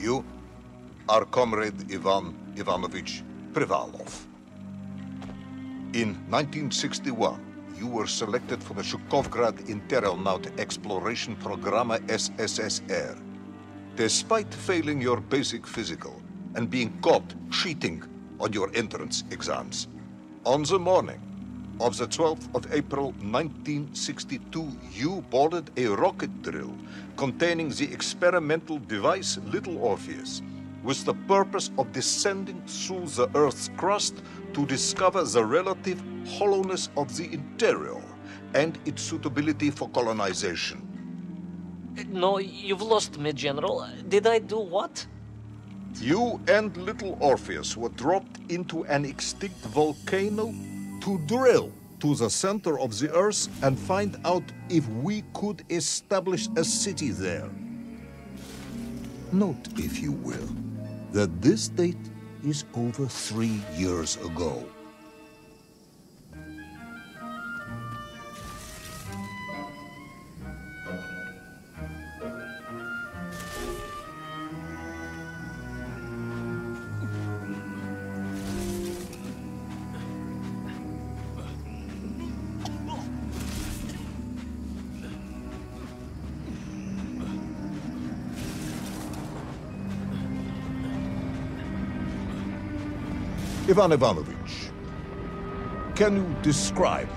You are Comrade Ivan Ivanovich Privalov. In 1961, you were selected for the Shukovgrad Interonaut Exploration Programma SSSR. Despite failing your basic physical and being caught cheating on your entrance exams, on the morning of the 12th of April 1962, you boarded a rocket drill containing the experimental device Little Orpheus, with the purpose of descending through the Earth's crust to discover the relative hollowness of the interior and its suitability for colonization. No, you've lost me, General. Did I do what? You and Little Orpheus were dropped into an extinct volcano to drill to the center of the Earth and find out if we could establish a city there. Note, if you will, that this date is over 3 years ago. Ivan Ivanovich, can you describe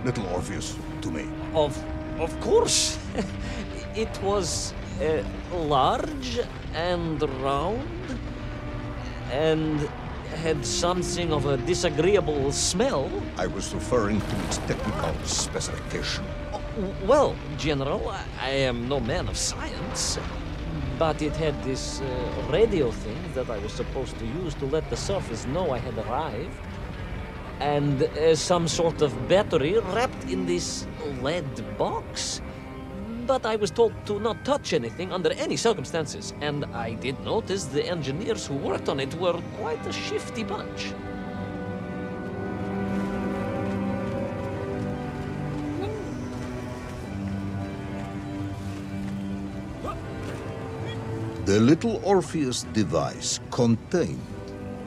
Little Orpheus to me? Of course. It was large and round and had something of a disagreeable smell. I was referring to its technical specification. Well, General, I am no man of science, but it had this radio thing that I was supposed to use to let the surface know I had arrived, and some sort of battery wrapped in this lead box. But I was told to not touch anything under any circumstances, and I did notice the engineers who worked on it were quite a shifty bunch. The Little Orpheus device contained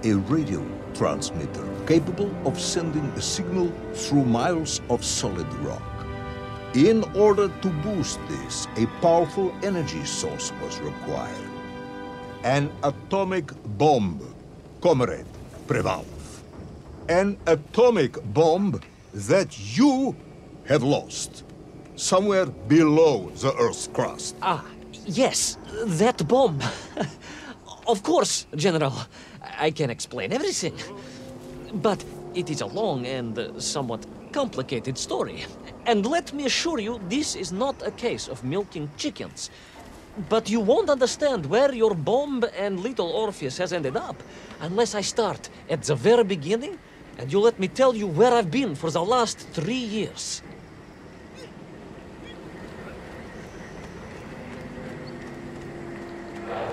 a radio transmitter capable of sending a signal through miles of solid rock. In order to boost this, a powerful energy source was required. An atomic bomb, Comrade Privalov. An atomic bomb that you have lost somewhere below the Earth's crust. Ah, yes, that bomb. Of course, General. I can explain everything. But it is a long and somewhat complicated story. And let me assure you, this is not a case of milking chickens. But you won't understand where your bomb and Little Orpheus has ended up unless I start at the very beginning and you let me tell you where I've been for the last 3 years.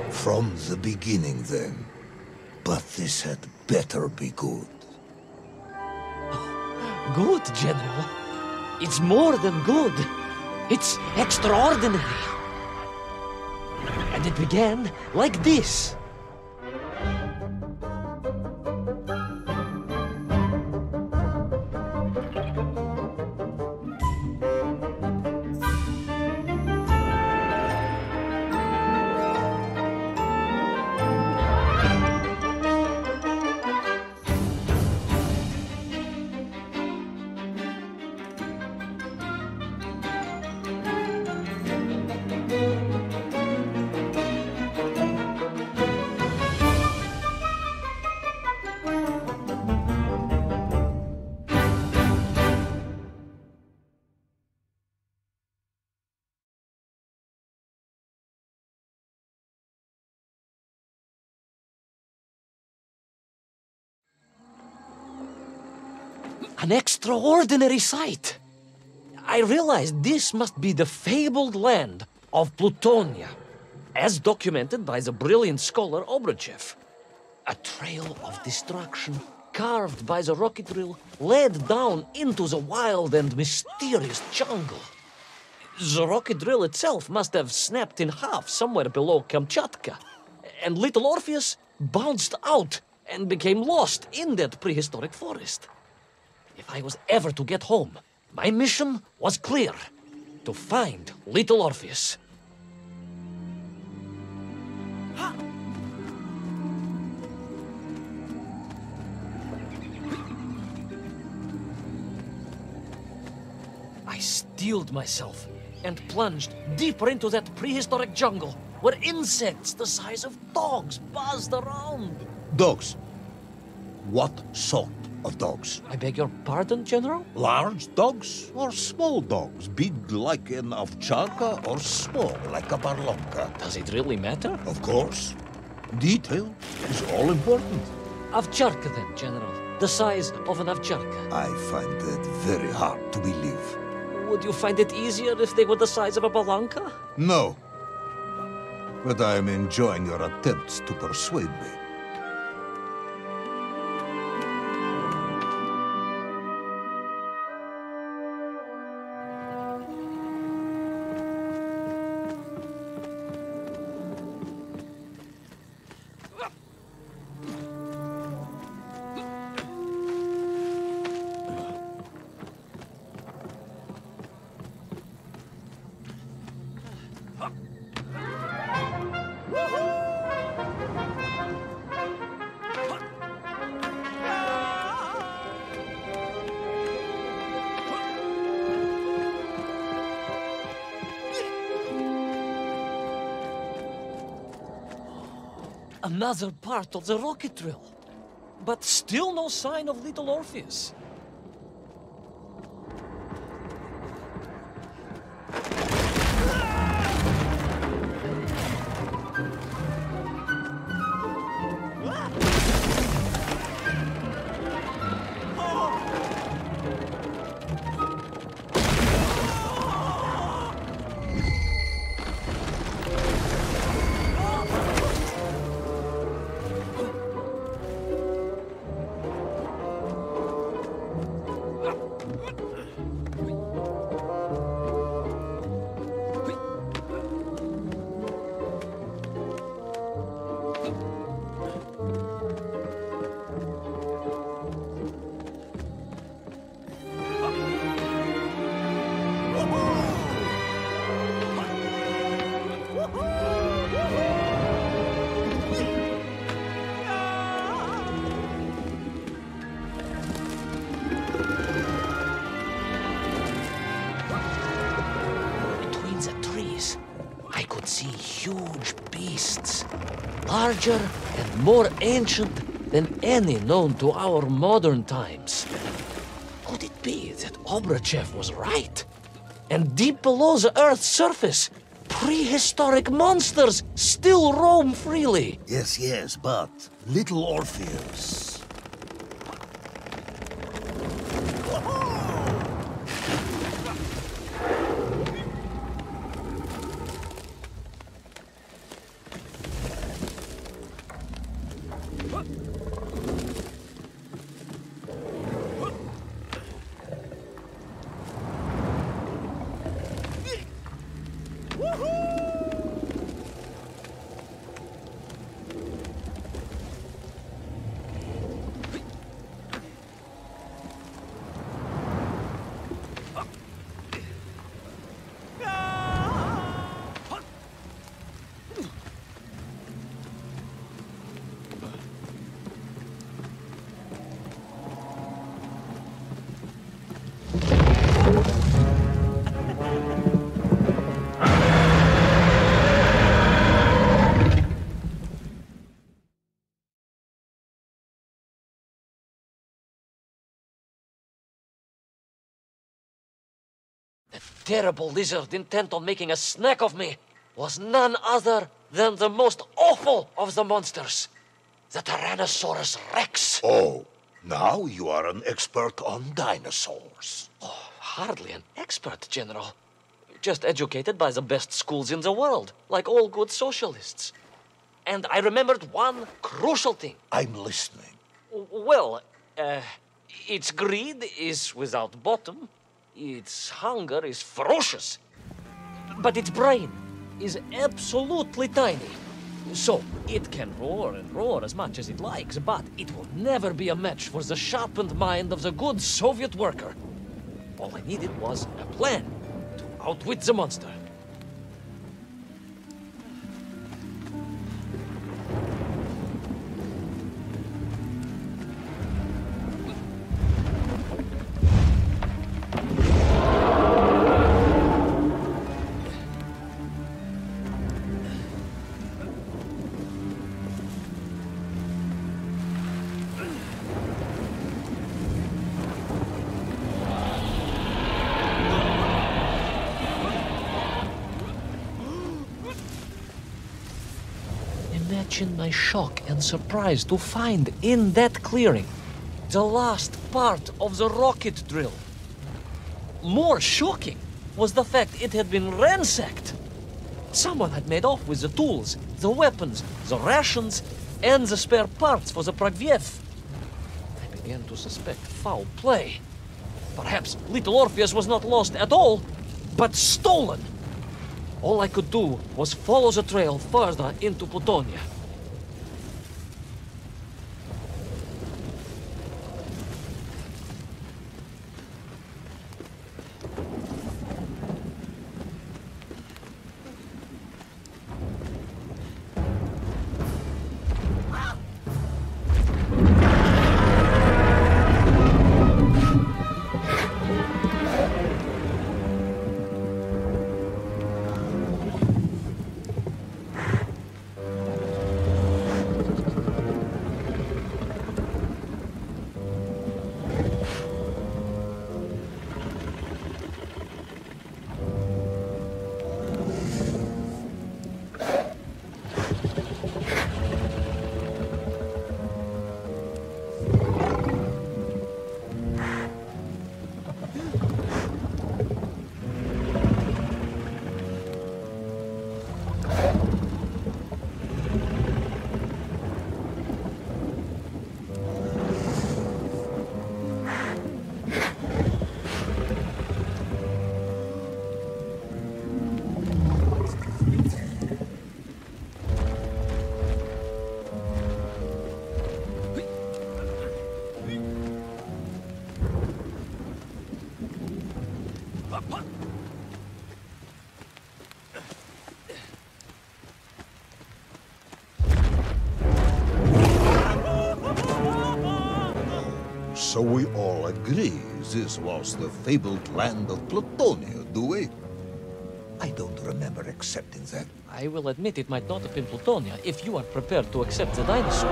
From the beginning, then. But this had better be good. Good, General. It's more than good. It's extraordinary. And it began like this. An extraordinary sight. I realized this must be the fabled land of Plutonia, as documented by the brilliant scholar Obruchev. A trail of destruction carved by the rocket drill led down into the wild and mysterious jungle. The rocket drill itself must have snapped in half somewhere below Kamchatka, and little Orpheus bounced out and became lost in that prehistoric forest. If I was ever to get home, my mission was clear: to find little Orpheus. I steeled myself and plunged deeper into that prehistoric jungle where insects the size of dogs buzzed around. Dogs. What sort of dogs? I beg your pardon, General? Large dogs or small dogs? Big like an ovcharka or small like a barlonka? Does it really matter? Of course. Detail is all important. Ovcharka then, General. The size of an ovcharka. I find that very hard to believe. Would you find it easier if they were the size of a balanka? No. But I am enjoying your attempts to persuade me. Another part of the rocket drill. But still no sign of little Orpheus. I could see huge beasts, larger and more ancient than any known to our modern times. Could it be that Obrachev was right? And deep below the Earth's surface, prehistoric monsters still roam freely? Yes, but little Orpheus. The terrible lizard intent on making a snack of me was none other than the most awful of the monsters, the Tyrannosaurus Rex. Oh, now you are an expert on dinosaurs. Oh, hardly an expert, General. Just educated by the best schools in the world, like all good socialists. And I remembered one crucial thing. I'm listening. Well, its greed is without bottom, its hunger is ferocious, but its brain is absolutely tiny. So, it can roar and roar as much as it likes, but it will never be a match for the sharpened mind of the good Soviet worker. All I needed was a plan to outwit the monster. Imagine my shock and surprise to find in that clearing the last part of the rocket drill. More shocking was the fact it had been ransacked. Someone had made off with the tools, the weapons, the rations, and the spare parts for the Pragviev. I began to suspect foul play. Perhaps little Orpheus was not lost at all, but stolen. All I could do was follow the trail further into Plutonia. So we all agree this was the fabled land of Plutonia, do we? I don't remember accepting that. I will admit it might not have been Plutonia if you are prepared to accept the dinosaur.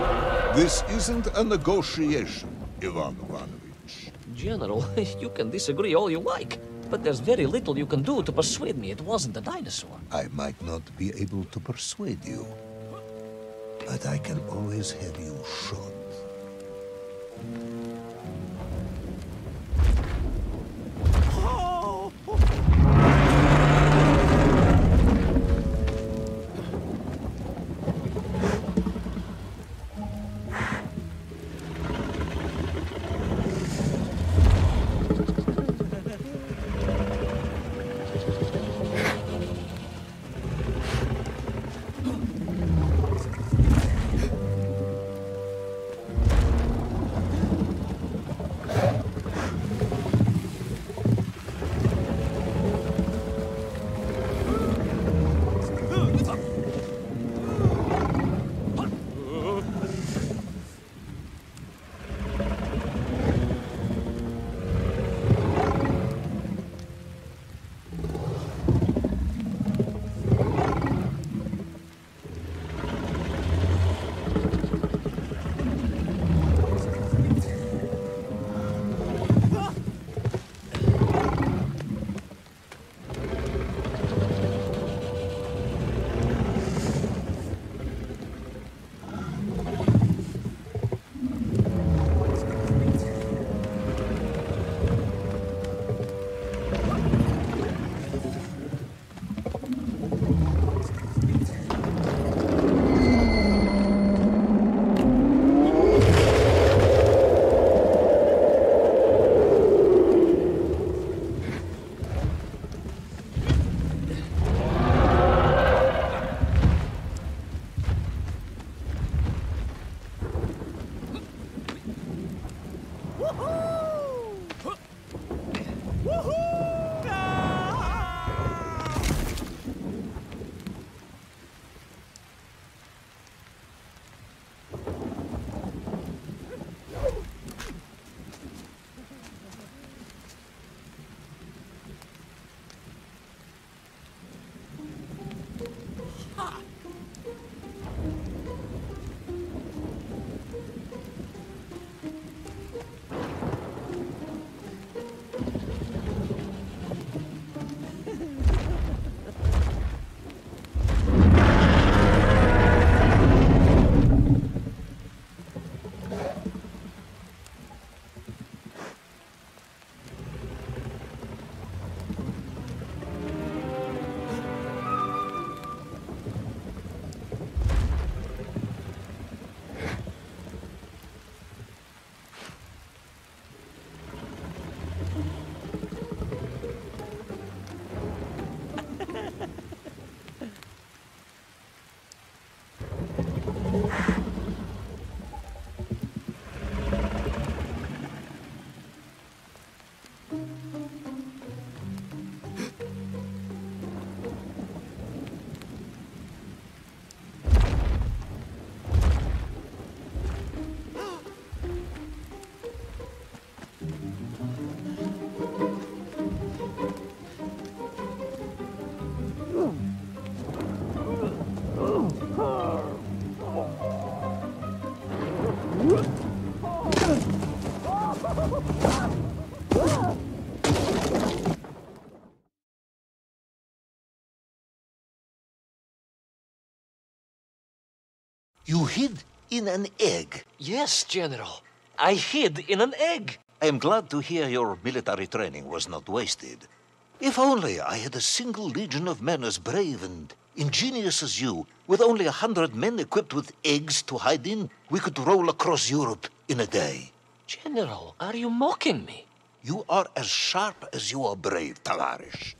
This isn't a negotiation, Ivan Ivanovich. General, you can disagree all you like, but there's very little you can do to persuade me it wasn't a dinosaur. I might not be able to persuade you, but I can always have you shot. You hid in an egg. Yes, General. I hid in an egg. I am glad to hear your military training was not wasted. If only I had a single legion of men as brave and ingenious as you, with only 100 men equipped with eggs to hide in, we could roll across Europe in a day. General, are you mocking me? You are as sharp as you are brave, Tavarish.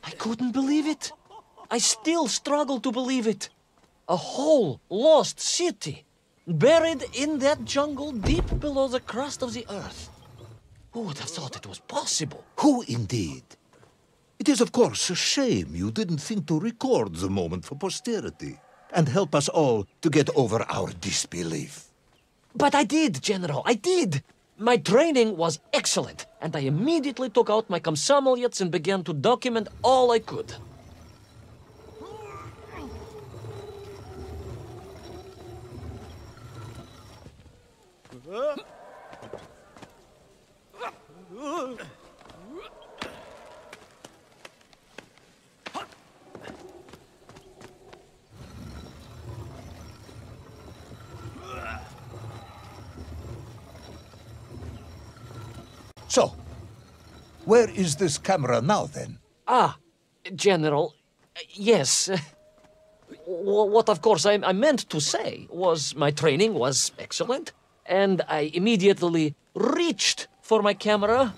I couldn't believe it. I still struggle to believe it. A whole lost city, buried in that jungle deep below the crust of the earth. Who would have thought it was possible? Who indeed? It is, of course, a shame you didn't think to record the moment for posterity and help us all to get over our disbelief. But I did, General, I did! My training was excellent, and I immediately took out my komsomolets and began to document all I could. So, where is this camera now, then? Ah, General, yes. What, of course, I meant to say was my training was excellent, and I immediately reached for my camera,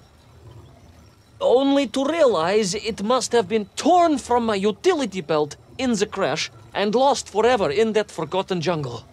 only to realize it must have been torn from my utility belt in the crash and lost forever in that forgotten jungle.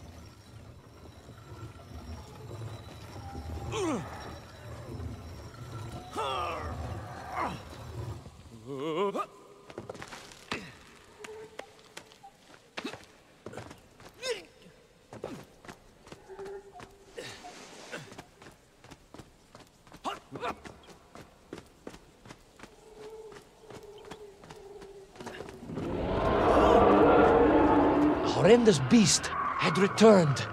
Horrendous beast had returned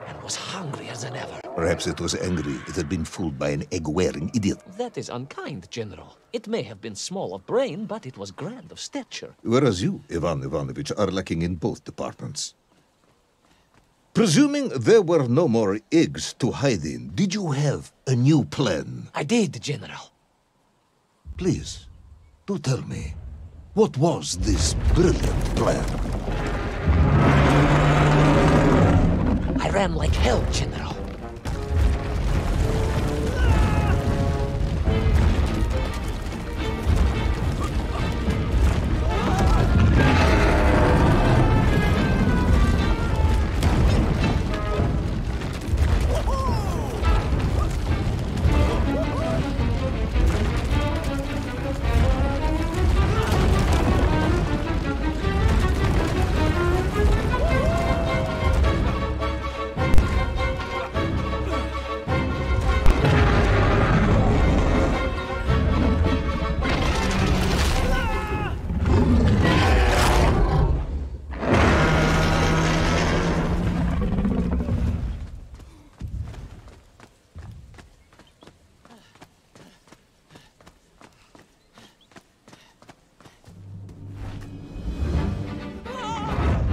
and was hungrier than ever. Perhaps it was angry it had been fooled by an egg-wearing idiot. That is unkind, General. It may have been small of brain, but it was grand of stature. Whereas you, Ivan Ivanovich, are lacking in both departments. Presuming there were no more eggs to hide in, did you have a new plan? I did, General. Please, do tell me, what was this brilliant plan? I ran like hell, General.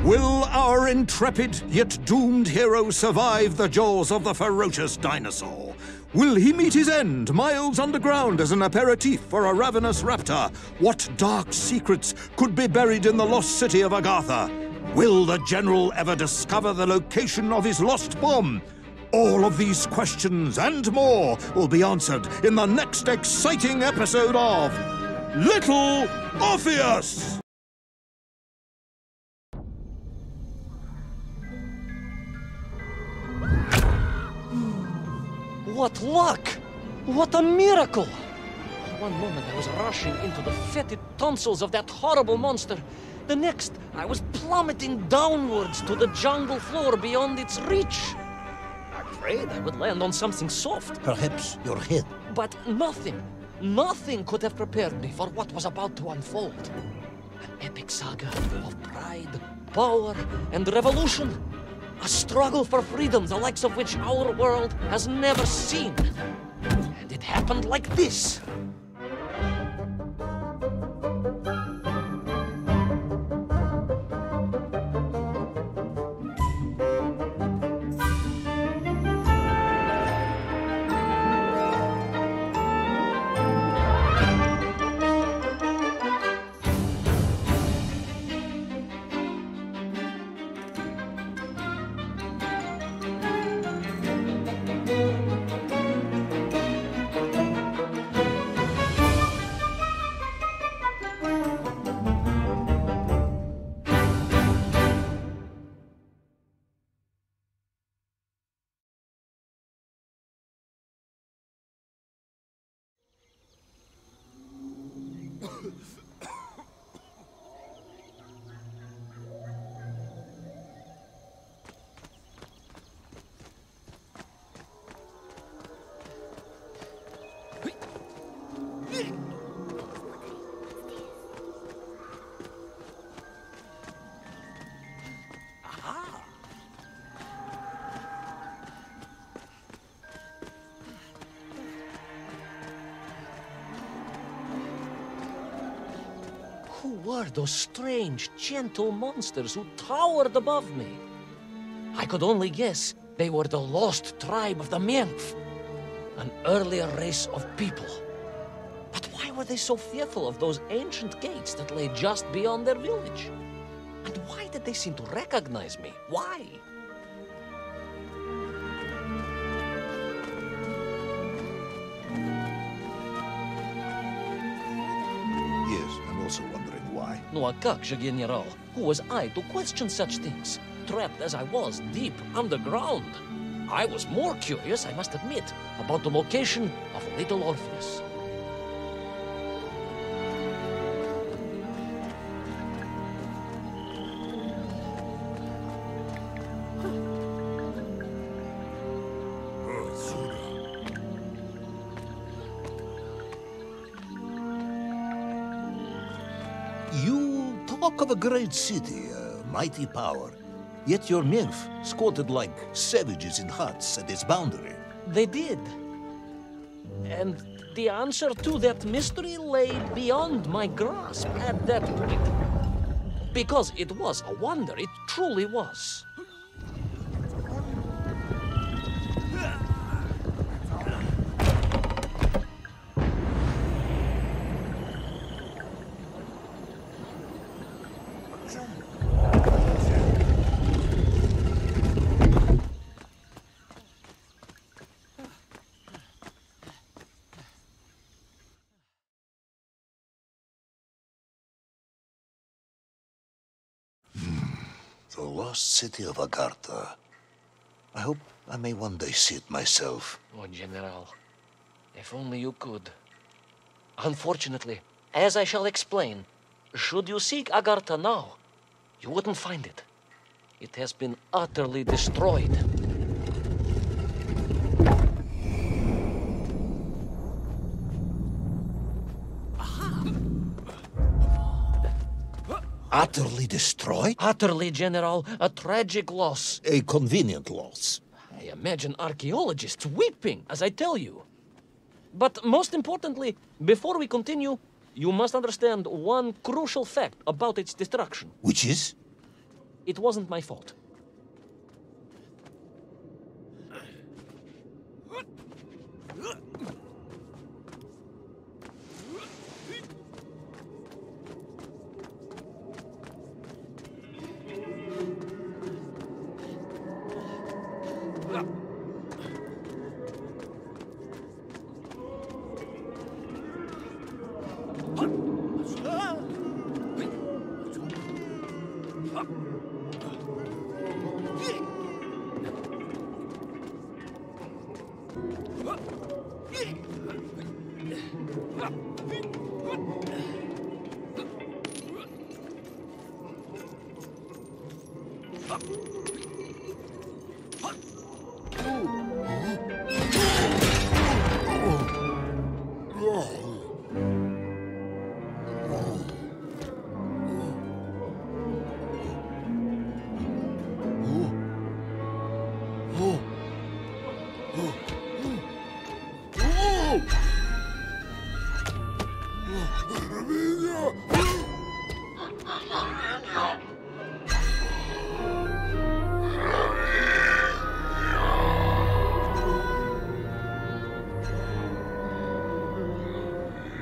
Will our intrepid yet doomed hero survive the jaws of the ferocious dinosaur? Will he meet his end miles underground as an aperitif for a ravenous raptor? What dark secrets could be buried in the lost city of Agartha? Will the general ever discover the location of his lost bomb? All of these questions and more will be answered in the next exciting episode of Little Orpheus! What luck! What a miracle! One moment I was rushing into the fetid tonsils of that horrible monster. The next, I was plummeting downwards to the jungle floor beyond its reach. Afraid I would land on something soft. Perhaps your head. But nothing could have prepared me for what was about to unfold. An epic saga of pride, power, and revolution. A struggle for freedom, the likes of which our world has never seen. And it happened like this. were those strange, gentle monsters who towered above me? I could only guess they were the lost tribe of the Mienf, an earlier race of people. But why were they so fearful of those ancient gates that lay just beyond their village? And why did they seem to recognize me? Why? Yes, I'm also wondering why. No, a как же, General? Who was I to question such things? Trapped as I was deep underground. I was more curious, I must admit, about the location of Little Orpheus. You talk of a great city, a mighty power. Yet your nymph squatted like savages in huts at its boundary. They did. And the answer to that mystery lay beyond my grasp at that point. Because it was a wonder, it truly was. The lost city of Agartha. I hope I may one day see it myself. Oh, General, if only you could. Unfortunately, as I shall explain, should you seek Agartha now, you wouldn't find it. It has been utterly destroyed. Utterly destroyed? Utterly, General, a tragic loss. A convenient loss. I imagine archaeologists weeping as I tell you. But most importantly, before we continue, you must understand one crucial fact about its destruction. Which is? It wasn't my fault.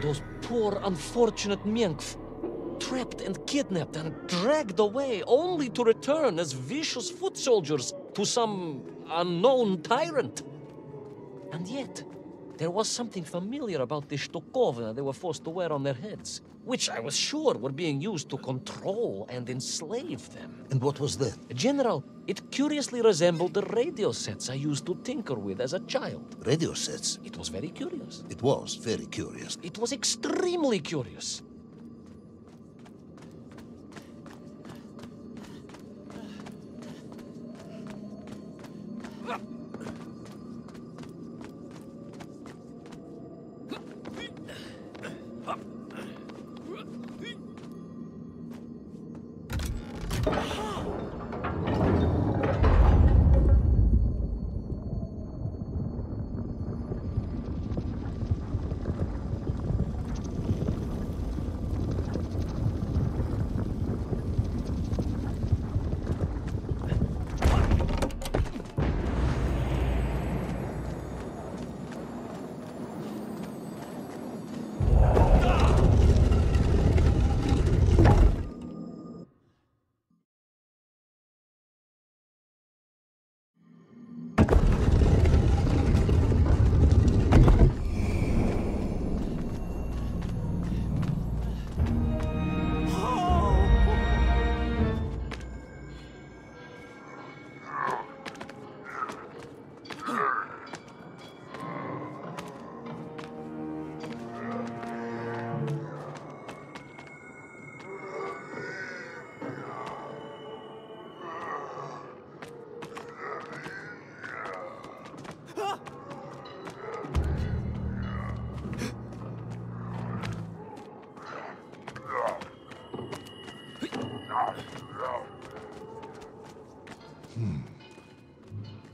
Those poor, unfortunate Mienf, trapped and kidnapped and dragged away, only to return as vicious foot soldiers to some unknown tyrant. And yet, there was something familiar about the Shtukovna they were forced to wear on their heads, which I was sure were being used to control and enslave them. And what was that? General, it curiously resembled the radio sets I used to tinker with as a child. Radio sets. It was very curious. It was very curious. It was extremely curious.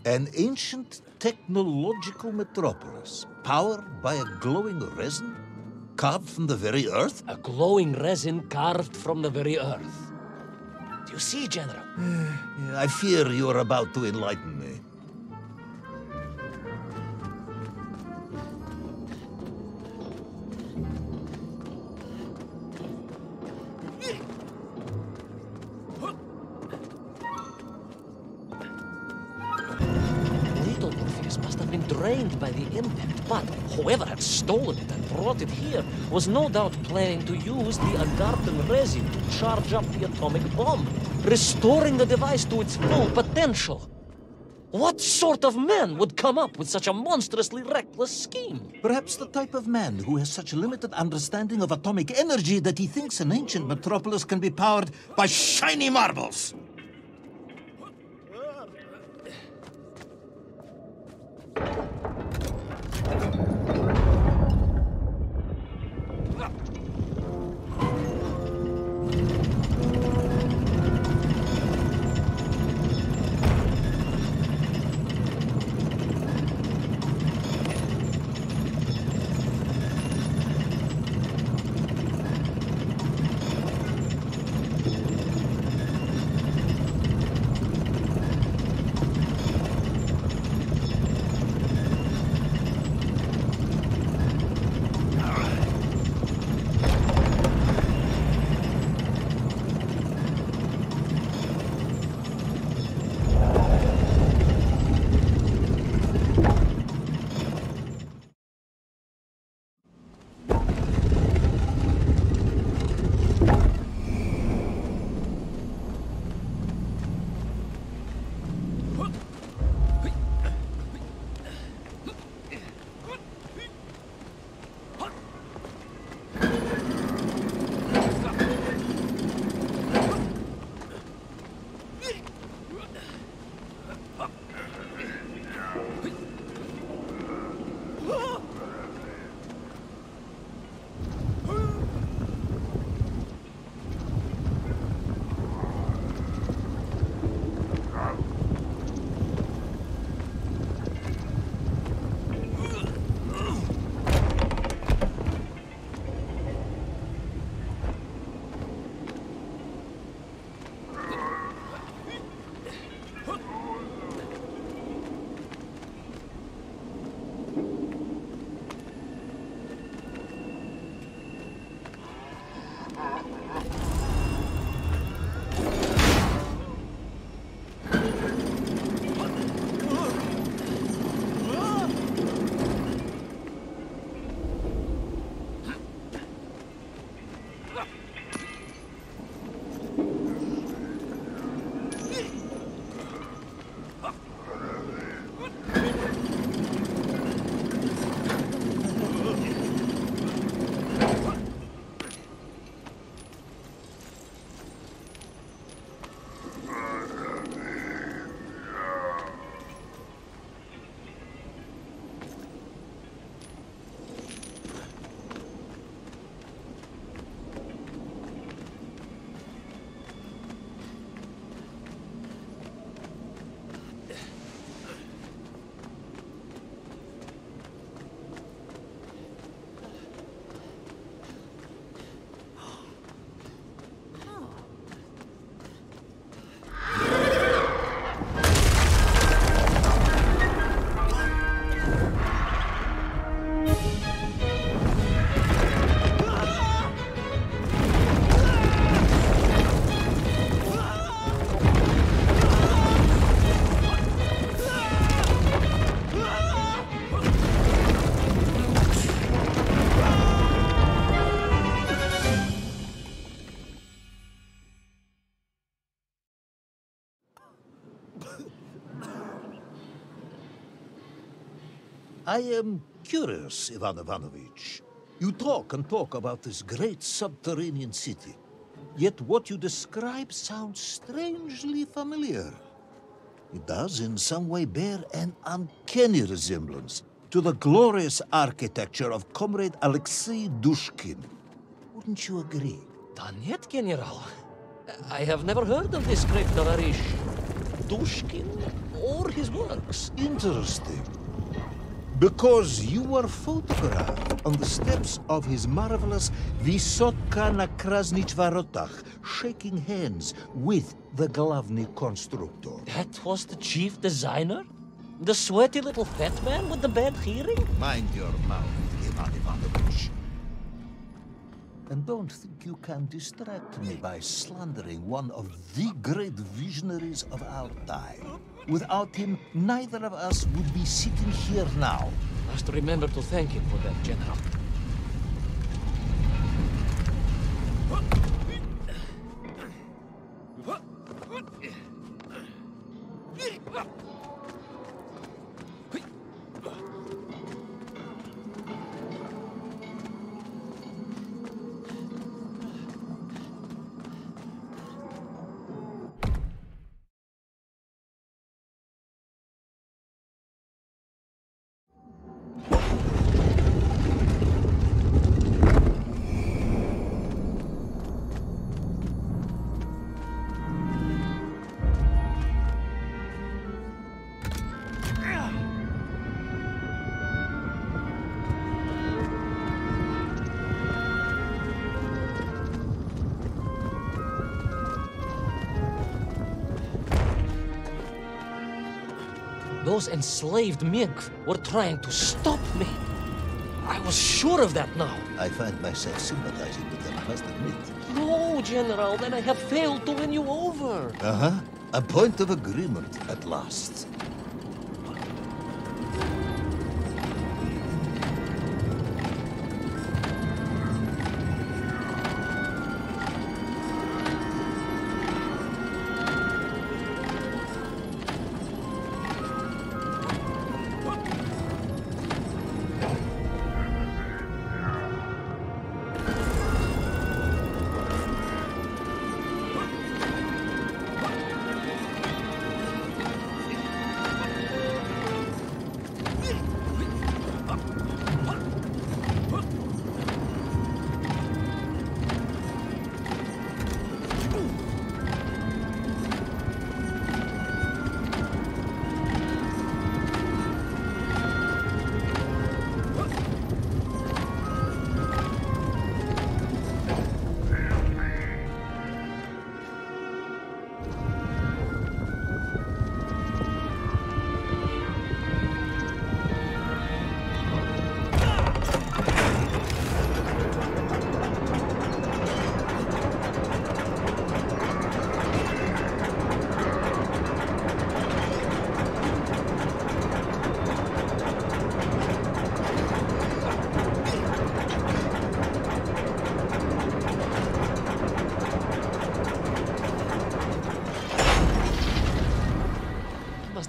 An ancient technological metropolis, powered by a glowing resin, carved from the very earth? A glowing resin carved from the very earth. Do you see, General? I fear you are about to enlighten me. Little Morpheus must have been drained by the impact, but whoever had stolen it and brought it here was no doubt planning to use the Agarthan resin to charge up the atomic bomb, restoring the device to its full potential. What sort of man would come up with such a monstrously reckless scheme? Perhaps the type of man who has such limited understanding of atomic energy that he thinks an ancient metropolis can be powered by shiny marbles. I am curious, Ivan Ivanovich. You talk and talk about this great subterranean city. Yet what you describe sounds strangely familiar. It does in some way bear an uncanny resemblance to the glorious architecture of Comrade Alexei Dushkin. Wouldn't you agree? Done yet, General? I have never heard of this great Tavarish. Pushkin or his works. Interesting. Because you were photographed on the steps of his marvelous Vysotka na Krasnich Varotach, shaking hands with the Glavny Constructor. That was the chief designer? The sweaty little fat man with the bad hearing? Mind your mouth, Ivan Ivanovich. And don't think you can distract me by slandering one of the great visionaries of our time. Without him, neither of us would be sitting here now. Must remember to thank him for that, General. Those enslaved Mink were trying to stop me. I was sure of that now. I find myself sympathizing with them, I must admit. No, General, then I have failed to win you over. Uh-huh. A point of agreement at last.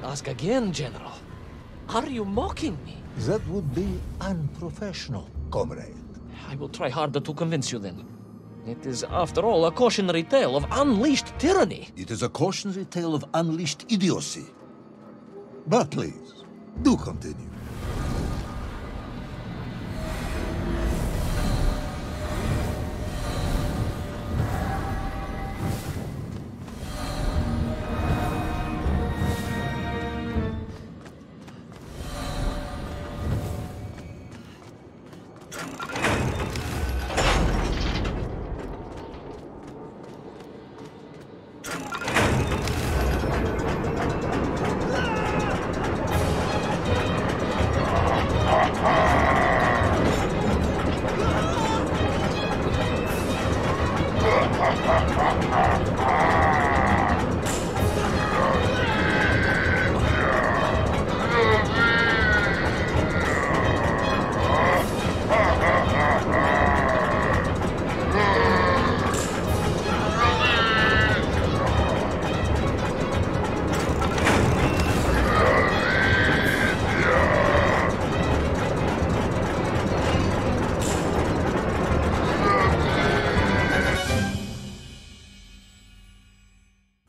Ask again, General. Are you mocking me? That would be unprofessional, comrade. I will try harder to convince you then. It is, after all, a cautionary tale of unleashed tyranny. It is a cautionary tale of unleashed idiocy. But please, do continue.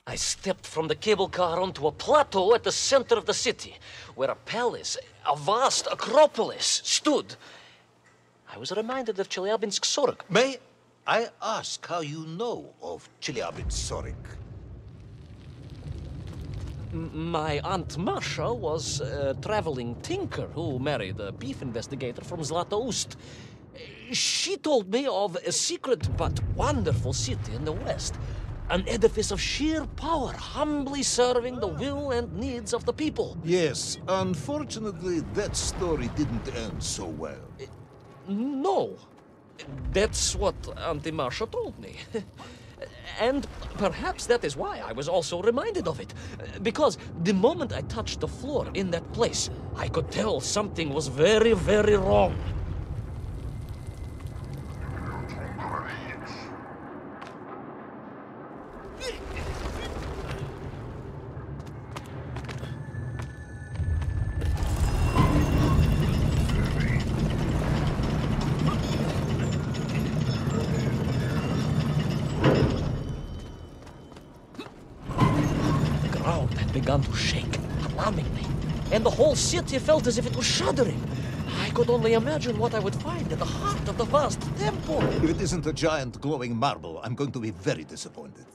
I stepped from the cable car onto a plateau at the center of the city, where a palace, a vast acropolis, stood. I was reminded of Chelyabinsk-Sorik. May I ask how you know of Chelyabinsk-Sorik? My Aunt Masha was a traveling tinker who married a beef investigator from Zlatoust. She told me of a secret but wonderful city in the west. An edifice of sheer power, humbly serving the will and needs of the people. Yes, unfortunately, that story didn't end so well. No. That's what Auntie Marcia told me. And perhaps that is why I was also reminded of it. Because the moment I touched the floor in that place, I could tell something was very, very wrong. Began to shake, alarmingly, and the whole city felt as if it was shuddering. I could only imagine what I would find at the heart of the vast temple. If it isn't a giant glowing marble, I'm going to be very disappointed.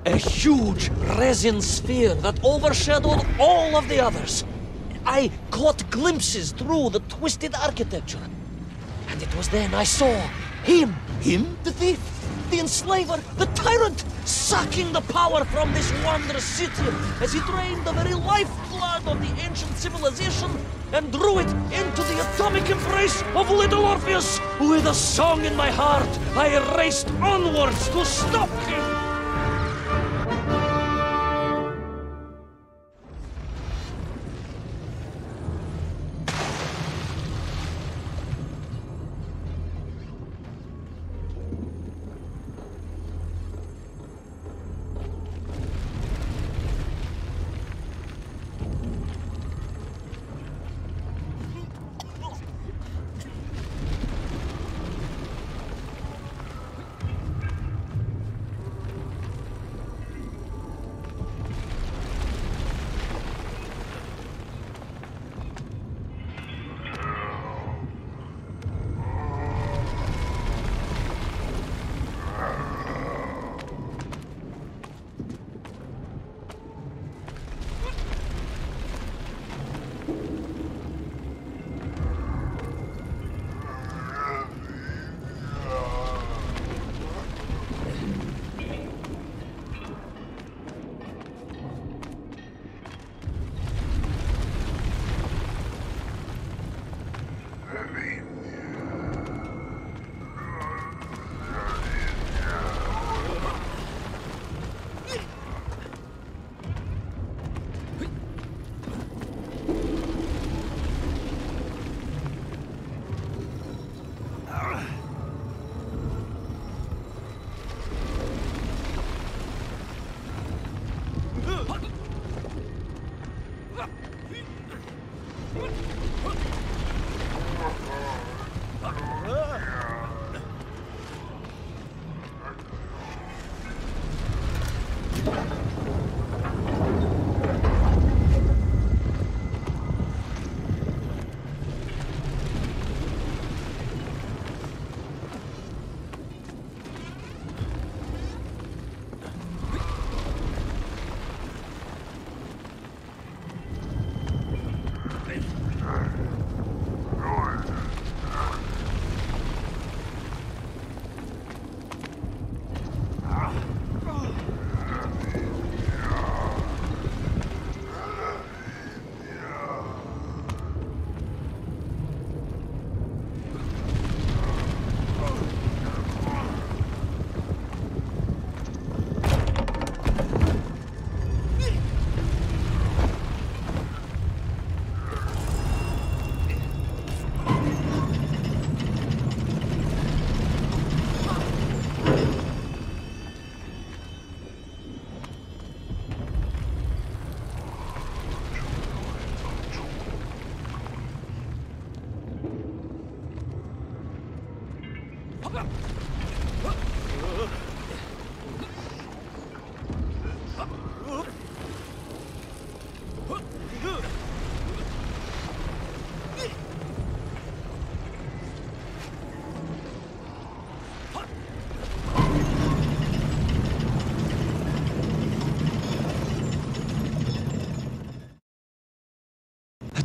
A huge resin sphere that overshadowed all of the others. I caught glimpses through the twisted architecture. And it was then I saw him. Him? The thief, the enslaver, the tyrant, sucking the power from this wondrous city as he drained the very lifeblood of the ancient civilization and drew it into the atomic embrace of little Orpheus. With a song in my heart, I raced onwards to stop him.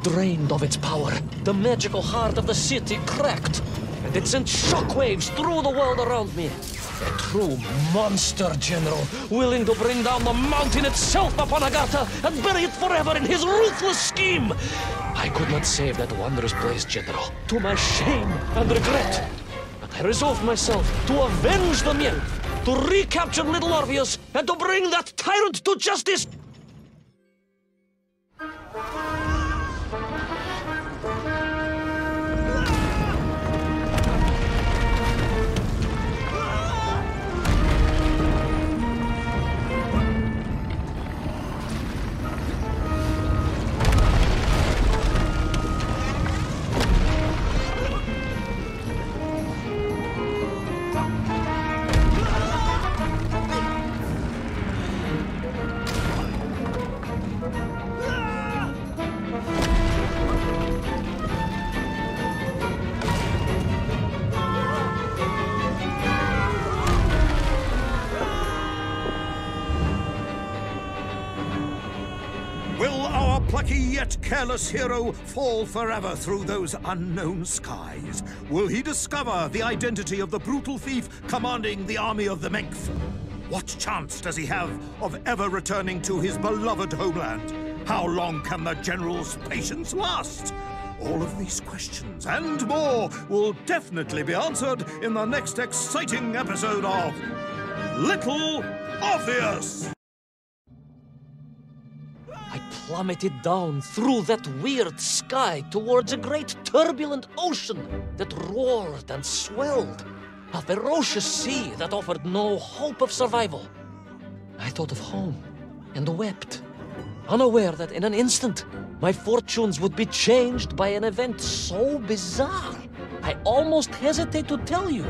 Drained of its power, the magical heart of the city cracked, and it sent shockwaves through the world around me. A true monster, General, willing to bring down the mountain itself upon Agartha and bury it forever in his ruthless scheme. I could not save that wondrous place, General, to my shame and regret. But I resolved myself to avenge the Mirth, to recapture Little Orpheus, and to bring that tyrant to justice. Plucky yet careless hero fall forever through those unknown skies? Will he discover the identity of the brutal thief commanding the army of the Mength? What chance does he have of ever returning to his beloved homeland? How long can the General's patience last? All of these questions and more will definitely be answered in the next exciting episode of Little Orpheus! I plummeted down through that weird sky towards a great turbulent ocean that roared and swelled. A ferocious sea that offered no hope of survival. I thought of home and wept, unaware that in an instant my fortunes would be changed by an event so bizarre I almost hesitate to tell you.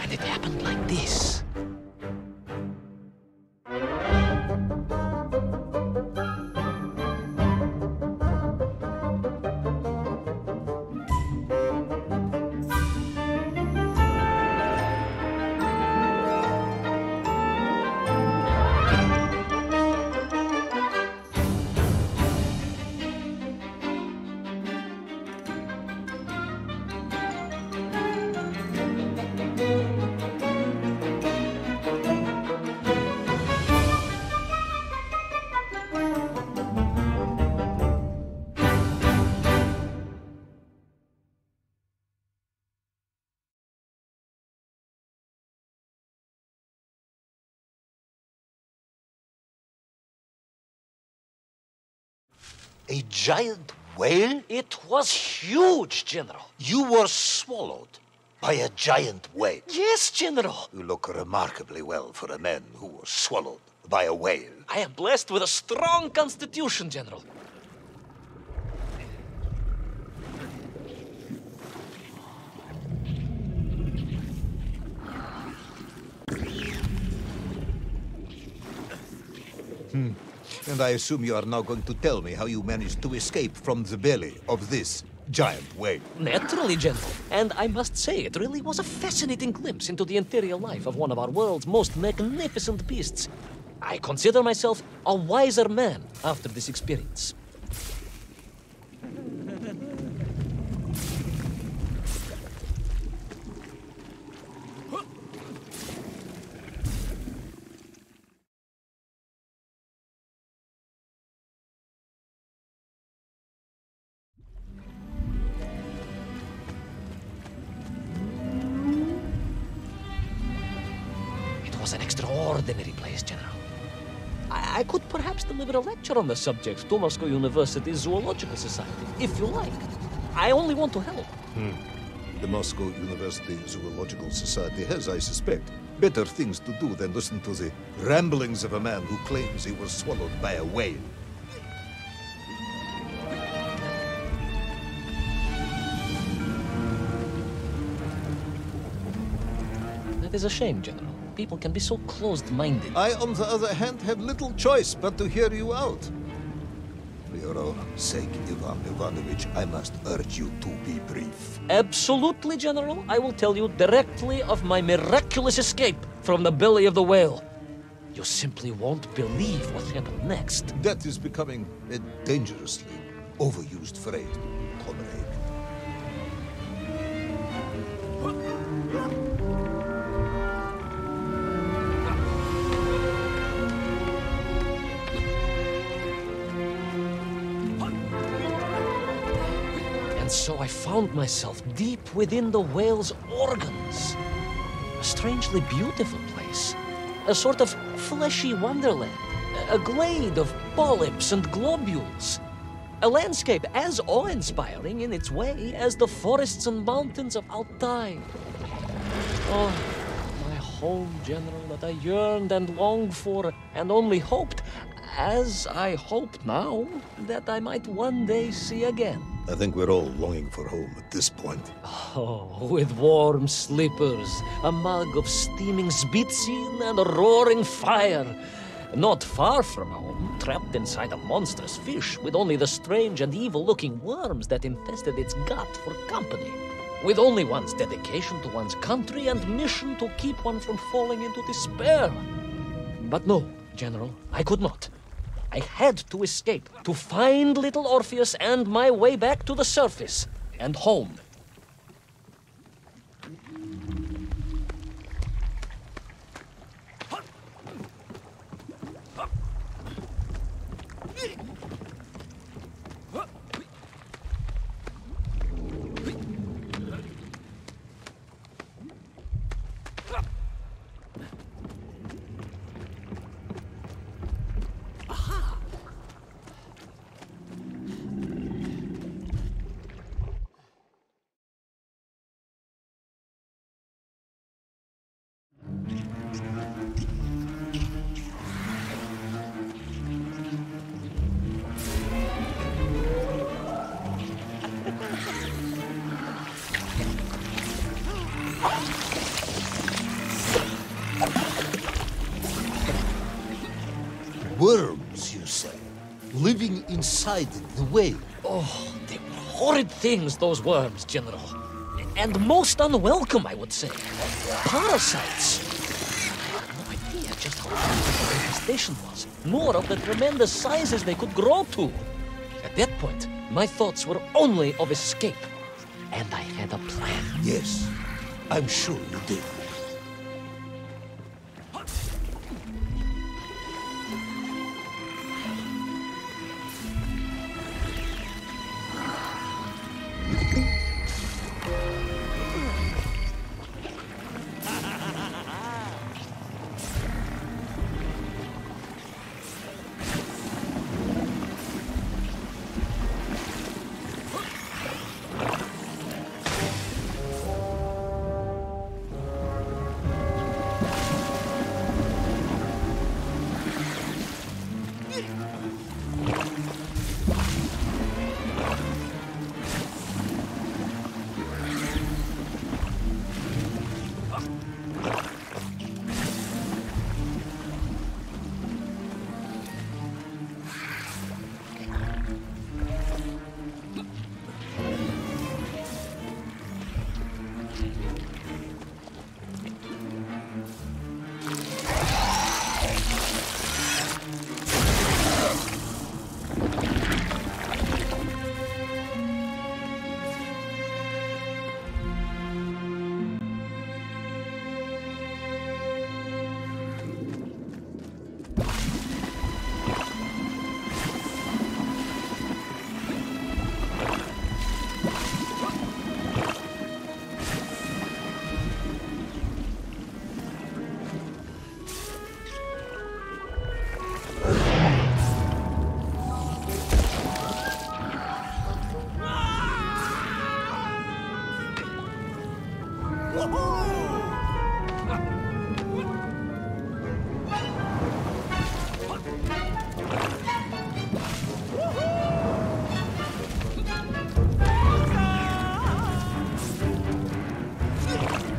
And it happened like this. A giant whale? It was huge, General. You were swallowed by a giant whale. Yes, General. You look remarkably well for a man who was swallowed by a whale. I am blessed with a strong constitution, General. And I assume you are now going to tell me how you managed to escape from the belly of this giant whale. Naturally, General. And I must say, it really was a fascinating glimpse into the interior life of one of our world's most magnificent beasts. I consider myself a wiser man after this experience. An extraordinary place, General. I could perhaps deliver a lecture on the subject to Moscow University Zoological Society, if you like. I only want to help. The Moscow University Zoological Society has, I suspect, better things to do than listen to the ramblings of a man who claims he was swallowed by a whale. That is a shame, General. People can be so closed-minded. I, on the other hand, have little choice but to hear you out. For your own sake, Ivan Ivanovich, I must urge you to be brief. Absolutely, General. I will tell you directly of my miraculous escape from the belly of the whale. You simply won't believe what happened next. That is becoming dangerously overused phrase, comrade. And so I found myself deep within the whale's organs. A strangely beautiful place. A sort of fleshy wonderland. A glade of polyps and globules. A landscape as awe-inspiring in its way as the forests and mountains of Altai. Oh, my home, General, that I yearned and longed for, and only hoped, as I hope now, that I might one day see again. I think we're all longing for home at this point. Oh, with warm slippers, a mug of steaming Sbitzin, and a roaring fire. Not far from home, trapped inside a monstrous fish with only the strange and evil-looking worms that infested its gut for company. With only one's dedication to one's country and mission to keep one from falling into despair. But no, General, I could not. I had to escape, to find little Orpheus and my way back to the surface and home. Worms, you say? Living inside the whale? Oh, they were horrid things, those worms, General. And most unwelcome, I would say. Parasites. I had no idea just how big the infestation was, nor of the tremendous sizes they could grow to. At that point, my thoughts were only of escape. And I had a plan. Yes, I'm sure you did.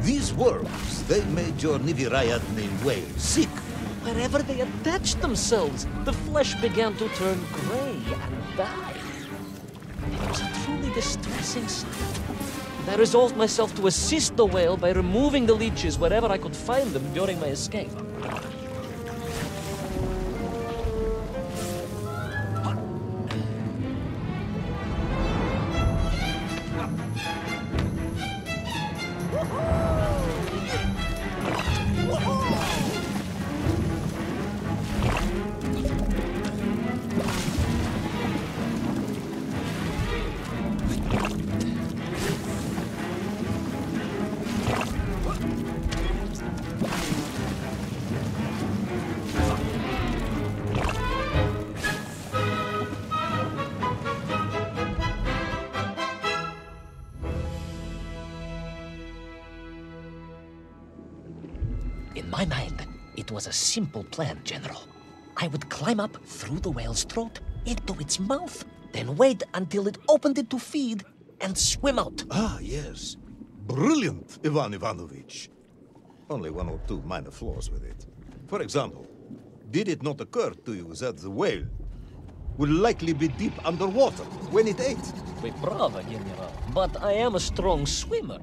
These worms, they made your Nivirayadne whale sick. Wherever they attached themselves, the flesh began to turn gray and die. It was a truly distressing sight. I resolved myself to assist the whale by removing the leeches wherever I could find them during my escape. In my mind, it was a simple plan, General. I would climb up through the whale's throat into its mouth, then wait until it opened it to feed and swim out. Ah, yes. Brilliant, Ivan Ivanovich. Only one or two minor flaws with it. For example, did it not occur to you that the whale will likely be deep underwater when it ate? We brava, General, but I am a strong swimmer.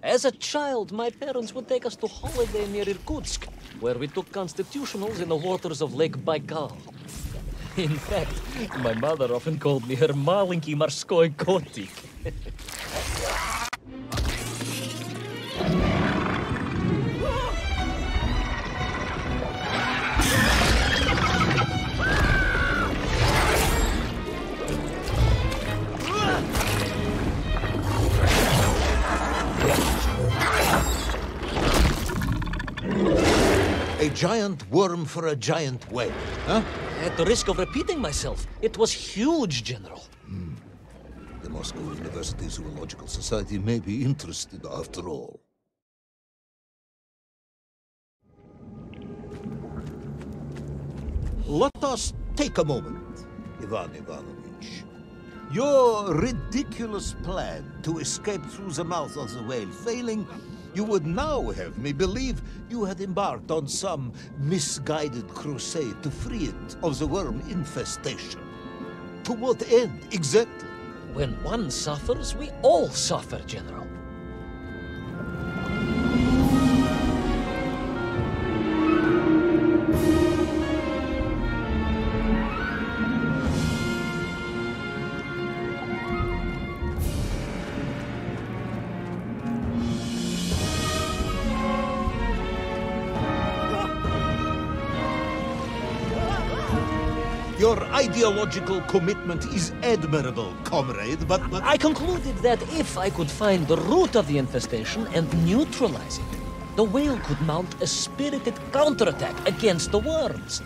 As a child, my parents would take us to holiday near Irkutsk, where we took constitutionals in the waters of Lake Baikal. In fact, my mother often called me her malenький морской котик. A giant worm for a giant whale, huh? At the risk of repeating myself, it was huge, General. The Moscow University Zoological Society may be interested after all. Let us take a moment, Ivan Ivanovich. Your ridiculous plan to escape through the mouth of the whale failing, you would now have me believe you had embarked on some misguided crusade to free it of the worm infestation. To what end, exactly? When one suffers, we all suffer, General. Your ideological commitment is admirable, comrade, but... I concluded that if I could find the root of the infestation and neutralize it, the whale could mount a spirited counterattack against the worms.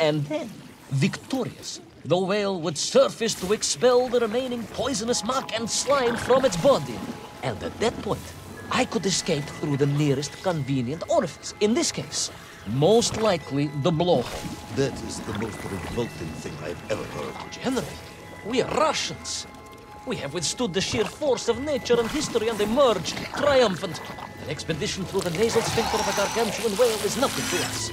And then, victorious, the whale would surface to expel the remaining poisonous muck and slime from its body. And at that point, I could escape through the nearest convenient orifice. In this case, most likely the blowhole. That is the most revolting thing I've ever heard. General, we are Russians. We have withstood the sheer force of nature and history and emerged triumphant. An expedition through the nasal sphincter of a gargantuan whale is nothing to us.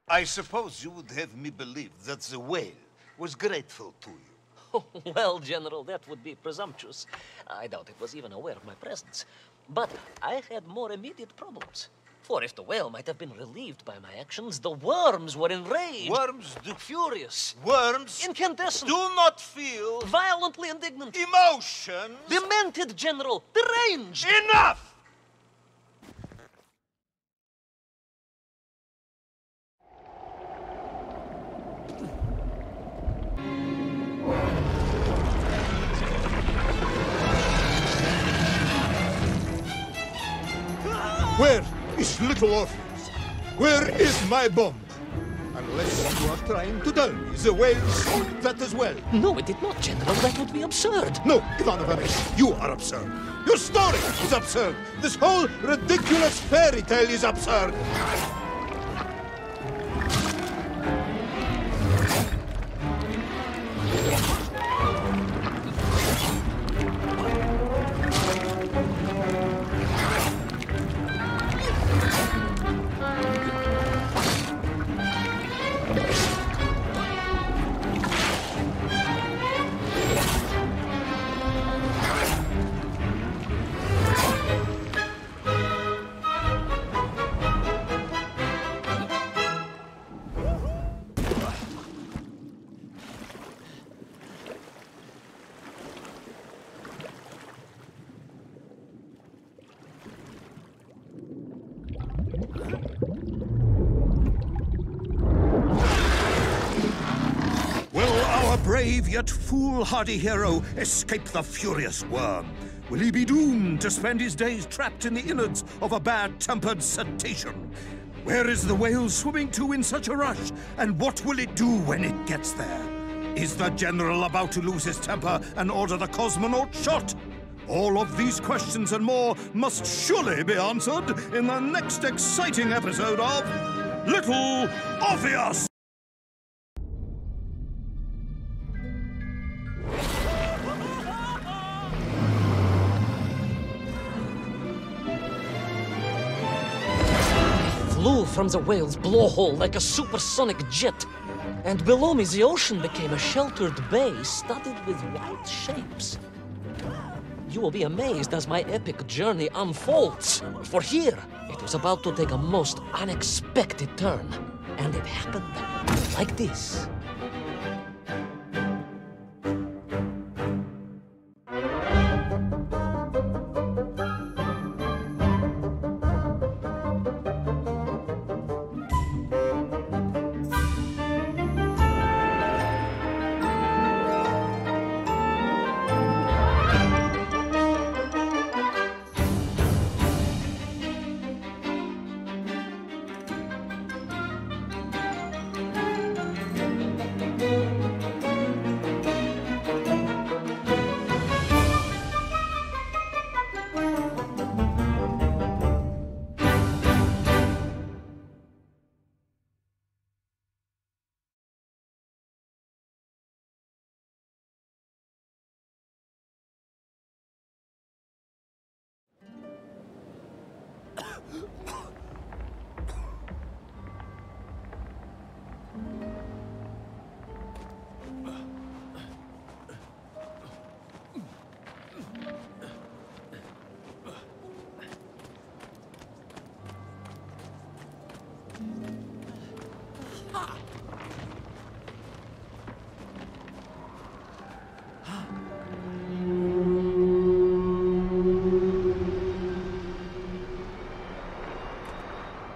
I suppose you would have me believe that the whale was grateful to you. Well, General, that would be presumptuous. I doubt it was even aware of my presence. But I had more immediate problems. For if the whale might have been relieved by my actions, the worms were enraged. Worms Furious. Worms Incandescent. do not feel Violently indignant. emotions. Demented, General. Deranged. Enough! Where is Little Orpheus? Where is my bomb? Unless you are trying to tell me the whale sold that as well. No, it did not, General. That would be absurd. No, Ivan Ivanovich, you are absurd. Your story is absurd. This whole ridiculous fairy tale is absurd. Brave yet foolhardy hero escape the furious worm? Will he be doomed to spend his days trapped in the innards of a bad-tempered cetacean? Where is the whale swimming to in such a rush, and what will it do when it gets there? Is the general about to lose his temper and order the cosmonaut shot? All of these questions and more must surely be answered in the next exciting episode of Little Orpheus! Flew from the whale's blowhole like a supersonic jet. And below me, the ocean became a sheltered bay studded with white shapes. You will be amazed as my epic journey unfolds. For here, it was about to take a most unexpected turn. And it happened like this.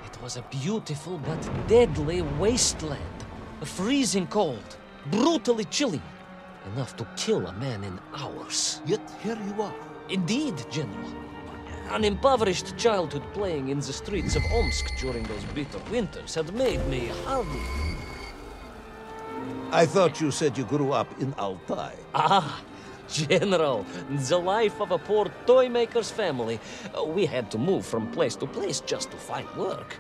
It was a beautiful but deadly wasteland. Freezing cold, brutally chilly, enough to kill a man in hours. Yet here you are. Indeed, General. An impoverished childhood playing in the streets of Omsk during those bitter winters had made me hardy. I thought you said you grew up in Altai. Ah, General, the life of a poor toy maker's family. We had to move from place to place just to find work.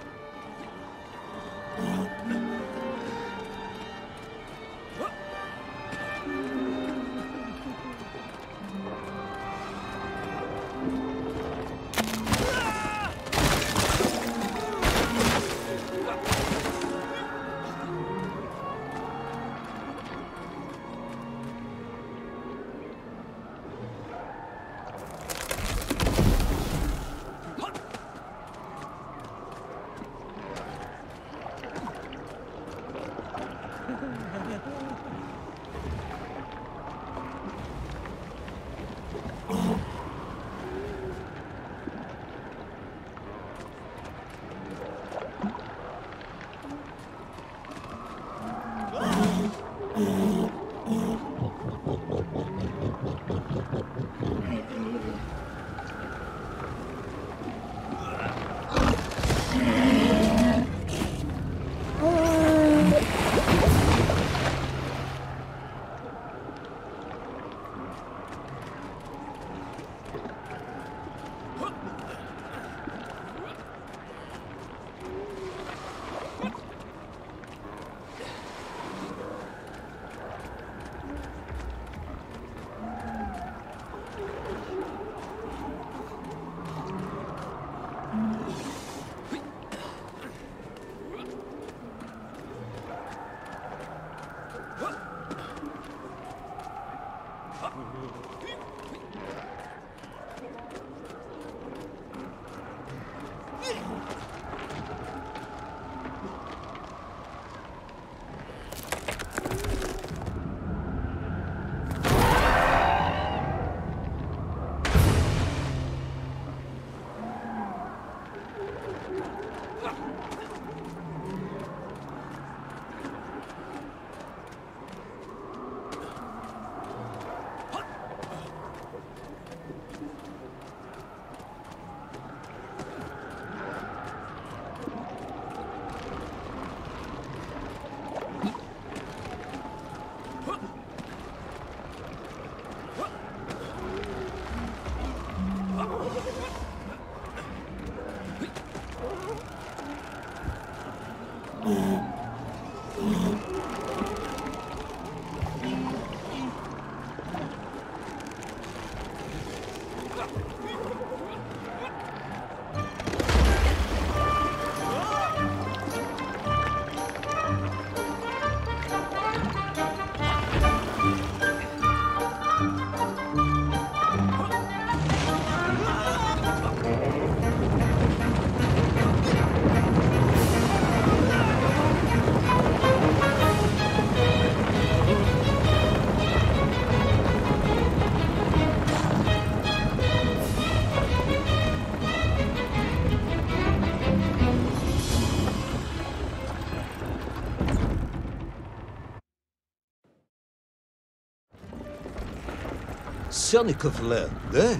Sanikov land, eh?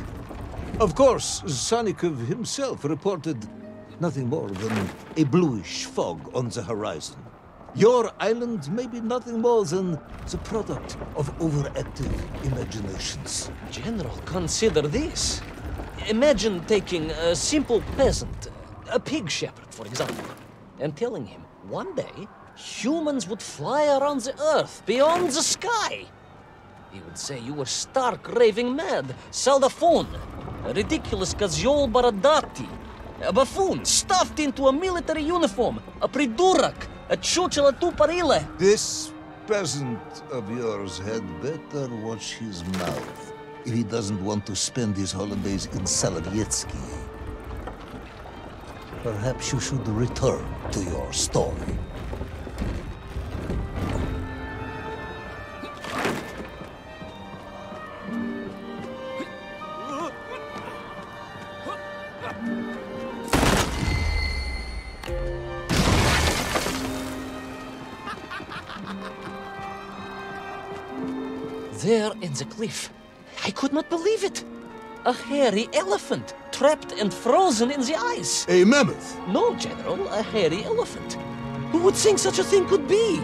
Of course, Sanikov himself reported nothing more than a bluish fog on the horizon. Your island may be nothing more than the product of overactive imaginations. General, consider this. Imagine taking a simple peasant, a pig shepherd, for example, and telling him one day humans would fly around the earth beyond the sky. He would say you were stark raving mad, Saldafon, a ridiculous Kazyol Baradati, a buffoon stuffed into a military uniform, a pridurak, a chuchela tuparile. This peasant of yours had better watch his mouth if he doesn't want to spend his holidays in Solovyetsky. Perhaps you should return to your story. There in the cliff, I could not believe it. A hairy elephant, trapped and frozen in the ice. A mammoth! No, General, a hairy elephant. Who would think such a thing could be?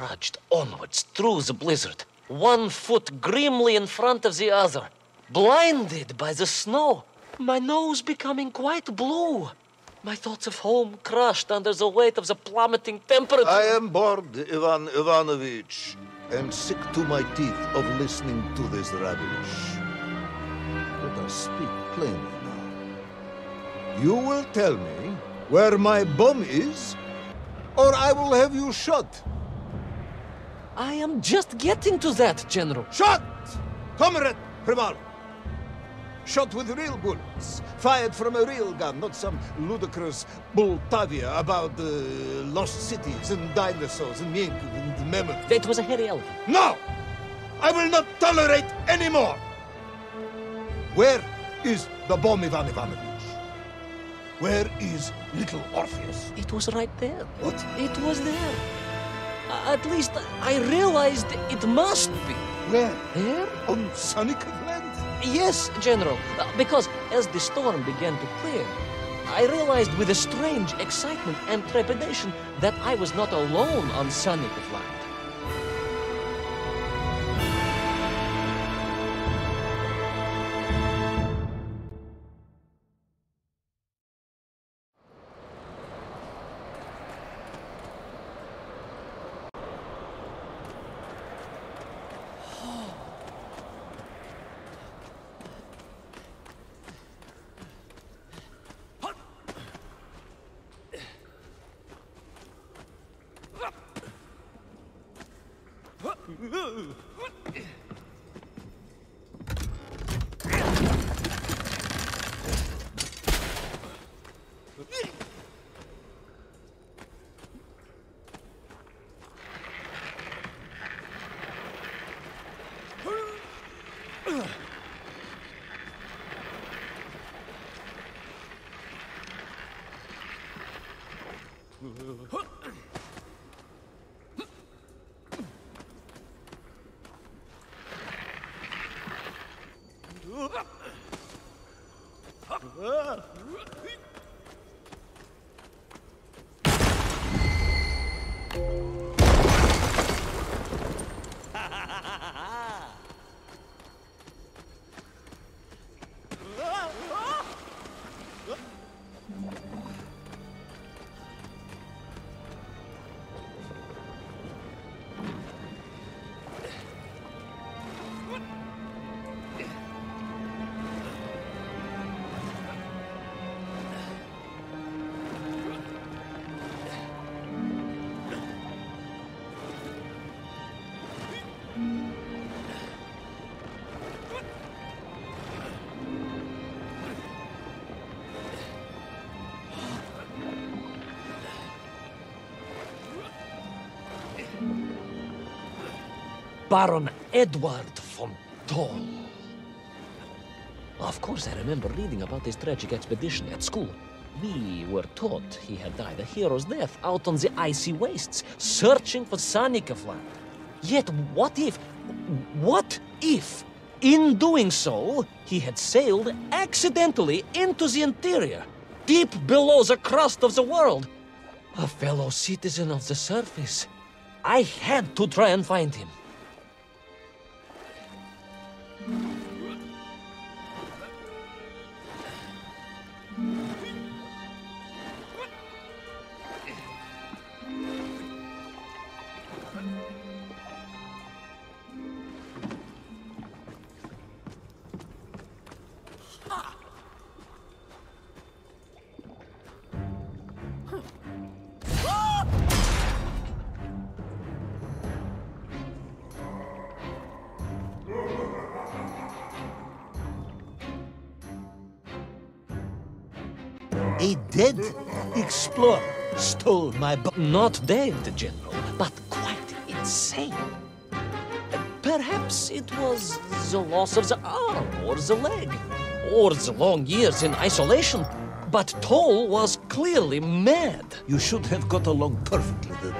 trudged onwards through the blizzard, one foot grimly in front of the other, blinded by the snow, my nose becoming quite blue. My thoughts of home crushed under the weight of the plummeting temperature. I am bored, Ivan Ivanovich, and sick to my teeth of listening to this rubbish. Let us speak plainly now. You will tell me where my bomb is, or I will have you shot. I am just getting to that, General. Shot! Comrade Prival! Shot with real bullets, fired from a real gun, not some ludicrous Bultavia about lost cities and dinosaurs and mink and mammoth. It was a hairy elephant. No! I will not tolerate any more! Where is the bomb, Ivan Ivanovich? Where is little Orpheus? It was right there. What? It was there. At least I realized it must be. Where? There? On Sonicov Land? Yes, General. Because as the storm began to clear, I realized with a strange excitement and trepidation that I was not alone on Sonicov Land. Baron Edward von Toll. Of course, I remember reading about his tragic expedition at school. We were taught he had died a hero's death out on the icy wastes, searching for Sonicov Land. Yet what if, in doing so, he had sailed accidentally into the interior, deep below the crust of the world? A fellow citizen of the surface. I had to try and find him. A dead explorer stole my Not dead, General, but quite insane. Perhaps it was the loss of the arm or the leg, or the long years in isolation. But Toll was clearly mad. You should have got along perfectly then.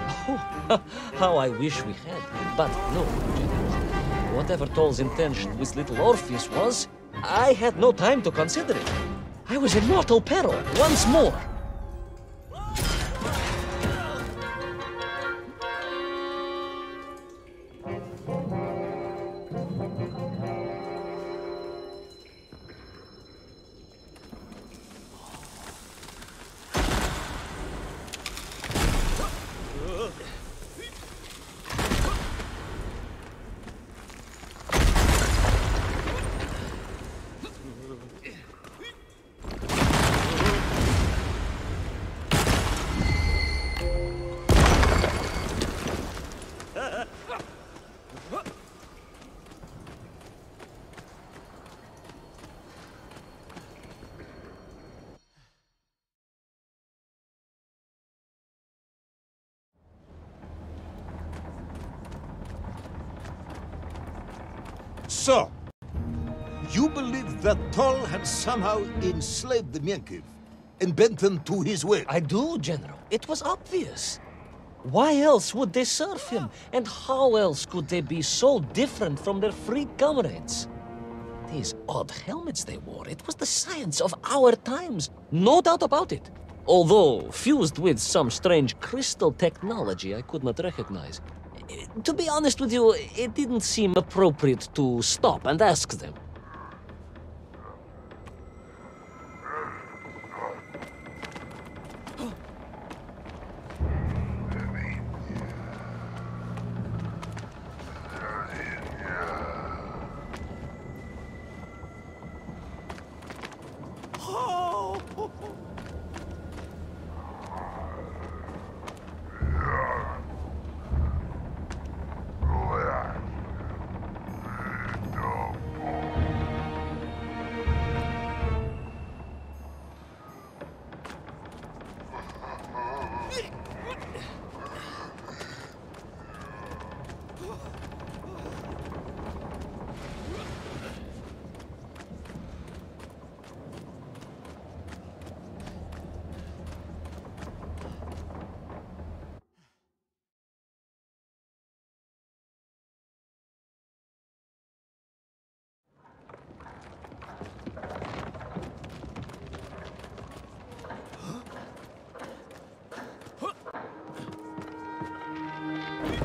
Oh, how I wish we had. But no, General. Whatever Toll's intention with little Orpheus was, I had no time to consider it. I was in mortal peril once more. So, you believe that Tol had somehow enslaved the Mienkiv and bent them to his will? I do, General. It was obvious. Why else would they serve him? And how else could they be so different from their free comrades? These odd helmets they wore, it was the science of our times. No doubt about it. Although fused with some strange crystal technology I could not recognize. To be honest with you, it didn't seem appropriate to stop and ask them.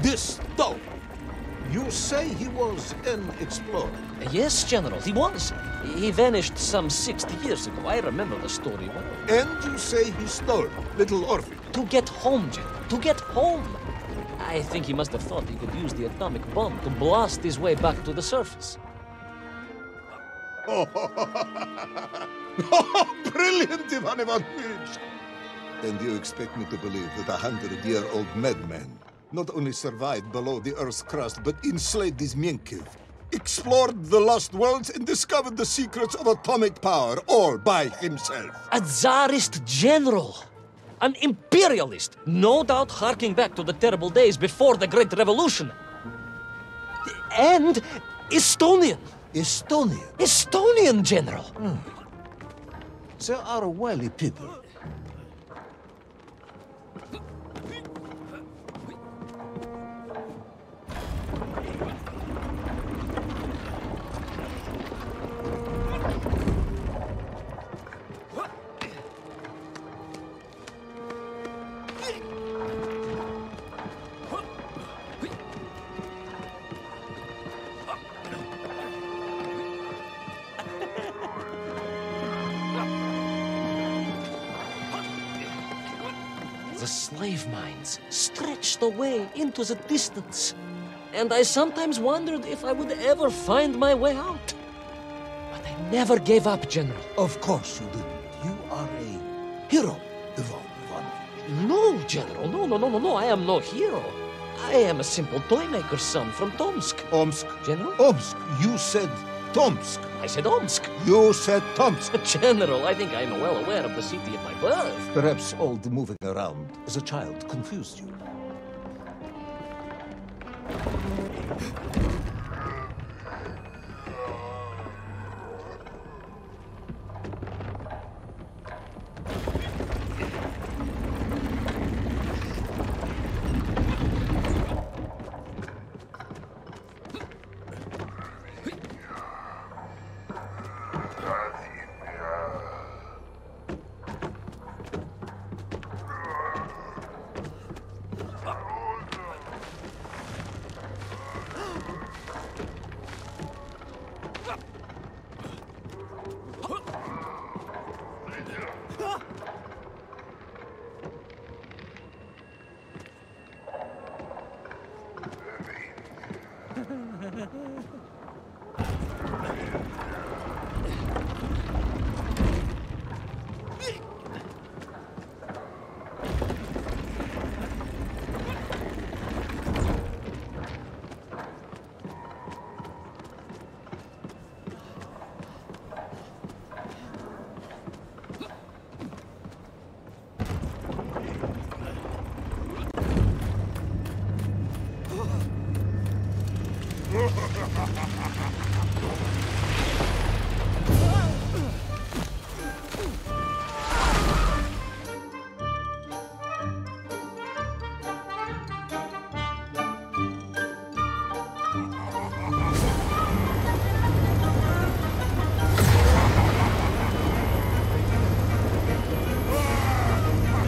This Tol, you say he was an explorer? Yes, General, he was. He vanished some 60 years ago. I remember the story well. And you say he stole little Orphan? To get home, General. To get home. I think he must have thought he could use the atomic bomb to blast his way back to the surface. Oh, brilliant, Ivan Ivanovich! And you expect me to believe that a 100-year-old madman not only survived below the Earth's crust, but enslaved his Mienkiv, explored the lost worlds, and discovered the secrets of atomic power, all by himself? A Tsarist general! An imperialist! No doubt harking back to the terrible days before the Great Revolution. And Estonian! Estonian? Estonian, General! They are a wily people. The slave mines stretched away into the distance, and I sometimes wondered if I would ever find my way out. But I never gave up, General. Of course you didn't. You are a hero, Ivan Ivanovich. No, General, no, I am no hero. I am a simple toymaker's son from Tomsk. Omsk. General? Omsk. You said Tomsk. I said Omsk. You said Tomsk. General, I think I am well aware of the city of my birth. Perhaps all the moving around as a child confused you.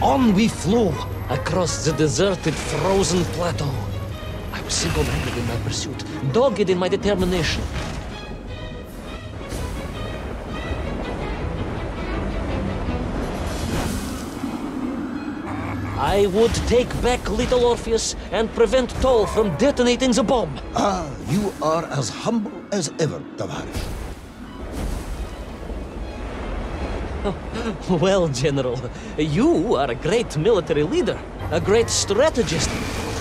On we flew, across the deserted, frozen plateau. I was single-minded in my pursuit, dogged in my determination. I would take back little Orpheus and prevent Toll from detonating the bomb. Ah, you are as humble as ever, Tavares. Well, General, you are a great military leader, a great strategist,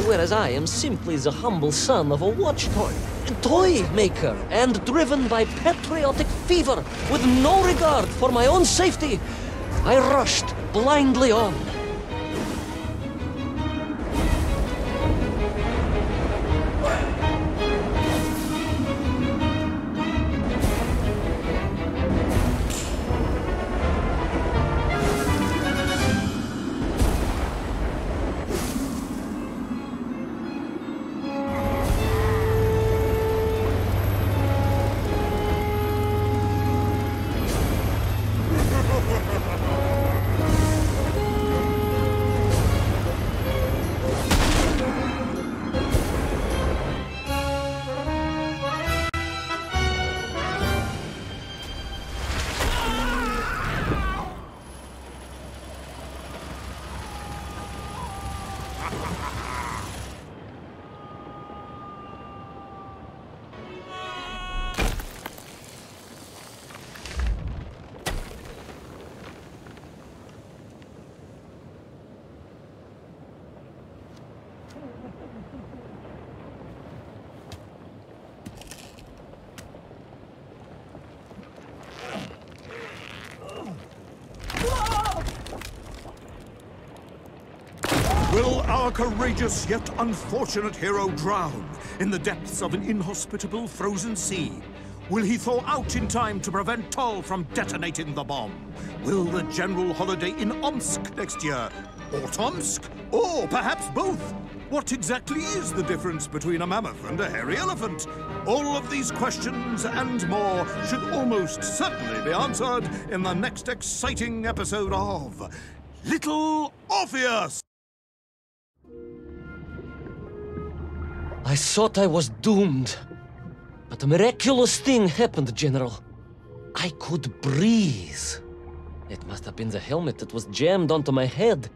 whereas I am simply the humble son of a watch toy maker, and driven by patriotic fever with no regard for my own safety. I rushed blindly on. Will our courageous yet unfortunate hero drown in the depths of an inhospitable frozen sea? Will he thaw out in time to prevent Toll from detonating the bomb? Will the general holiday in Omsk next year? Or Tomsk? Or perhaps both? What exactly is the difference between a mammoth and a hairy elephant? All of these questions and more should almost certainly be answered in the next exciting episode of Little Orpheus! I thought I was doomed. But a miraculous thing happened, General. I could breathe. It must have been the helmet that was jammed onto my head.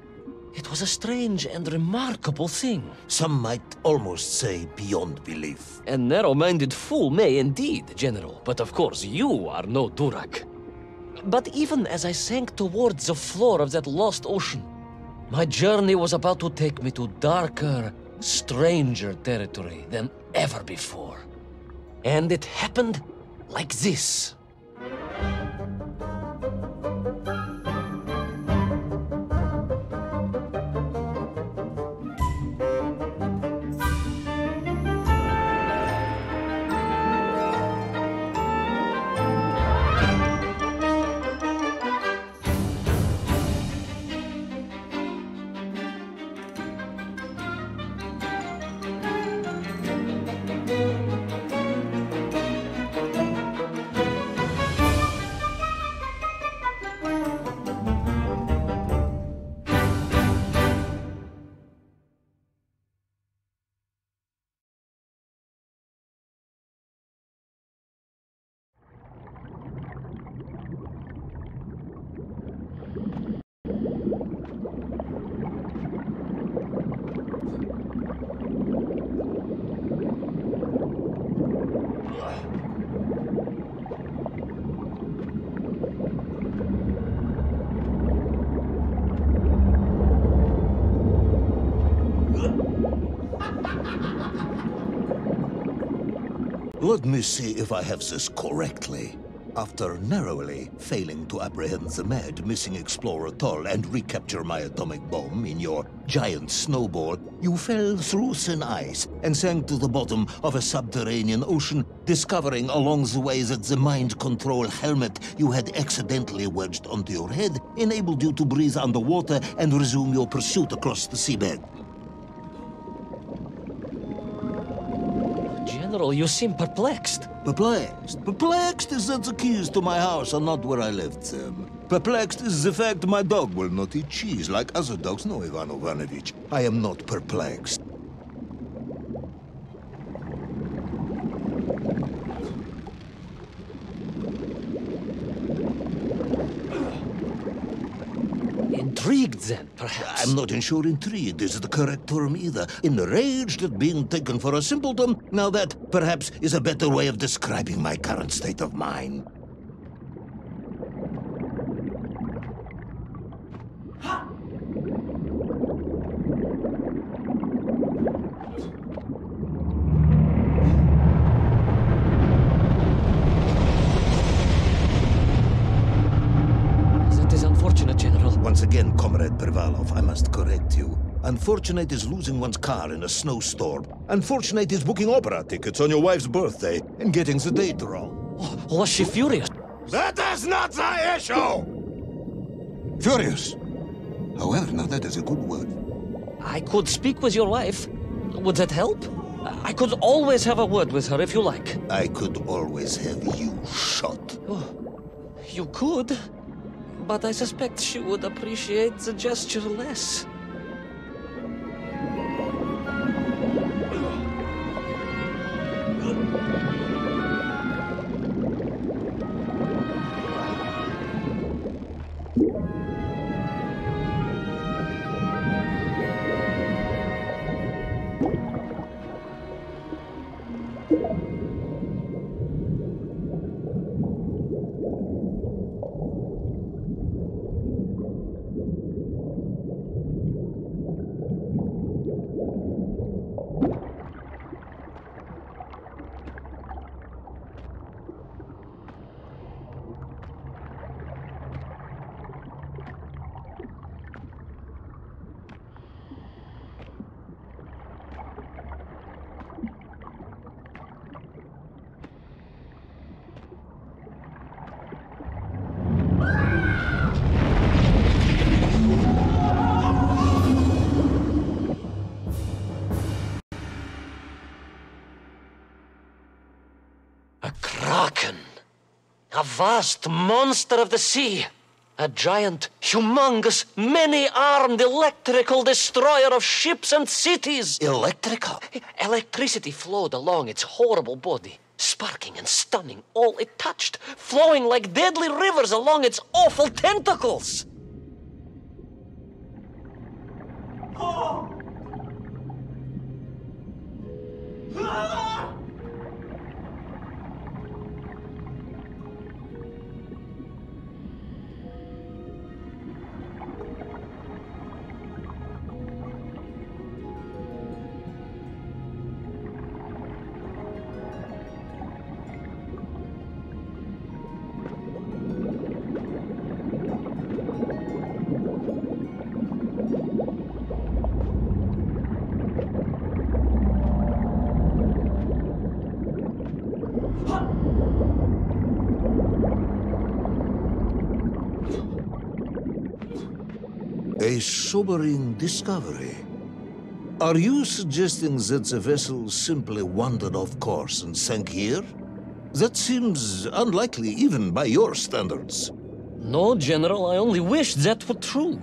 It was a strange and remarkable thing. Some might almost say beyond belief. A narrow-minded fool may indeed, General. But of course, you are no Durak. But even as I sank towards the floor of that lost ocean, my journey was about to take me to darker, stranger territory than ever before. And it happened like this. Let me see if I have this correctly. After narrowly failing to apprehend the mad missing explorer Toll and recapture my atomic bomb in your giant snowball, you fell through thin ice and sank to the bottom of a subterranean ocean, discovering along the way that the mind control helmet you had accidentally wedged onto your head enabled you to breathe underwater and resume your pursuit across the seabed. General, you seem perplexed. Perplexed? Perplexed is that the keys to my house are not where I left them. Perplexed is the fact my dog will not eat cheese like other dogs. No, Ivan Ivanovich, I am not perplexed. Intrigued, then, perhaps? I'm not sure intrigued is the correct term either. Enraged at being taken for a simpleton, now that, perhaps, is a better way of describing my current state of mind. That is unfortunate, General. Once again, Comrade Privalov, I must correct you. Unfortunate is losing one's car in a snowstorm. Unfortunate is booking opera tickets on your wife's birthday and getting the date wrong. Oh, was she furious? That is not the issue! Furious. However, now that is a good word. I could speak with your wife. Would that help? I could always have a word with her if you like. I could always have you shot. Oh, you could, but I suspect she would appreciate the gesture less. A kraken. A vast monster of the sea. A giant, humongous, many-armed electrical destroyer of ships and cities. Electrical? Electricity flowed along its horrible body, sparking and stunning all it touched, flowing like deadly rivers along its awful tentacles. A sobering discovery. Are you suggesting that the vessel simply wandered off course and sank here? That seems unlikely even by your standards. No, General, I only wished that were true.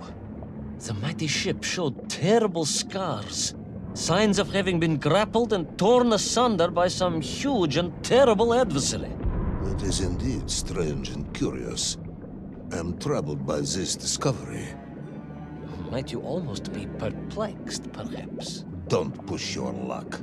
The mighty ship showed terrible scars, signs of having been grappled and torn asunder by some huge and terrible adversary. That is indeed strange and curious. I am troubled by this discovery. Might you almost be perplexed, perhaps? Don't push your luck.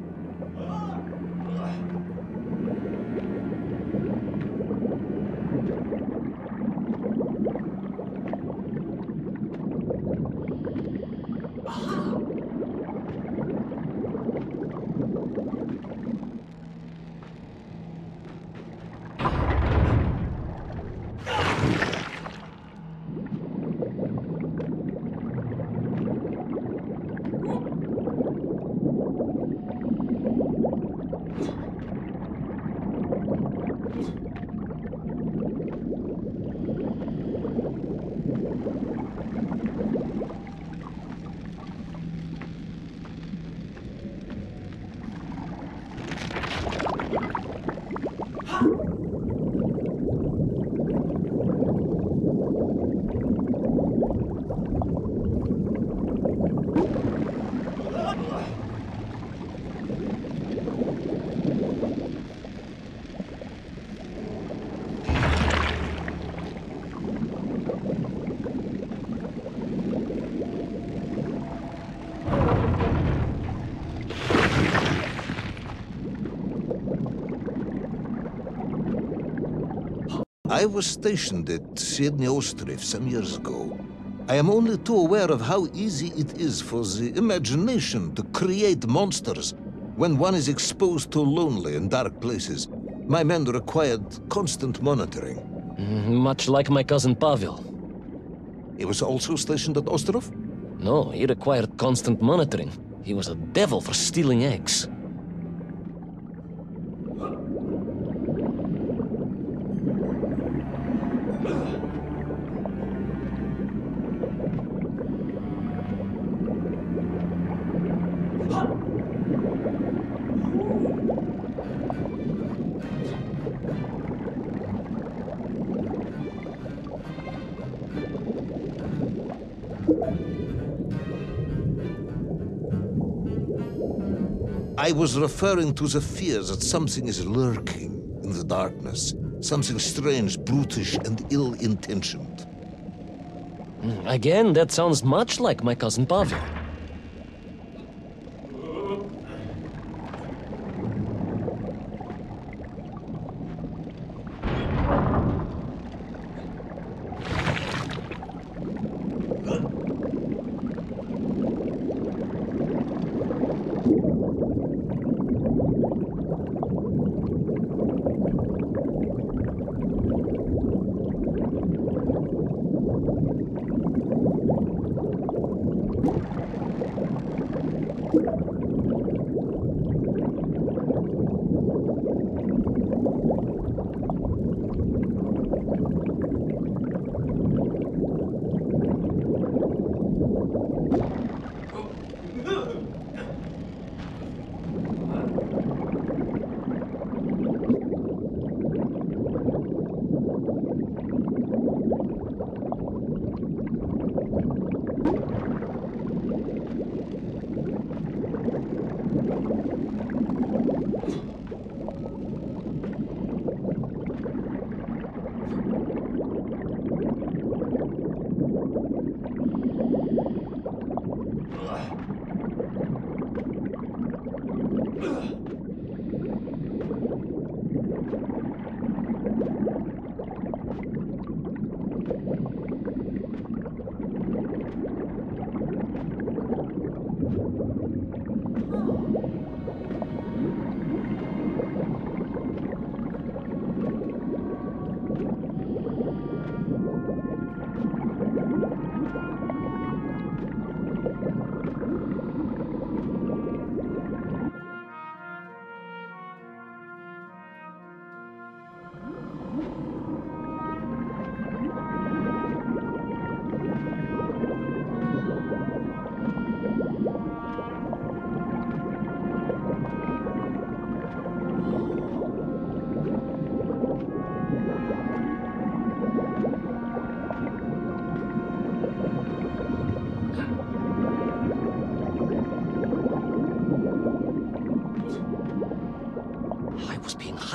I was stationed at Sydney Ostrov some years ago. I am only too aware of how easy it is for the imagination to create monsters when one is exposed to lonely and dark places. My men required constant monitoring. Much like my cousin Pavel. He was also stationed at Ostrov? No, he required constant monitoring. He was a devil for stealing eggs. I was referring to the fear that something is lurking in the darkness. Something strange, brutish, and ill-intentioned. Again, that sounds much like my cousin Pavel.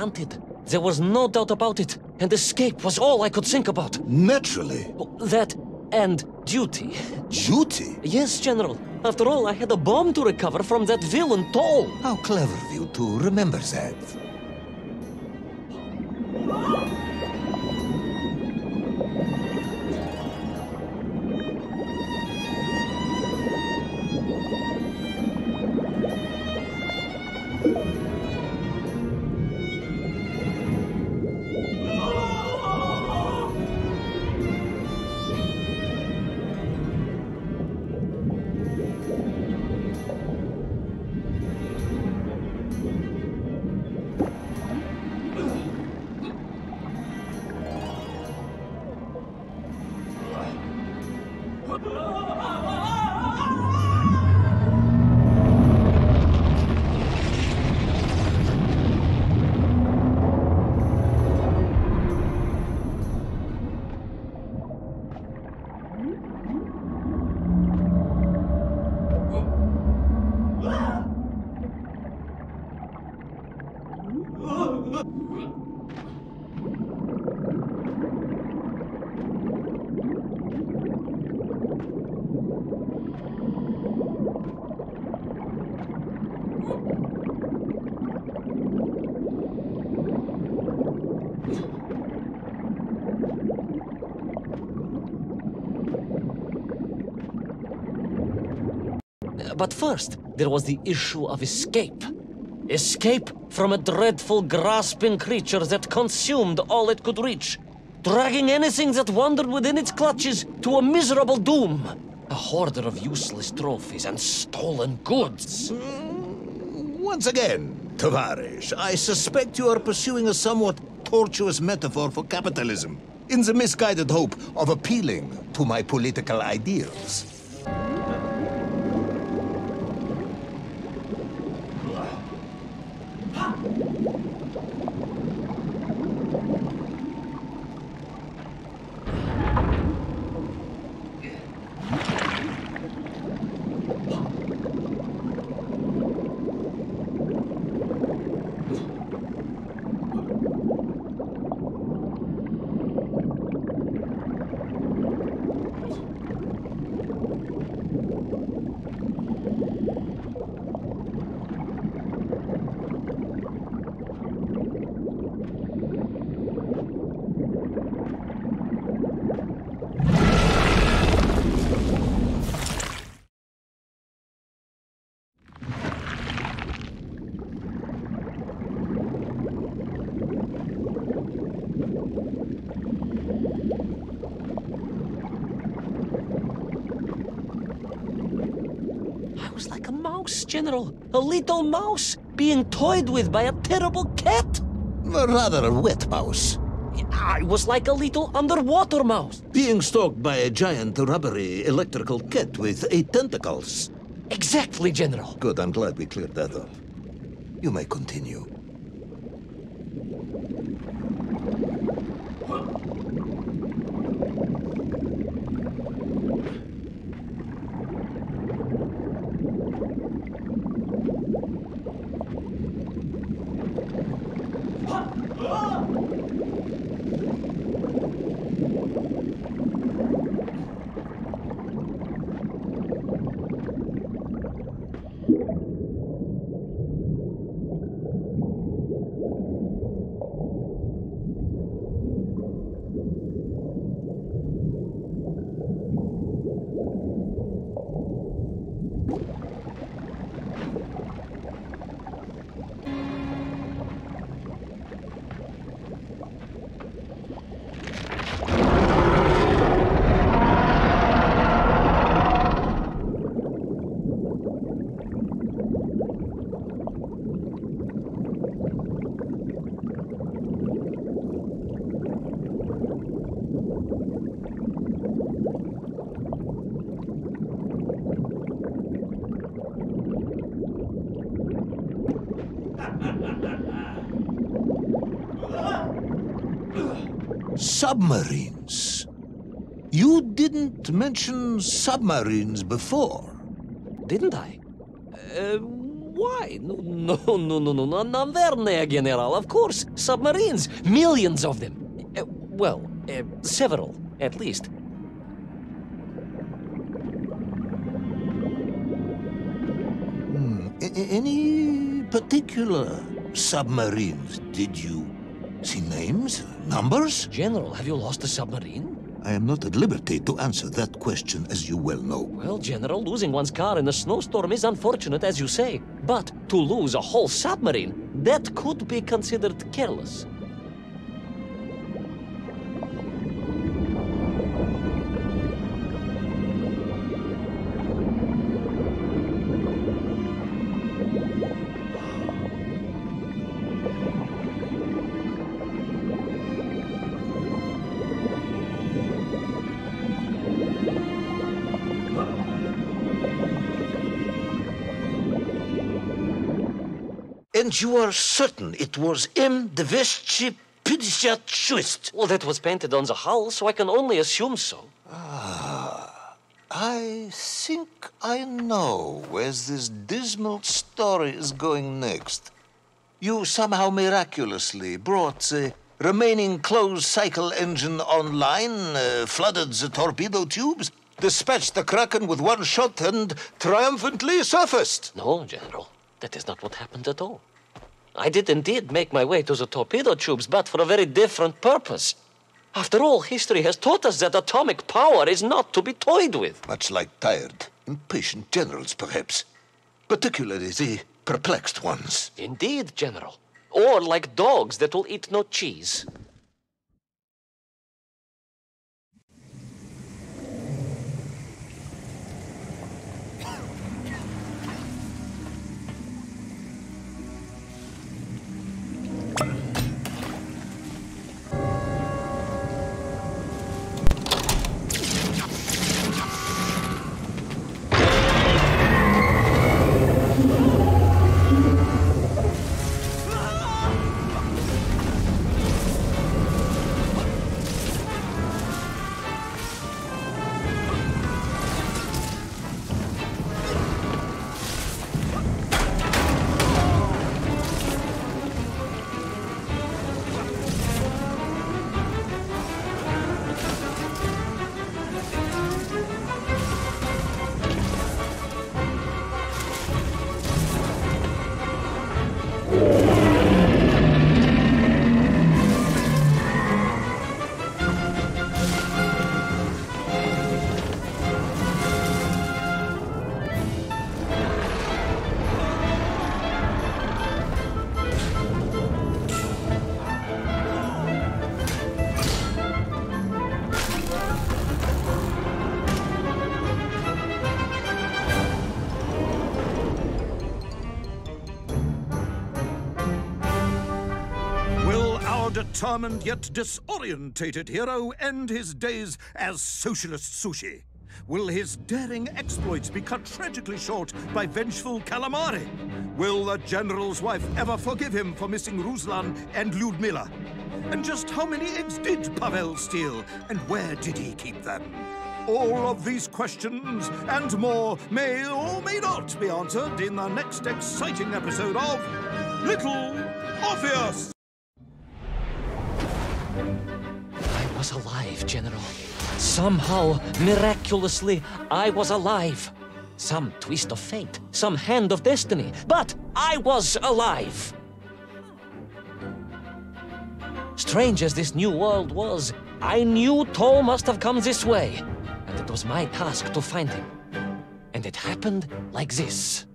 Hunted. There was no doubt about it, and escape was all I could think about. Naturally. That and duty. Duty? Yes, General. After all, I had a bomb to recover from that villain Toll. How clever of you to remember that. But first, there was the issue of escape. Escape from a dreadful, grasping creature that consumed all it could reach, dragging anything that wandered within its clutches to a miserable doom. A hoarder of useless trophies and stolen goods. Once again, Tavares, I suspect you are pursuing a somewhat tortuous metaphor for capitalism, in the misguided hope of appealing to my political ideals. I was like a mouse, General. A little mouse being toyed with by a terrible cat. Rather a wet mouse. I was like a little underwater mouse. Being stalked by a giant rubbery electrical cat with 8 tentacles. Exactly, General. Good, I'm glad we cleared that up. You may continue. Submarines. You didn't mention submarines before. Didn't I? Why? No, Navernia, General. Of course, submarines. Millions of them. Several, at least. Any particular submarines? Did you see names? Numbers? General, have you lost a submarine? I am not at liberty to answer that question, as you well know. Well, General, losing one's car in a snowstorm is unfortunate, as you say. But to lose a whole submarine, that could be considered careless. And you are certain it was M256? Well, that was painted on the hull, so I can only assume so. I think I know where this dismal story is going next. You somehow miraculously brought the remaining closed cycle engine online, flooded the torpedo tubes, dispatched the Kraken with one shot, and triumphantly surfaced. No, General. That is not what happened at all. I did indeed make my way to the torpedo tubes, but for a very different purpose. After all, history has taught us that atomic power is not to be toyed with. Much like tired, impatient generals, perhaps. Particularly the perplexed ones. Indeed, General. Or like dogs that will eat no cheese. Determined yet disorientated hero end his days as Socialist Sushi? Will his daring exploits be cut tragically short by vengeful calamari? Will the general's wife ever forgive him for missing Ruslan and Lyudmila? And just how many eggs did Pavel steal, and where did he keep them? All of these questions and more may or may not be answered in the next exciting episode of Little Orpheus! I was alive, General. Somehow, miraculously, I was alive. Some twist of fate, some hand of destiny, but I was alive. Strange as this new world was, I knew Toll must have come this way, and it was my task to find him. And it happened like this.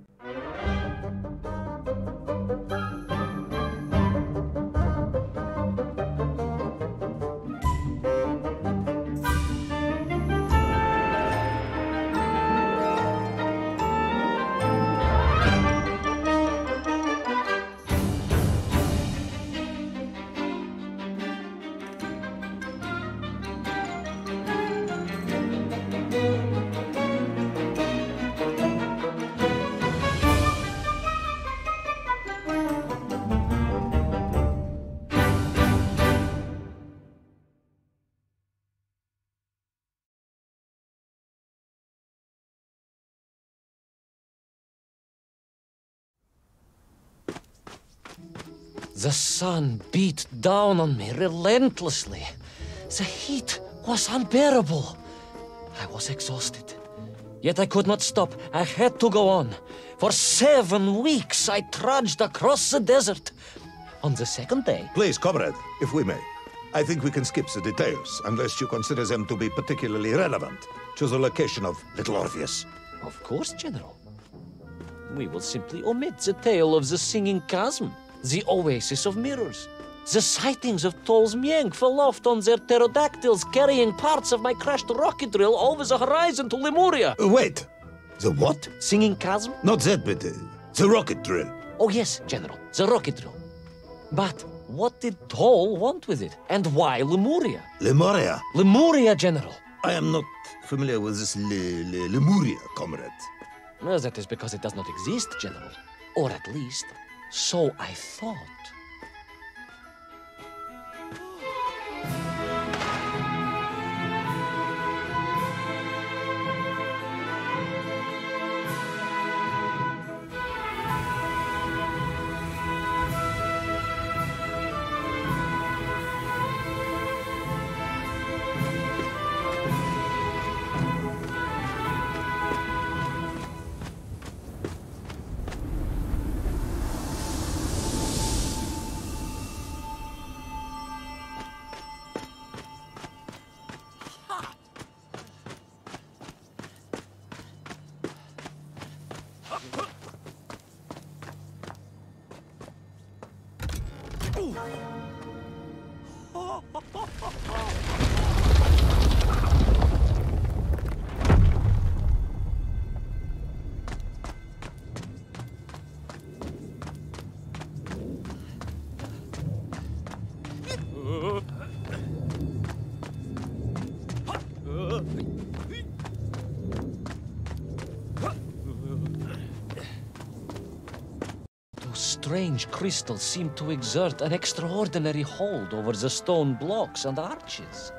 The sun beat down on me relentlessly. The heat was unbearable. I was exhausted. Yet I could not stop. I had to go on. For 7 weeks I trudged across the desert. On the second day... Please, comrade, if we may. I think we can skip the details, unless you consider them to be particularly relevant to the location of Little Orpheus. Of course, General. We will simply omit the tale of the singing chasm, the oasis of mirrors, the sightings of Toll's Mienk aloft on their pterodactyls carrying parts of my crashed rocket drill over the horizon to Lemuria. Wait, the what? Singing chasm? Not that, but the rocket drill. Oh yes, General, the rocket drill. But what did Toll want with it? And why Lemuria? Lemuria? Lemuria, General. I am not familiar with this Lemuria, comrade. Well, that is because it does not exist, General. Or at least, so I thought. Strange crystals seem to exert an extraordinary hold over the stone blocks and arches.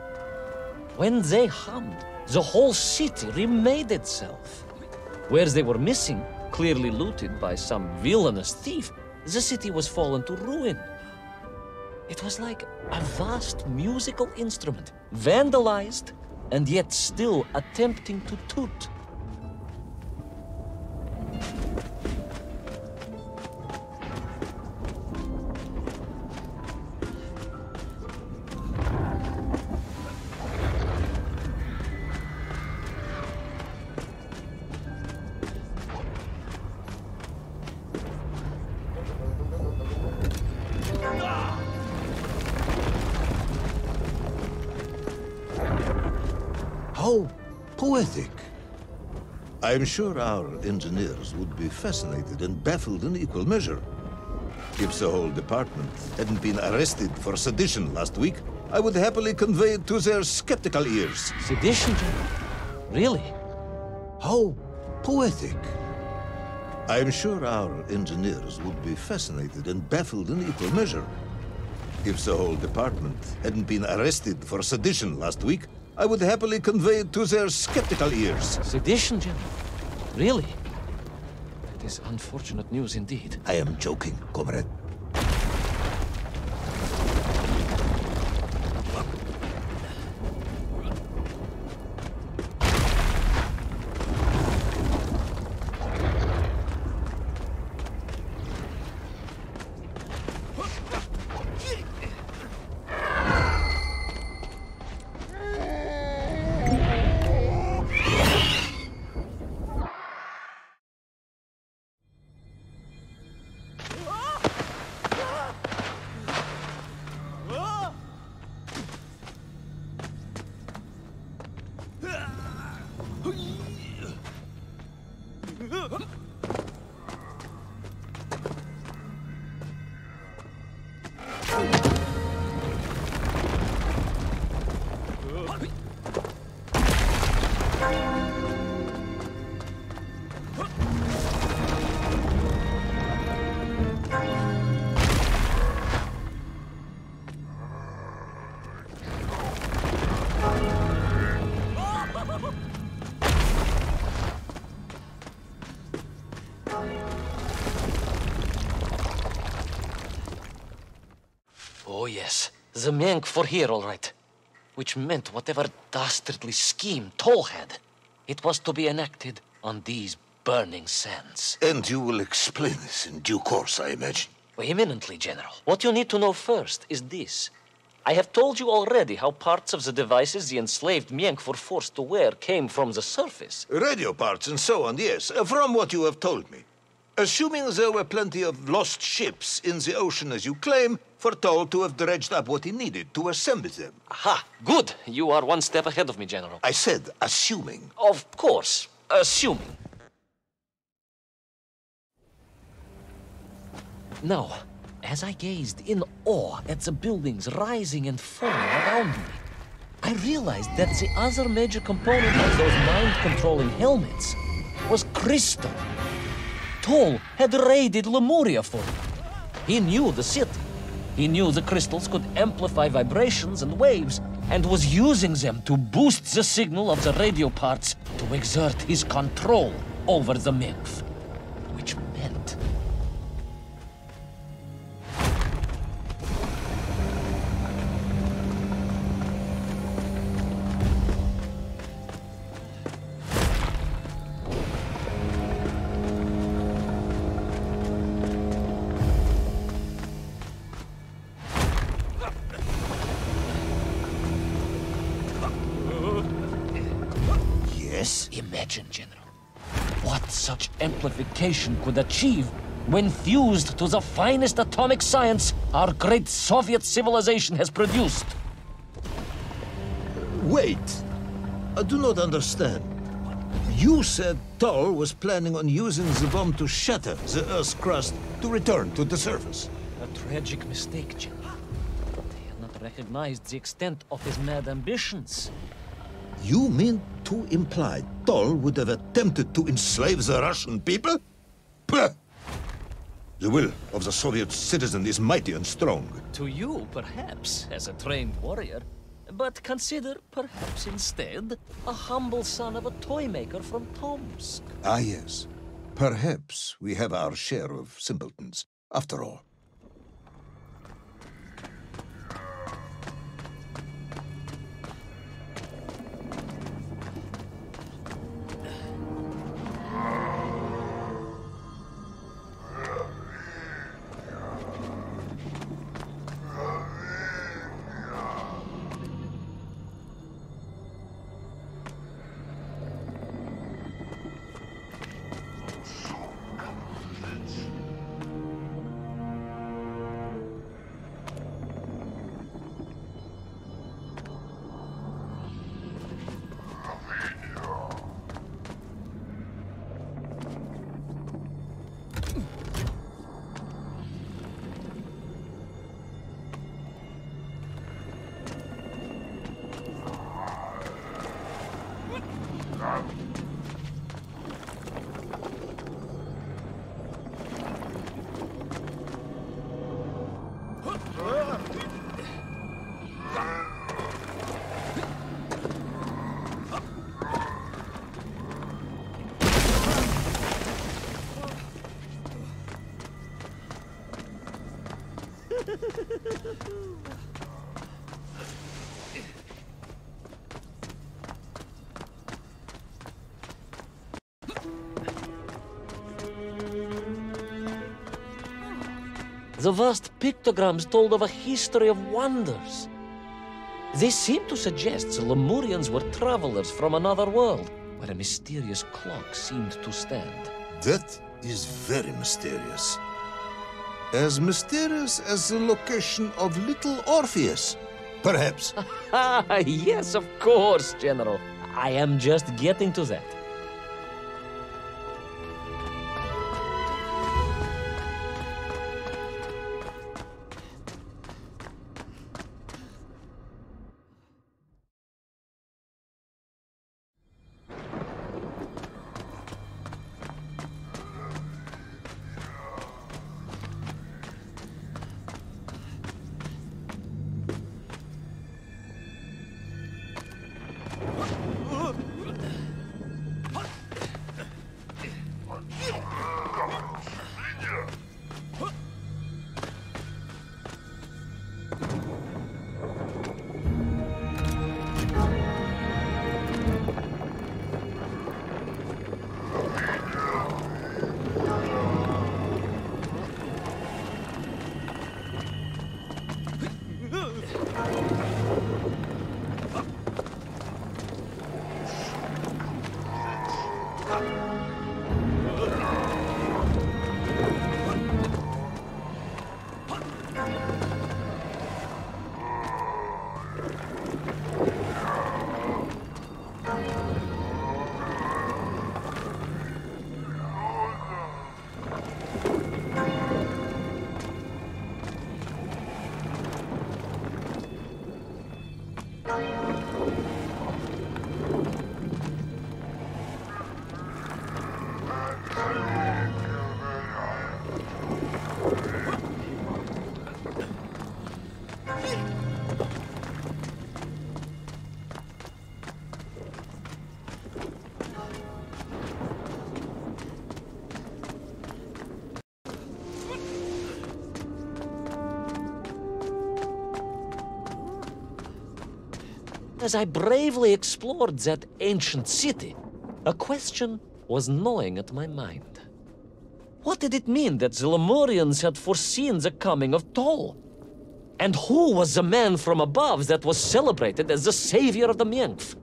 When they hummed, the whole city remade itself. Where they were missing, clearly looted by some villainous thief, the city was fallen to ruin. It was like a vast musical instrument, vandalized, and yet still attempting to toot. How poetic. I'm sure our engineers would be fascinated and baffled in equal measure. If the whole department hadn't been arrested for sedition last week, I would happily convey it to their skeptical ears. Sedition, General? Really? How poetic. I'm sure our engineers would be fascinated and baffled in equal measure. If the whole department hadn't been arrested for sedition last week, I would happily convey it to their skeptical ears. Sedition, General? Really? That is unfortunate news indeed. I am joking, comrade. Oh, yes. The Menk were here, all right. Which meant whatever dastardly scheme Toll had, it was to be enacted on these burning sands. And you will explain this in due course, I imagine. Eminently, General. What you need to know first is this. I have told you already how parts of the devices the enslaved Menk were forced to wear came from the surface. Radio parts and so on, yes, from what you have told me. Assuming there were plenty of lost ships in the ocean as you claim, for Toll to have dredged up what he needed to assemble them. Aha, good. You are one step ahead of me, General. I said assuming. Of course, assuming. Now, as I gazed in awe at the buildings rising and falling around me, I realized that the other major component of those mind-controlling helmets was crystal. Toll had raided Lemuria for me. He knew the city. He knew the crystals could amplify vibrations and waves, and was using them to boost the signal of the radio parts to exert his control over the Menk. Which meant... Yes? Imagine, General, what such amplification could achieve when fused to the finest atomic science our great Soviet civilization has produced. Wait. I do not understand. You said Tull was planning on using the bomb to shatter the Earth's crust to return to the surface. A tragic mistake, General. They had not recognized the extent of his mad ambitions. You mean to imply Tull would have attempted to enslave the Russian people? Pah! The will of the Soviet citizen is mighty and strong. To you, perhaps, as a trained warrior. But consider, perhaps instead, a humble son of a toy maker from Tomsk. Ah, yes. Perhaps we have our share of simpletons, after all. The vast pictograms told of a history of wonders. They seem to suggest the Lemurians were travelers from another world, where a mysterious clock seemed to stand. That is very mysterious. As mysterious as the location of Little Orpheus, perhaps. Yes, of course, General. I am just getting to that. As I bravely explored that ancient city, a question was gnawing at my mind. What did it mean that the Lemurians had foreseen the coming of Tull? And who was the man from above that was celebrated as the savior of the Miengf?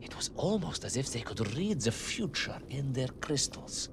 It was almost as if they could read the future in their crystals.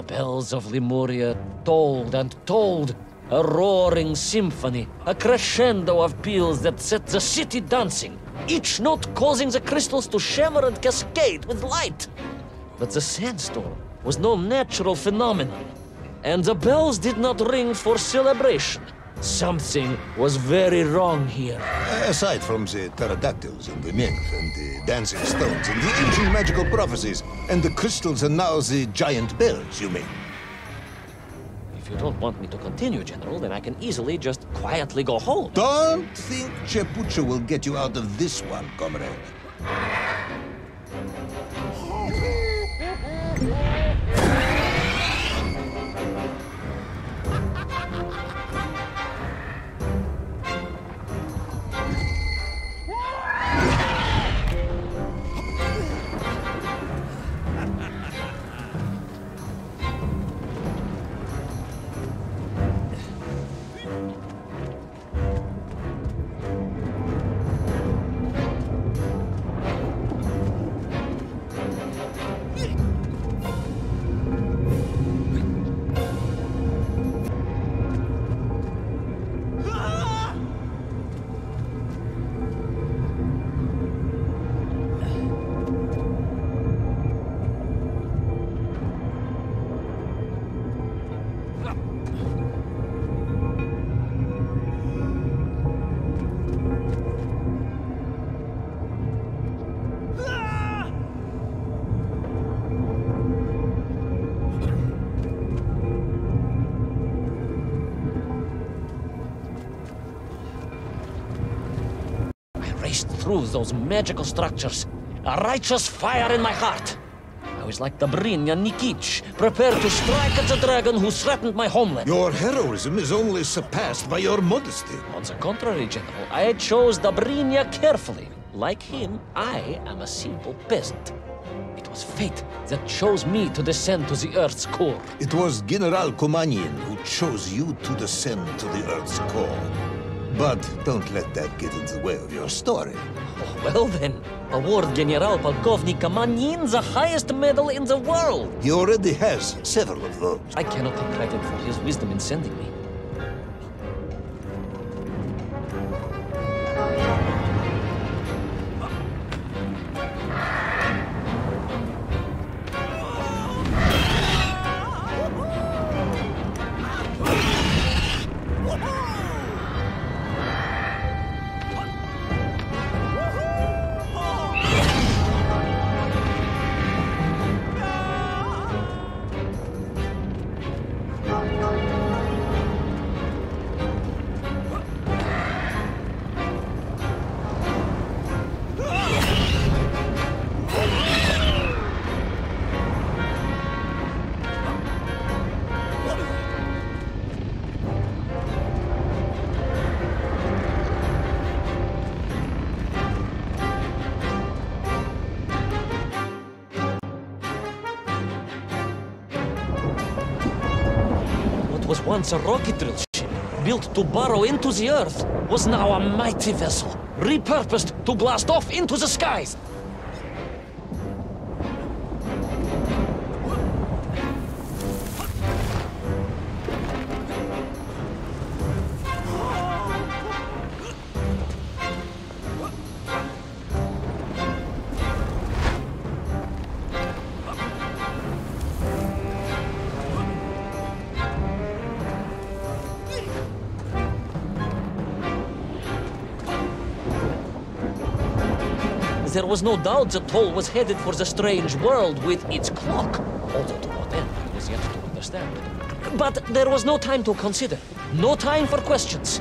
bells of Lemuria tolled and tolled, a roaring symphony, a crescendo of peals that set the city dancing, each note causing the crystals to shimmer and cascade with light. But the sandstorm was no natural phenomenon, and the bells did not ring for celebration. Something was very wrong here. Aside from the pterodactyls and the nymphs and the dancing stones and the ancient magical prophecies and the crystals and now the giant bells, you mean? If you don't want me to continue, General, then I can easily just quietly go home. Don't think Chepucho will get you out of this one, comrade. Through those magical structures, a righteous fire in my heart. I was like the Brinya Nikic, prepared to strike at the dragon who threatened my homeland. Your heroism is only surpassed by your modesty. On the contrary, General, I chose the Brinya carefully. Like him, I am a simple peasant. It was fate that chose me to descend to the Earth's core. It was General Komanin who chose you to descend to the Earth's core. But don't let that get in the way of your story. Oh, well then, award General Polkovnik Kamanin the highest medal in the world. He already has several of those. I cannot take credit for his wisdom in sending me. Was once a rocket drill ship, built to burrow into the Earth, was now a mighty vessel, repurposed to blast off into the skies. There was no doubt that Toll was headed for the strange world with its clock, although to what end I was yet to understand. But there was no time to consider, no time for questions.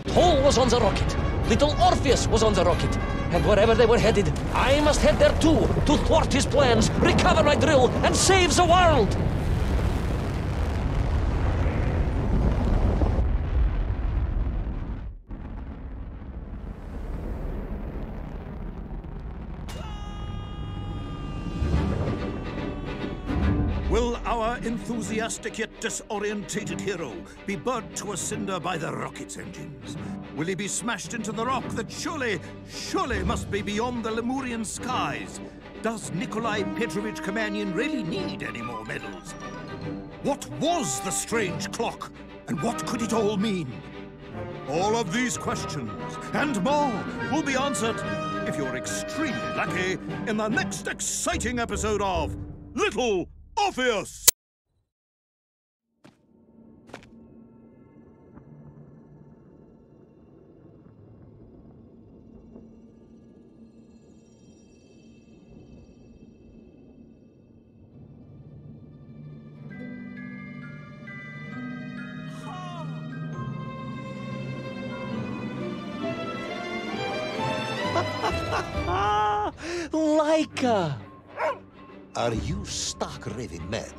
Toll was on the rocket. Little Orpheus was on the rocket. And wherever they were headed, I must head there too, to thwart his plans, recover my drill, and save the world! Will our enthusiastic yet disorientated hero be burnt to a cinder by the rocket's engines? Will he be smashed into the rock that surely must be beyond the Lemurian skies? Does Nikolai Petrovich Kamenyin really need any more medals? What was the strange clock, and what could it all mean? All of these questions and more will be answered, if you're extremely lucky, in the next exciting episode of Little Orpheus! Laika! Are you stark raving mad?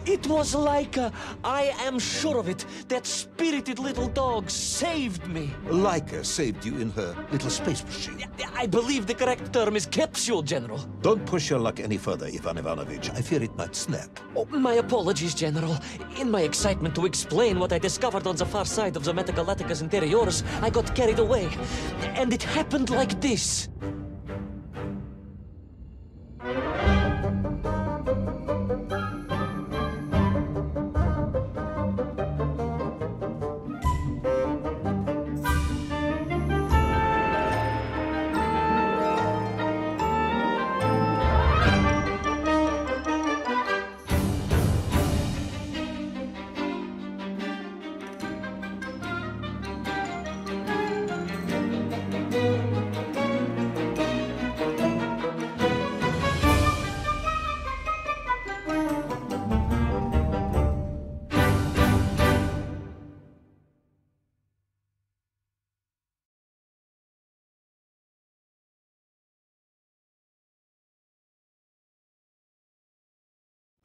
It was Laika! I am sure of it! That spirited little dog saved me! Laika saved you in her little space machine. I believe the correct term is capsule, General. Don't push your luck any further, Ivan Ivanovich. I fear it might snap. Oh, my apologies, General. In my excitement to explain what I discovered on the far side of the Metagalacticus Interiorus, I got carried away. And it happened like this.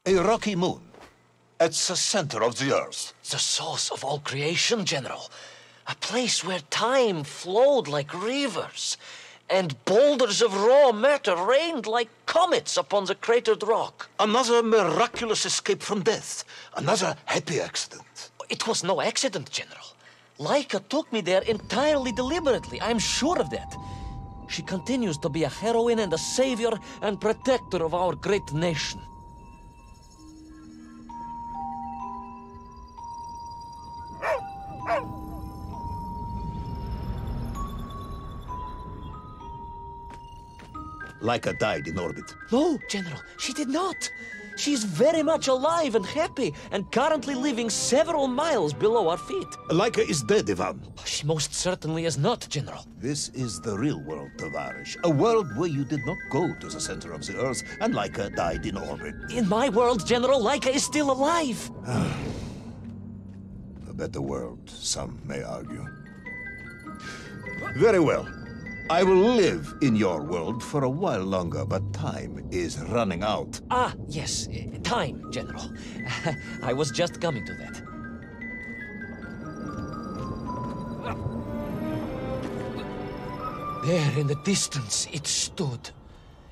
A rocky moon. It's the center of the Earth. The source of all creation, General. A place where time flowed like rivers, and boulders of raw matter rained like comets upon the cratered rock. Another miraculous escape from death. Another happy accident. It was no accident, General. Laika took me there entirely deliberately. I'm sure of that. She continues to be a heroine and a savior and protector of our great nation. Laika died in orbit. No, General, she did not. She's very much alive and happy, and currently living several miles below our feet. Laika is dead, Ivan. She most certainly is not, General. This is the real world, Tovarish. A world where you did not go to the center of the Earth, and Laika died in orbit. In my world, General, Laika is still alive. A better world, some may argue. Very well. I will live in your world for a while longer, but time is running out. Ah, yes, time, General. I was just coming to that. There in the distance it stood,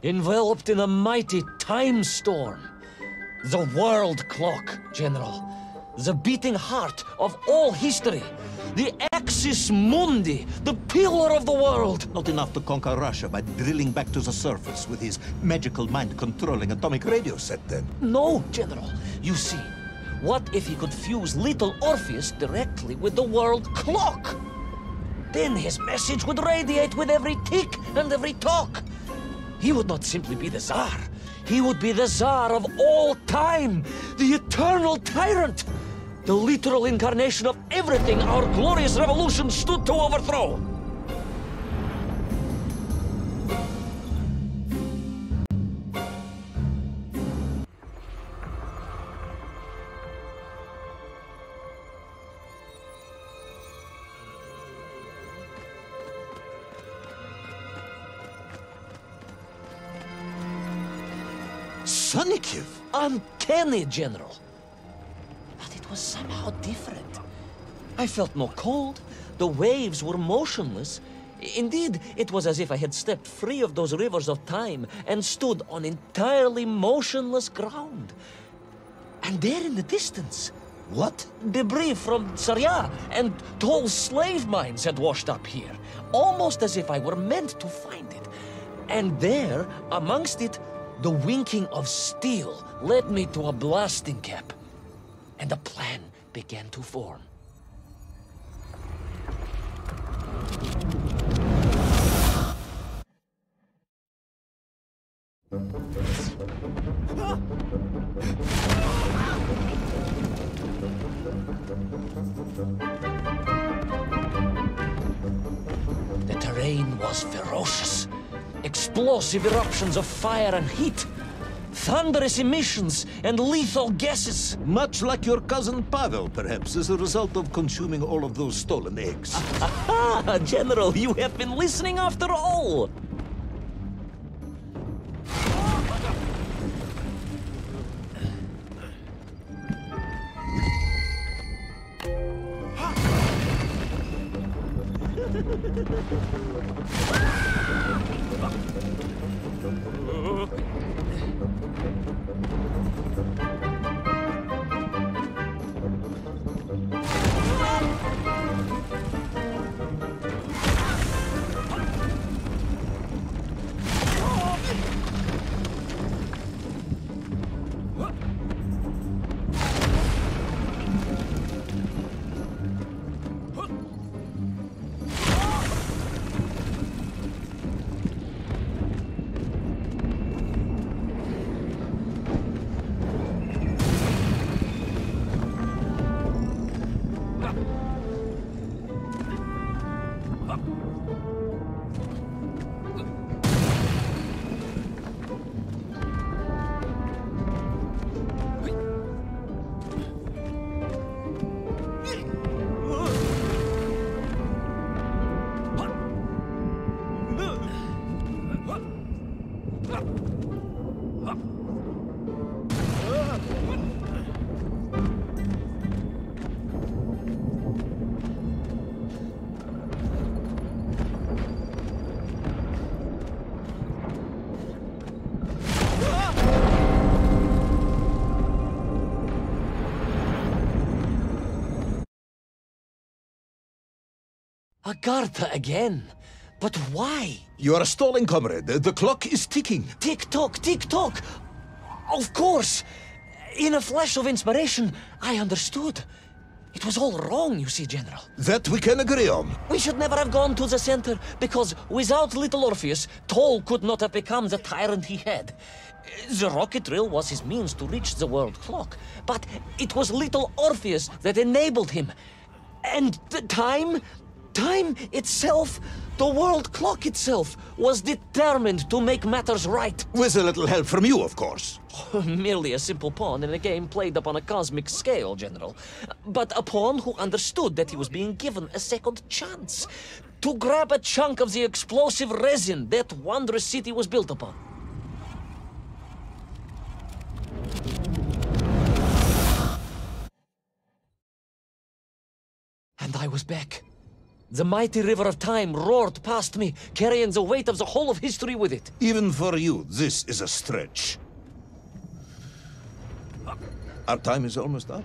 enveloped in a mighty time storm. The world clock, General. The beating heart of all history. The Axis Mundi, the pillar of the world. Not enough to conquer Russia by drilling back to the surface with his magical mind-controlling atomic radio set, then. No, General. You see, what if he could fuse Little Orpheus directly with the world clock? Then his message would radiate with every tick and every tock. He would not simply be the Tsar. He would be the Tsar of all time, the eternal tyrant, the literal incarnation of everything our glorious revolution stood to overthrow. Sonikiv! Uncanny, General. But it was somehow different. I felt no cold. The waves were motionless. Indeed, it was as if I had stepped free of those rivers of time and stood on entirely motionless ground. And there in the distance, What? debris from Sarya and tall slave mines had washed up here, almost as if I were meant to find it. And there, amongst it, the winking of steel led me to a blasting cap, and a plan began to form. The terrain was ferocious. Explosive eruptions of fire and heat. Thunderous emissions and lethal gases. Much like your cousin Pavel, perhaps, as a result of consuming all of those stolen eggs. Ah, General, you have been listening after all! Agartha again. But why? You are stalling, comrade. The clock is ticking. Tick-tock, tick-tock! Of course! In a flash of inspiration, I understood. It was all wrong, you see, General. That we can agree on. We should never have gone to the center, because without little Orpheus, Toll could not have become the tyrant he had. The rocket drill was his means to reach the world clock, but it was little Orpheus that enabled him. And the time itself, the world clock itself, was determined to make matters right. With a little help from you, of course. Merely a simple pawn in a game played upon a cosmic scale, General. But a pawn who understood that he was being given a second chance to grab a chunk of the explosive resin that wondrous city was built upon. And I was back. The mighty river of time roared past me, carrying the weight of the whole of history with it. Even for you, this is a stretch. Our time is almost up.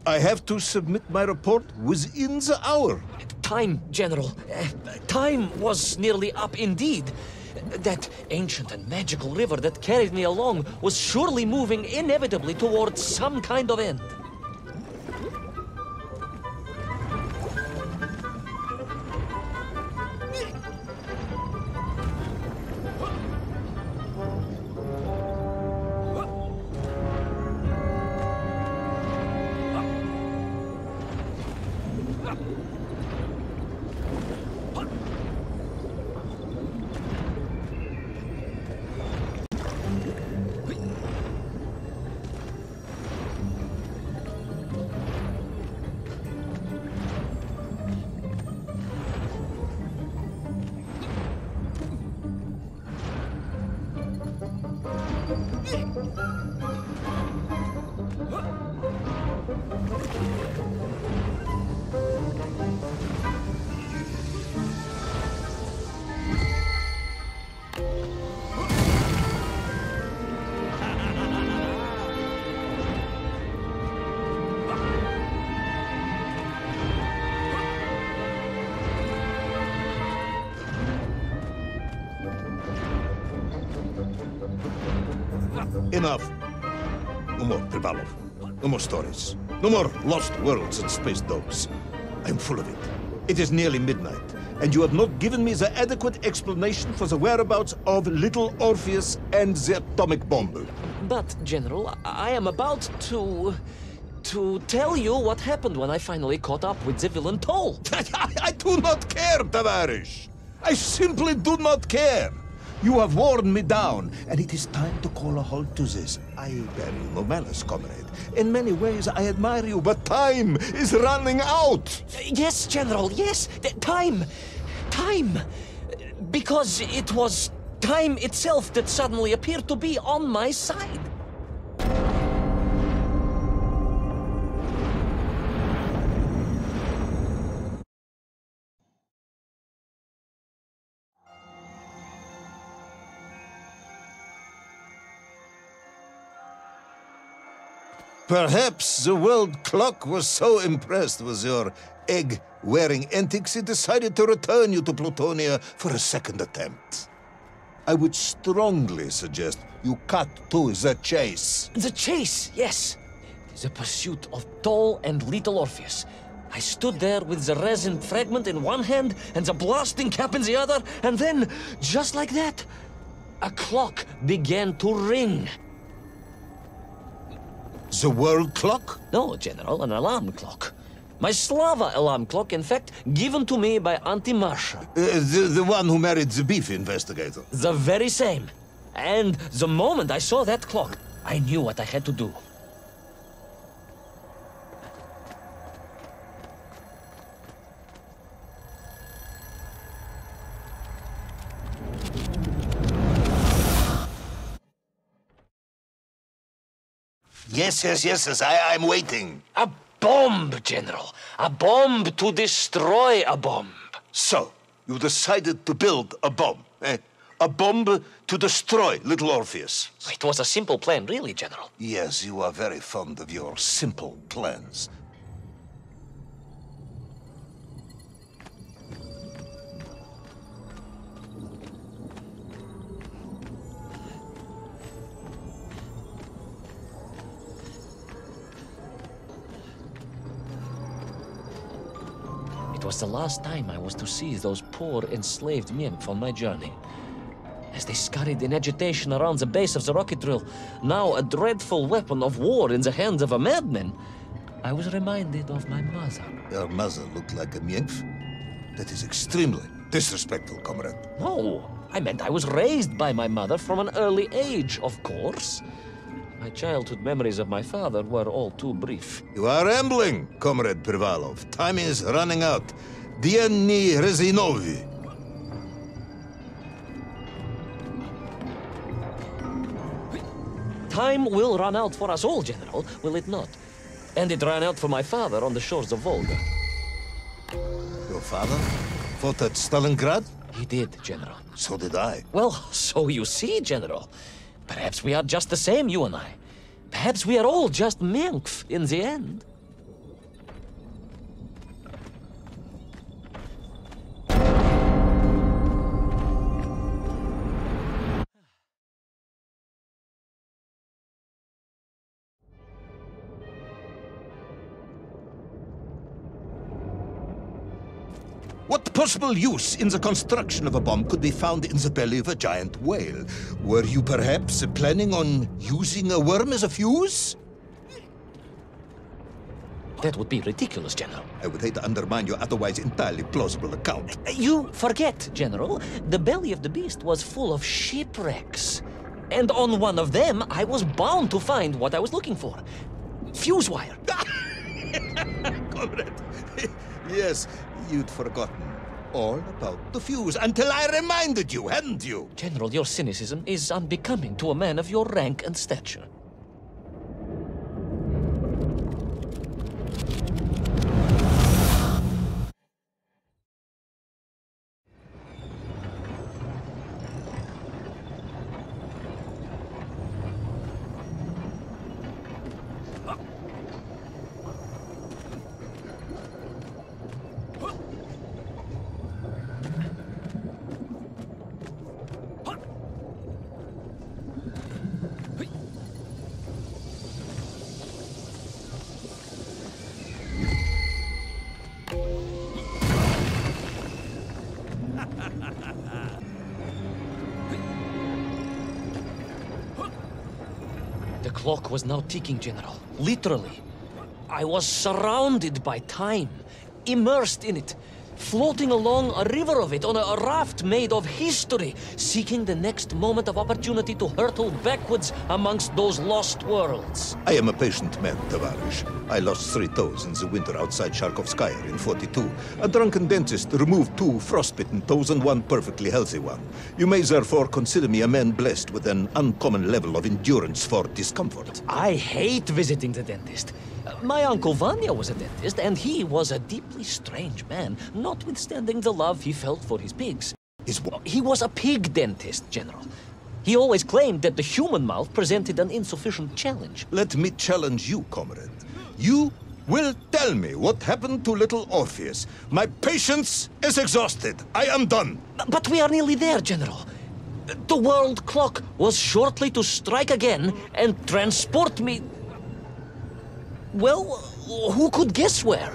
I have to submit my report within the hour. Time, General. Time was nearly up indeed. That ancient and magical river that carried me along was surely moving inevitably towards some kind of end. Enough. No more, Privalov. No more stories. No more lost worlds and space dogs. I'm full of it. It is nearly midnight, and you have not given me the adequate explanation for the whereabouts of Little Orpheus and the atomic bomb. But, General, I am about to tell you what happened when I finally caught up with the villain Toll. I do not care, Tavarish. I simply do not care. You have worn me down, and it is time to call a halt to this. I bear you no malice, comrade. In many ways, I admire you, but time is running out. Yes, General, yes. Time. Time. Because it was time itself that suddenly appeared to be on my side. Perhaps the world clock was so impressed with your egg-wearing antics it decided to return you to Plutonia for a second attempt. I would strongly suggest you cut to the chase. The chase, yes. The pursuit of Toll and Little Orpheus. I stood there with the resin fragment in one hand and the blasting cap in the other, and then, just like that, a clock began to ring. The world clock? No, General, an alarm clock. My Slava alarm clock, in fact, given to me by Auntie Marsha. The one who married the beef investigator. The very same. And the moment I saw that clock, I knew what I had to do. Yes, I'm waiting. A bomb, General. A bomb to destroy a bomb. So, you decided to build a bomb, eh? A bomb to destroy Little Orpheus. It was a simple plan, really, General. Yes, you are very fond of your simple plans. It was the last time I was to see those poor enslaved Mienk on my journey. As they scurried in agitation around the base of the rocket drill, now a dreadful weapon of war in the hands of a madman, I was reminded of my mother. Your mother looked like a Mienf? That is extremely disrespectful, comrade. No, I meant I was raised by my mother from an early age, of course. My childhood memories of my father were all too brief. You are rambling, Comrade Privalov. Time is running out. Diany Rezinovi. Time will run out for us all, General, will it not? And it ran out for my father on the shores of Volga. Your father fought at Stalingrad? He did, General. So did I. Well, so you see, General. Perhaps we are just the same, you and I. Perhaps we are all just Menkf in the end. What possible use in the construction of a bomb could be found in the belly of a giant whale? Were you perhaps planning on using a worm as a fuse? That would be ridiculous, General. I would hate to undermine your otherwise entirely plausible account. You forget, General. The belly of the beast was full of shipwrecks. And on one of them, I was bound to find what I was looking for. Fuse wire. Comrade, yes, you'd forgotten all about the fuse until I reminded you, hadn't you? General, your cynicism is unbecoming to a man of your rank and stature. clock was now ticking, General. Literally. I was surrounded by time, immersed in it, floating along a river of it on a raft made of history, seeking the next moment of opportunity to hurtle backwards amongst those lost worlds. I am a patient man, Tavarish. I lost 3 toes in the winter outside Sharkovskaya in 42. A drunken dentist removed 2 frostbitten toes and 1 perfectly healthy one. You may therefore consider me a man blessed with an uncommon level of endurance for discomfort. I hate visiting the dentist. My uncle Vanya was a dentist, and he was a deeply strange man, notwithstanding the love he felt for his pigs. He was a pig dentist, General. He always claimed that the human mouth presented an insufficient challenge. Let me challenge you, comrade. You will tell me what happened to little Orpheus. My patience is exhausted. I am done. But we are nearly there, General. The world clock was shortly to strike again and transport me... Well, who could guess where?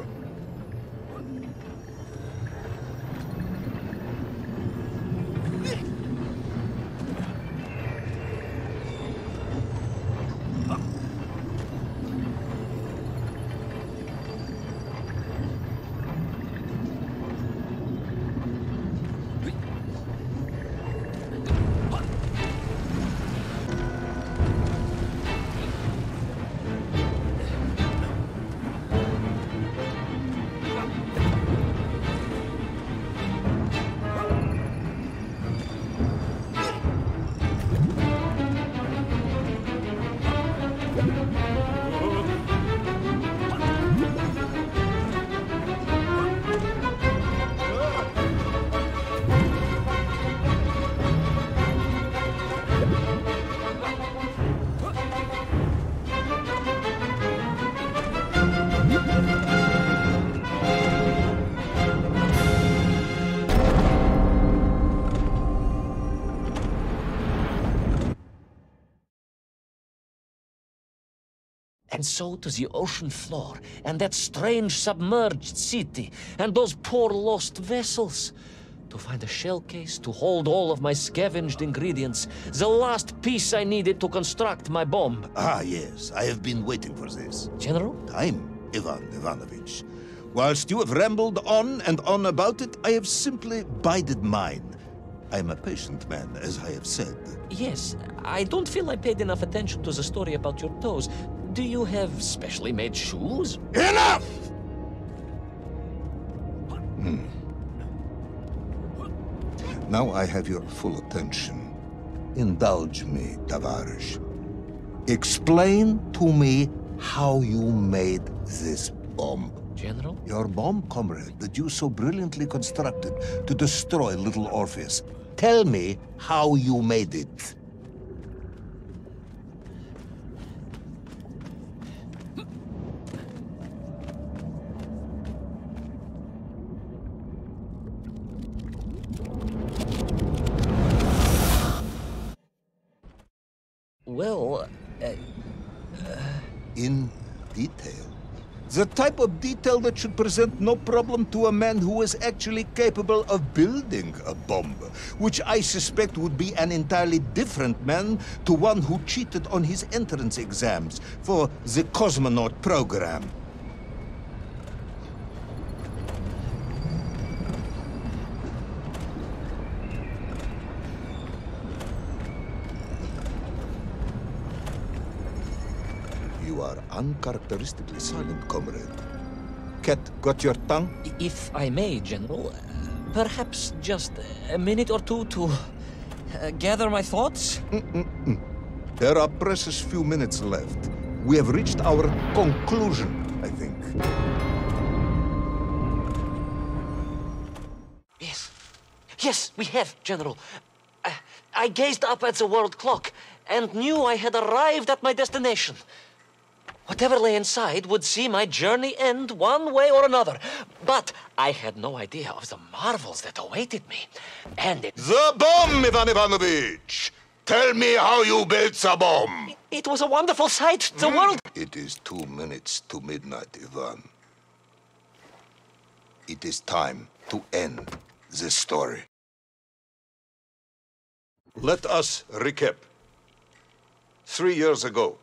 And so to the ocean floor, and that strange submerged city, and those poor lost vessels. To find a shell case to hold all of my scavenged ingredients, the last piece I needed to construct my bomb. Ah, yes, I have been waiting for this. General? Time, Ivan Ivanovich. Whilst you have rambled on and on about it, I have simply bided mine. I am a patient man, as I have said. Yes, I don't feel I paid enough attention to the story about your toes. Do you have specially made shoes? Enough! Now I have your full attention. Indulge me, Tavarish. Explain to me how you made this bomb. General? Your bomb, comrade, that you so brilliantly constructed to destroy little Orpheus. Tell me how you made it. Well, In detail. The type of detail that should present no problem to a man who is actually capable of building a bomb, which I suspect would be an entirely different man to one who cheated on his entrance exams for the cosmonaut program. You are uncharacteristically silent, comrade. Cat, got your tongue? if I may, General, perhaps just a minute or two to gather my thoughts? There are precious few minutes left. We have reached our conclusion, I think. Yes, we have, General. I gazed up at the world clock and knew I had arrived at my destination. Whatever lay inside would see my journey end one way or another. But I had no idea of the marvels that awaited me. And The bomb, Ivan Ivanovich! Tell me how you built the bomb! it was a wonderful sight. The world... It is 2 minutes to midnight, Ivan. It is time to end this story. Let us recap. 3 years ago,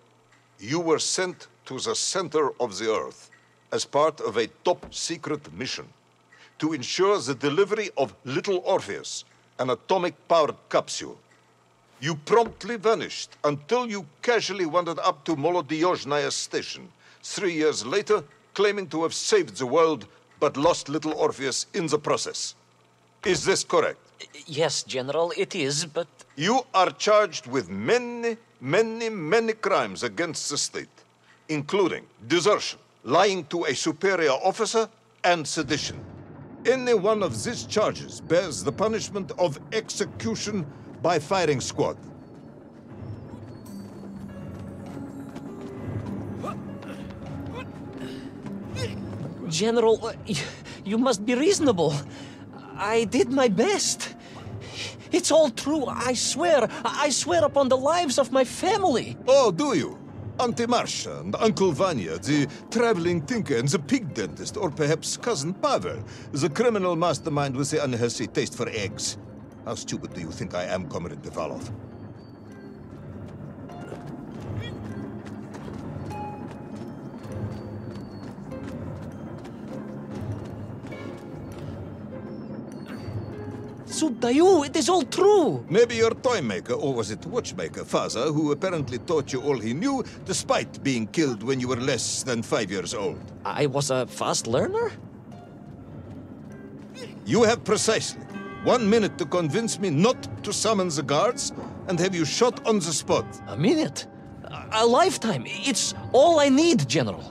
you were sent to the center of the Earth as part of a top-secret mission to ensure the delivery of Little Orpheus, an atomic-powered capsule. You promptly vanished until you casually wandered up to Molodiyozhnaya Station 3 years later, claiming to have saved the world, but lost Little Orpheus in the process. Is this correct? Yes, General, it is, but... You are charged with many crimes against the state, including desertion, lying to a superior officer, and sedition. Any one of these charges bears the punishment of execution by firing squad. General, you must be reasonable. I did my best. It's all true, I swear. I swear upon the lives of my family. Oh, do you? Auntie Marcia and Uncle Vanya, the traveling tinker and the pig dentist, or perhaps Cousin Pavel, the criminal mastermind with the unhealthy taste for eggs. How stupid do you think I am, Comrade Devalov? Sudayu, it is all true. Maybe your toy maker, or was it watchmaker, Faza, who apparently taught you all he knew, despite being killed when you were less than 5 years old. I was a fast learner? You have precisely 1 minute to convince me not to summon the guards, and have you shot on the spot. A minute? A lifetime. It's all I need, General.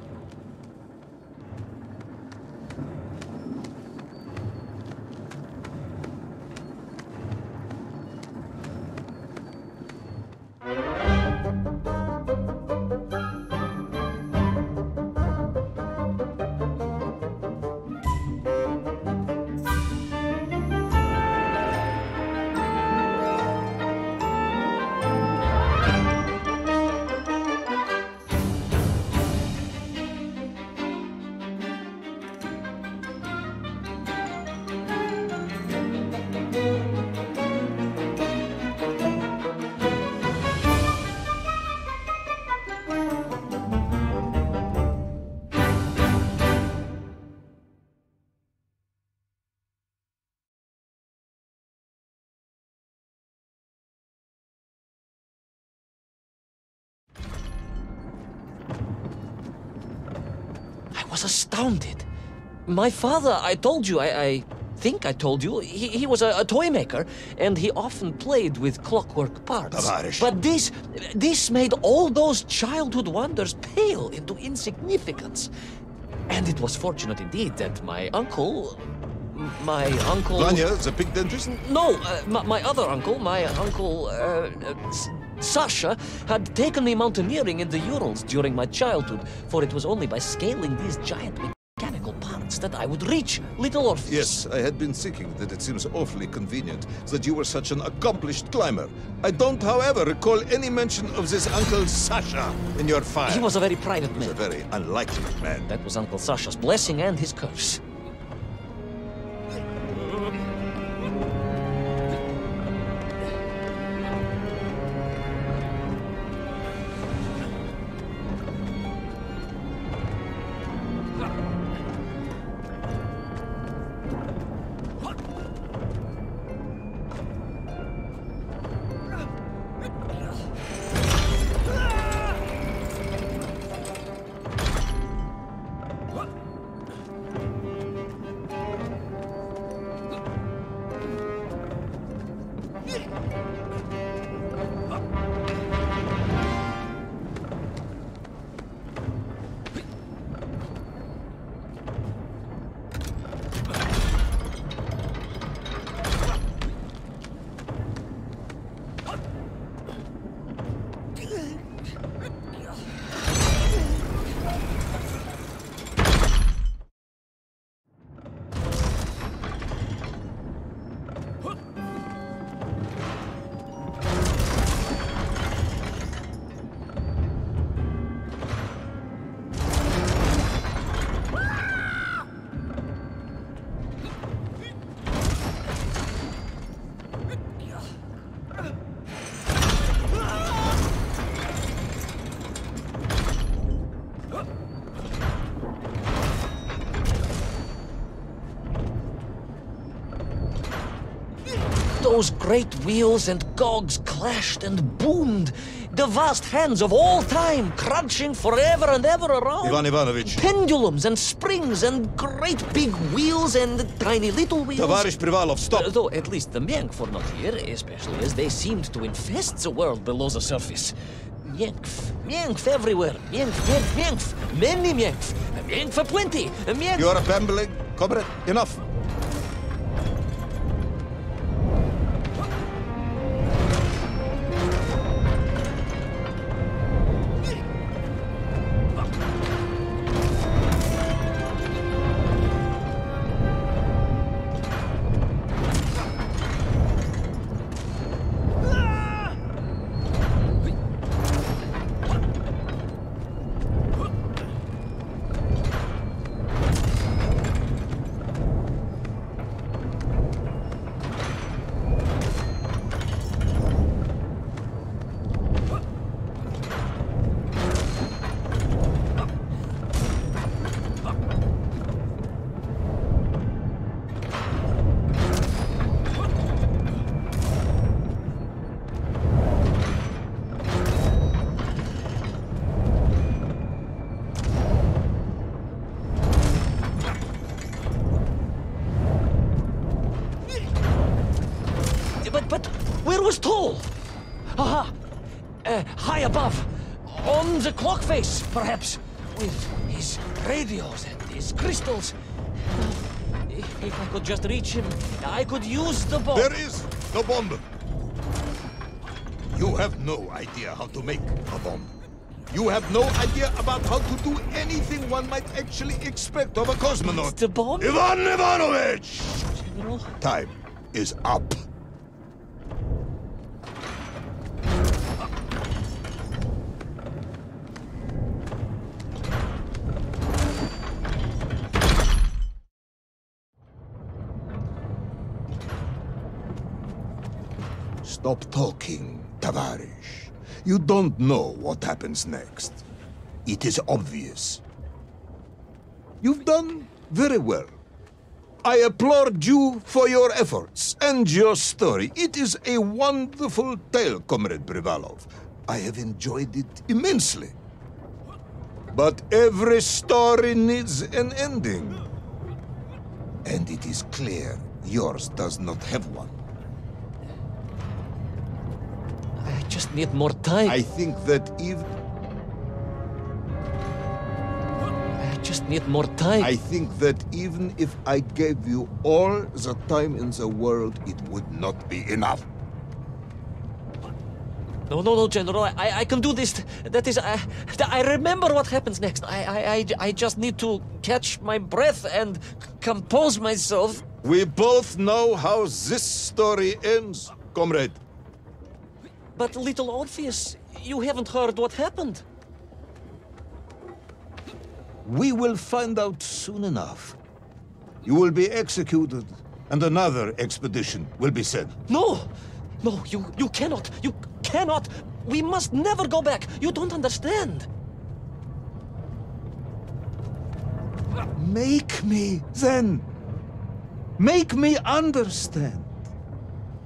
I was astounded. My father, I told you, I think I told you, he was a toy maker, and he often played with clockwork parts. Tavarish. But this made all those childhood wonders pale into insignificance. And it was fortunate indeed that my uncle... Vanya, the pig dentist? No, my other uncle, Sasha, had taken me mountaineering in the Urals during my childhood, for it was only by scaling these giant mechanical parts that I would reach Little Orpheus. Yes, I had been thinking that it seems awfully convenient that you were such an accomplished climber. I don't, however, recall any mention of this Uncle Sasha in your file. He was a very private He was a man. very unlikely man. That was Uncle Sasha's blessing and his curse. Those great wheels and cogs clashed and boomed. The vast hands of all time crunching forever and ever around. Ivan Ivanovich. Pendulums and springs and great big wheels and tiny little wheels. Tavarish Privalov, stop! Though at least the Mienk were not here, especially as they seemed to infest the world below the surface. Mienkf, Mienkf everywhere. Mienkf, Mienkf, Mienkf. Many Mienkf. Mienkf aplenty. Mienkf. You are rambling. Comrade, enough. But where was Toll? Aha! High above. On the clock face, perhaps. With his radios and his crystals. If I could just reach him, I could use the bomb. There is the bomb. You have no idea how to make a bomb. You have no idea about how to do anything one might actually expect of a cosmonaut. The bomb? Ivan Ivanovich! General? Time is up. Stop talking, Tavarish. You don't know what happens next. It is obvious. You've done very well. I applaud you for your efforts and your story. It is a wonderful tale, Comrade Privalov. I have enjoyed it immensely. But every story needs an ending. And it is clear yours does not have one. I just need more time. I think that even... I just need more time. I think that even if I gave you all the time in the world, it would not be enough. No, General. I can do this. That is, I remember what happens next. I just need to catch my breath and compose myself. We both know how this story ends, comrade. But little Orpheus, you haven't heard what happened. We will find out soon enough. You will be executed, and another expedition will be sent. No, you cannot. You cannot. We must never go back. You don't understand. Make me, then. Make me understand.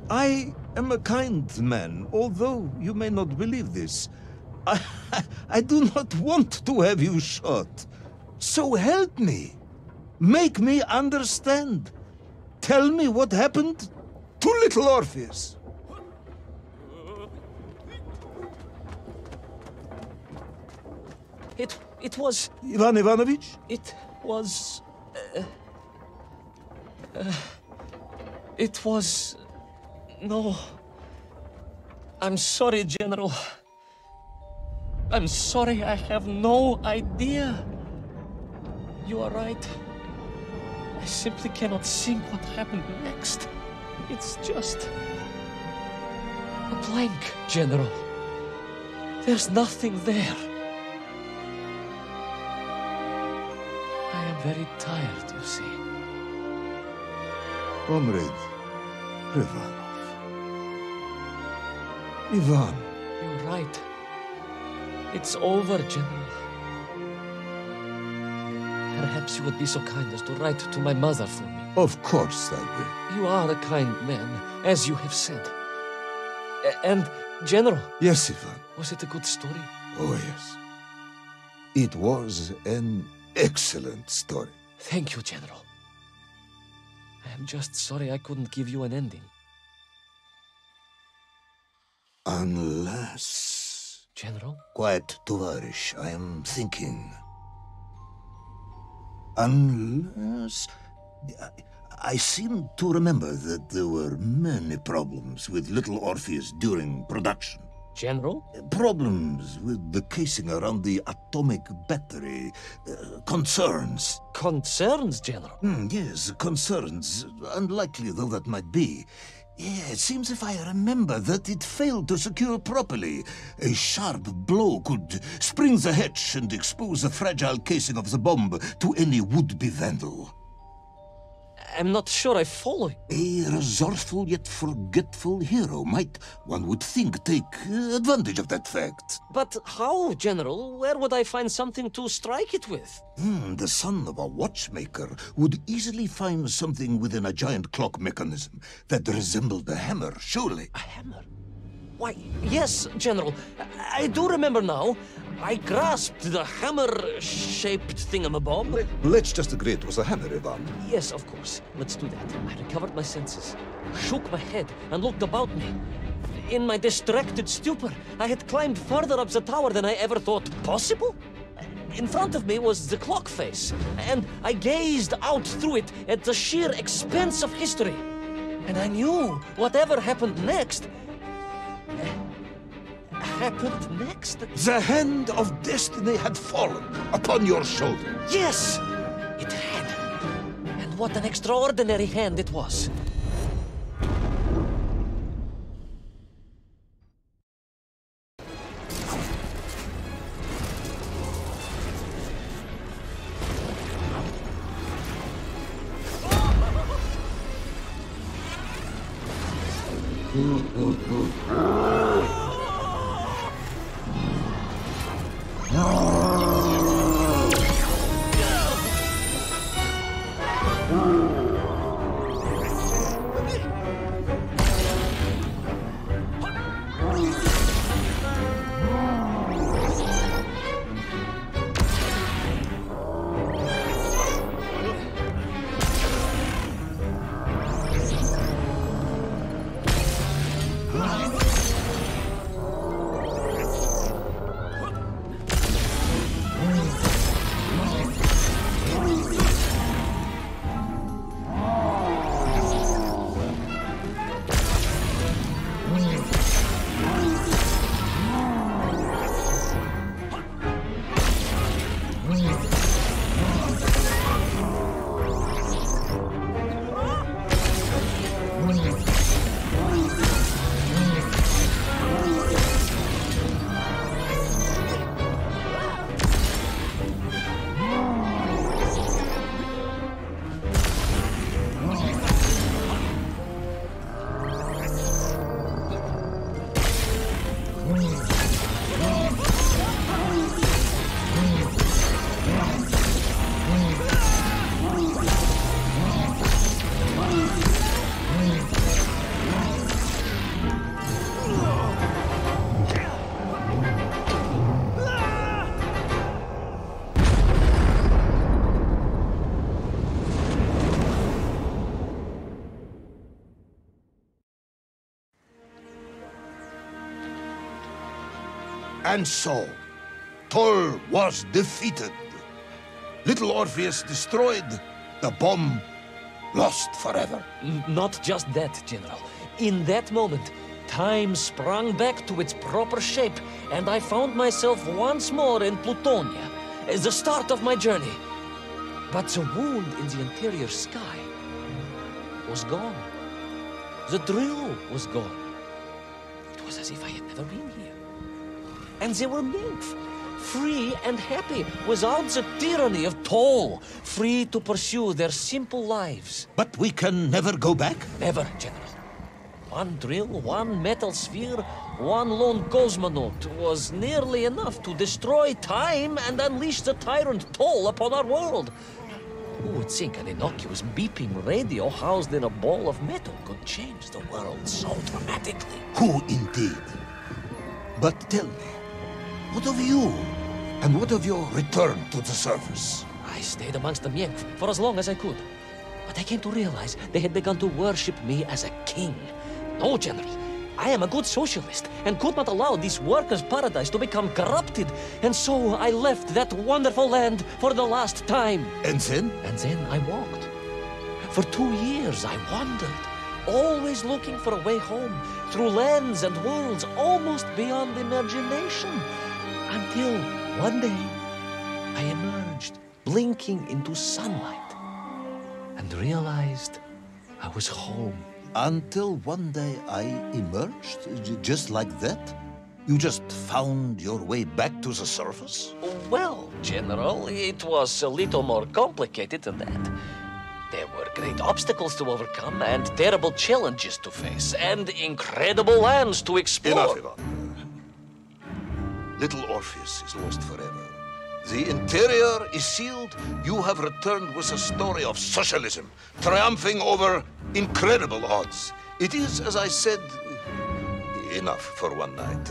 I am a kind man, although you may not believe this. I do not want to have you shot. So help me. Make me understand. Tell me what happened to little Orpheus. It was... Ivan Ivanovich? It was... It was... No. I'm sorry, General. I'm sorry, I have no idea. You are right. I simply cannot think what happened next. It's just... a blank, General. There's nothing there. I am very tired, you see. Comrade Privalov. Ivan. You're right. It's over, General. Perhaps you would be so kind as to write to my mother for me. Of course I will. You are a kind man, as you have said. And, General, Yes, Ivan. was it a good story? Oh, yes. It was an excellent story. Thank you, General. I am just sorry I couldn't give you an ending. Unless... General? Quiet, Tovarish. I am thinking. Unless... I seem to remember that there were many problems with Little Orpheus during production. General? Problems with the casing around the atomic battery. Concerns. Concerns, General? Yes, concerns. Unlikely though that might be. Yeah, it seems if I remember that it failed to secure properly. A sharp blow could spring the hatch and expose the fragile casing of the bomb to any would-be vandal. I'm not sure I follow you. A resourceful yet forgetful hero might, one would think, take advantage of that fact. But how, General? Where would I find something to strike it with? The son of a watchmaker would easily find something within a giant clock mechanism that resembled a hammer, surely. A hammer? Why, yes, General. I do remember now. I grasped the hammer-shaped thingamabob. Let's just agree it was a hammer, Ivan. Yes, of course. Let's do that. I recovered my senses, shook my head, and looked about me. In my distracted stupor, I had climbed further up the tower than I ever thought possible. In front of me was the clock face, and I gazed out through it at the sheer expanse of history. And I knew whatever happened next... happened next? The hand of destiny had fallen upon your shoulder. Yes! It had. And what an extraordinary hand it was. And so, Tol was defeated. Little Orpheus destroyed, the bomb lost forever. Not just that, General. In that moment, time sprang back to its proper shape, and I found myself once more in Plutonia, as the start of my journey. But the wound in the interior sky was gone. The drill was gone. It was as if I had never been here. And they were nymph, free and happy, without the tyranny of Tol, free to pursue their simple lives. But we can never go back? Never, General. One drill, one metal sphere, one lone cosmonaut was nearly enough to destroy time and unleash the tyrant Toll upon our world. Who would think an innocuous beeping radio housed in a ball of metal could change the world so dramatically? Who indeed? But tell me, what of you? And what of your return to the surface? I stayed amongst the Mienk for as long as I could. But I came to realize they had begun to worship me as a king. No, General. I am a good socialist and could not allow this workers' paradise to become corrupted. And so I left that wonderful land for the last time. And then? And then I walked. For 2 years I wandered, always looking for a way home, through lands and worlds almost beyond imagination. Until one day I emerged, blinking into sunlight, and realized I was home. Until one day I emerged, just like that? You just found your way back to the surface? Well, General, it was a little more complicated than that. There were great obstacles to overcome and terrible challenges to face and incredible lands to explore. Enough, Ivan. Little Orpheus is lost forever. The interior is sealed. You have returned with a story of socialism, triumphing over incredible odds. It is, as I said, enough for one night.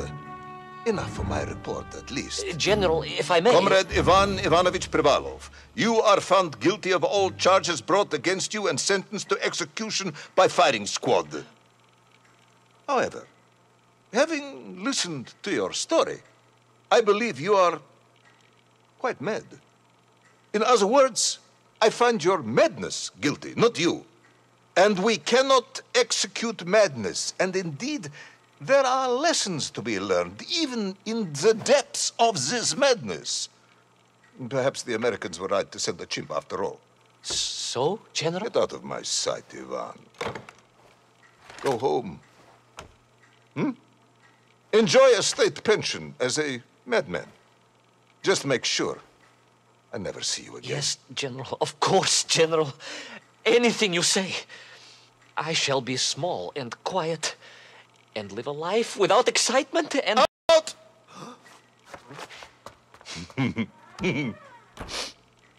Enough for my report, at least. General, if I may... Comrade Ivan Ivanovich Privalov, you are found guilty of all charges brought against you and sentenced to execution by firing squad. However, having listened to your story, I believe you are quite mad. In other words, I find your madness guilty, not you. And we cannot execute madness. And indeed, there are lessons to be learned, even in the depths of this madness. Perhaps the Americans were right to send a chimp after all. So, General? Get out of my sight, Ivan. Go home. Enjoy a state pension as a madman. Just make sure I never see you again. Yes, General. Of course, General. Anything you say. I shall be small and quiet and live a life without excitement and... Out!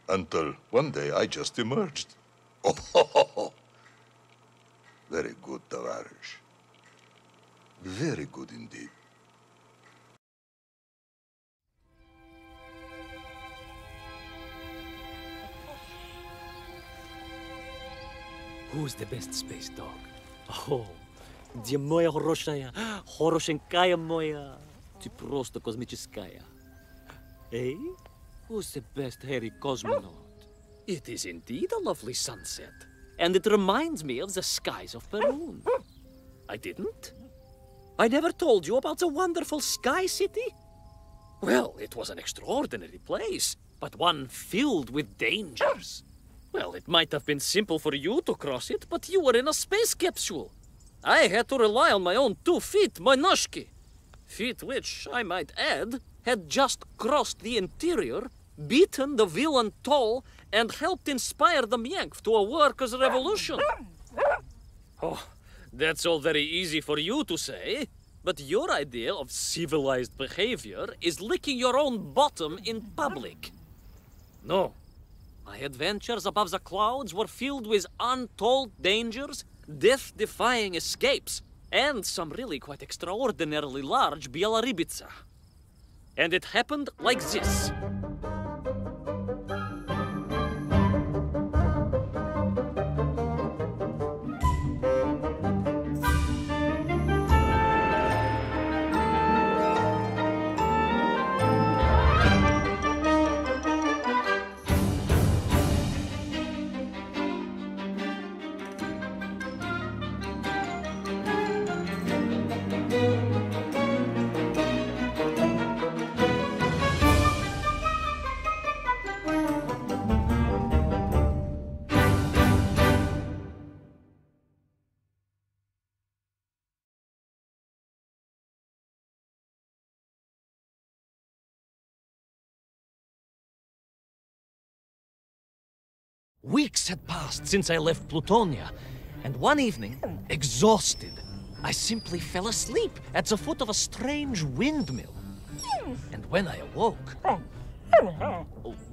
Until one day I just emerged. Oh, very good, Tavarish. Very good indeed. Who's the best space dog? Oh, где моя хорошая, хорошенькая моя, ты просто космическая. Eh? Who's the best hairy cosmonaut? It is indeed a lovely sunset, and it reminds me of the skies of Perun. I didn't? I never told you about the wonderful Sky City? Well, it was an extraordinary place, but one filled with dangers. Well, it might have been simple for you to cross it, but you were in a space capsule. I had to rely on my own 2 feet, my noshki. Feet which, I might add, had just crossed the interior, beaten the villain Toll, and helped inspire the Mienk to a workers' revolution. Oh, that's all very easy for you to say, but your idea of civilized behavior is licking your own bottom in public. No. My adventures above the clouds were filled with untold dangers, death-defying escapes, and some really quite extraordinarily large Bielorybitsa. And it happened like this. Weeks had passed since I left Plutonia, and one evening, exhausted, I simply fell asleep at the foot of a strange windmill. And when I awoke,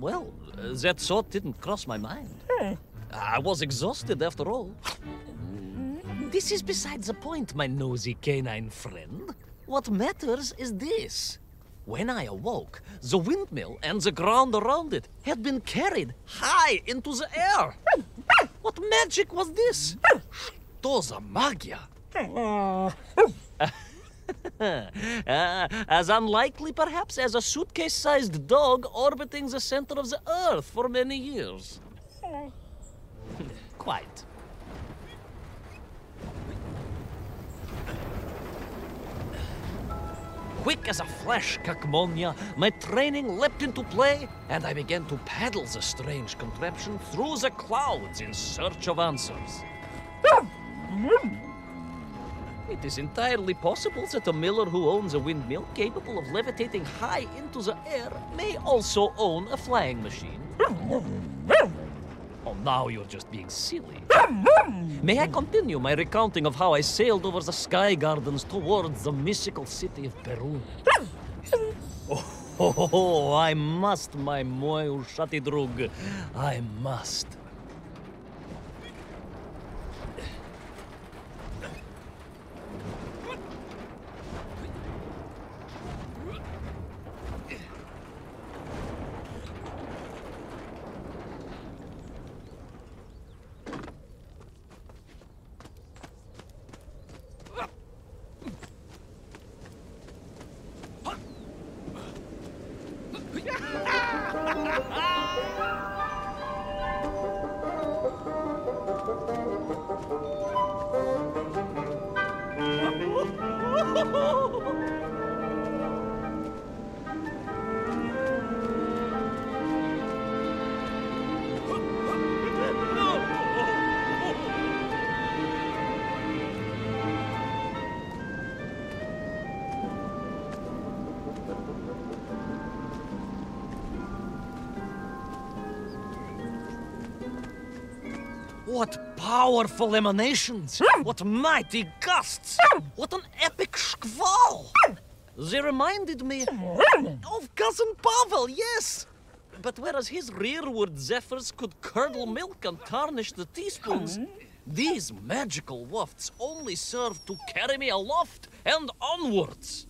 well, that thought didn't cross my mind. I was exhausted after all. This is beside the point, my nosy canine friend. What matters is this. When I awoke, the windmill and the ground around it had been carried high into the air. What magic was this? Что за магия? As unlikely, perhaps, as a suitcase-sized dog orbiting the center of the Earth for many years. Quite. Quick as a flash, Kakmonia, my training leapt into play, and I began to paddle the strange contraption through the clouds in search of answers. It is entirely possible that a miller who owns a windmill capable of levitating high into the air may also own a flying machine. Oh, now you're just being silly. May I continue my recounting of how I sailed over the sky gardens towards the mystical city of Peru? Oh, I must, my moi ushati drug. I must. What powerful emanations! What mighty gusts! What an epic schwall! They reminded me of Cousin Pavel, yes! But whereas his rearward zephyrs could curdle milk and tarnish the teaspoons, these magical wafts only serve to carry me aloft and onwards.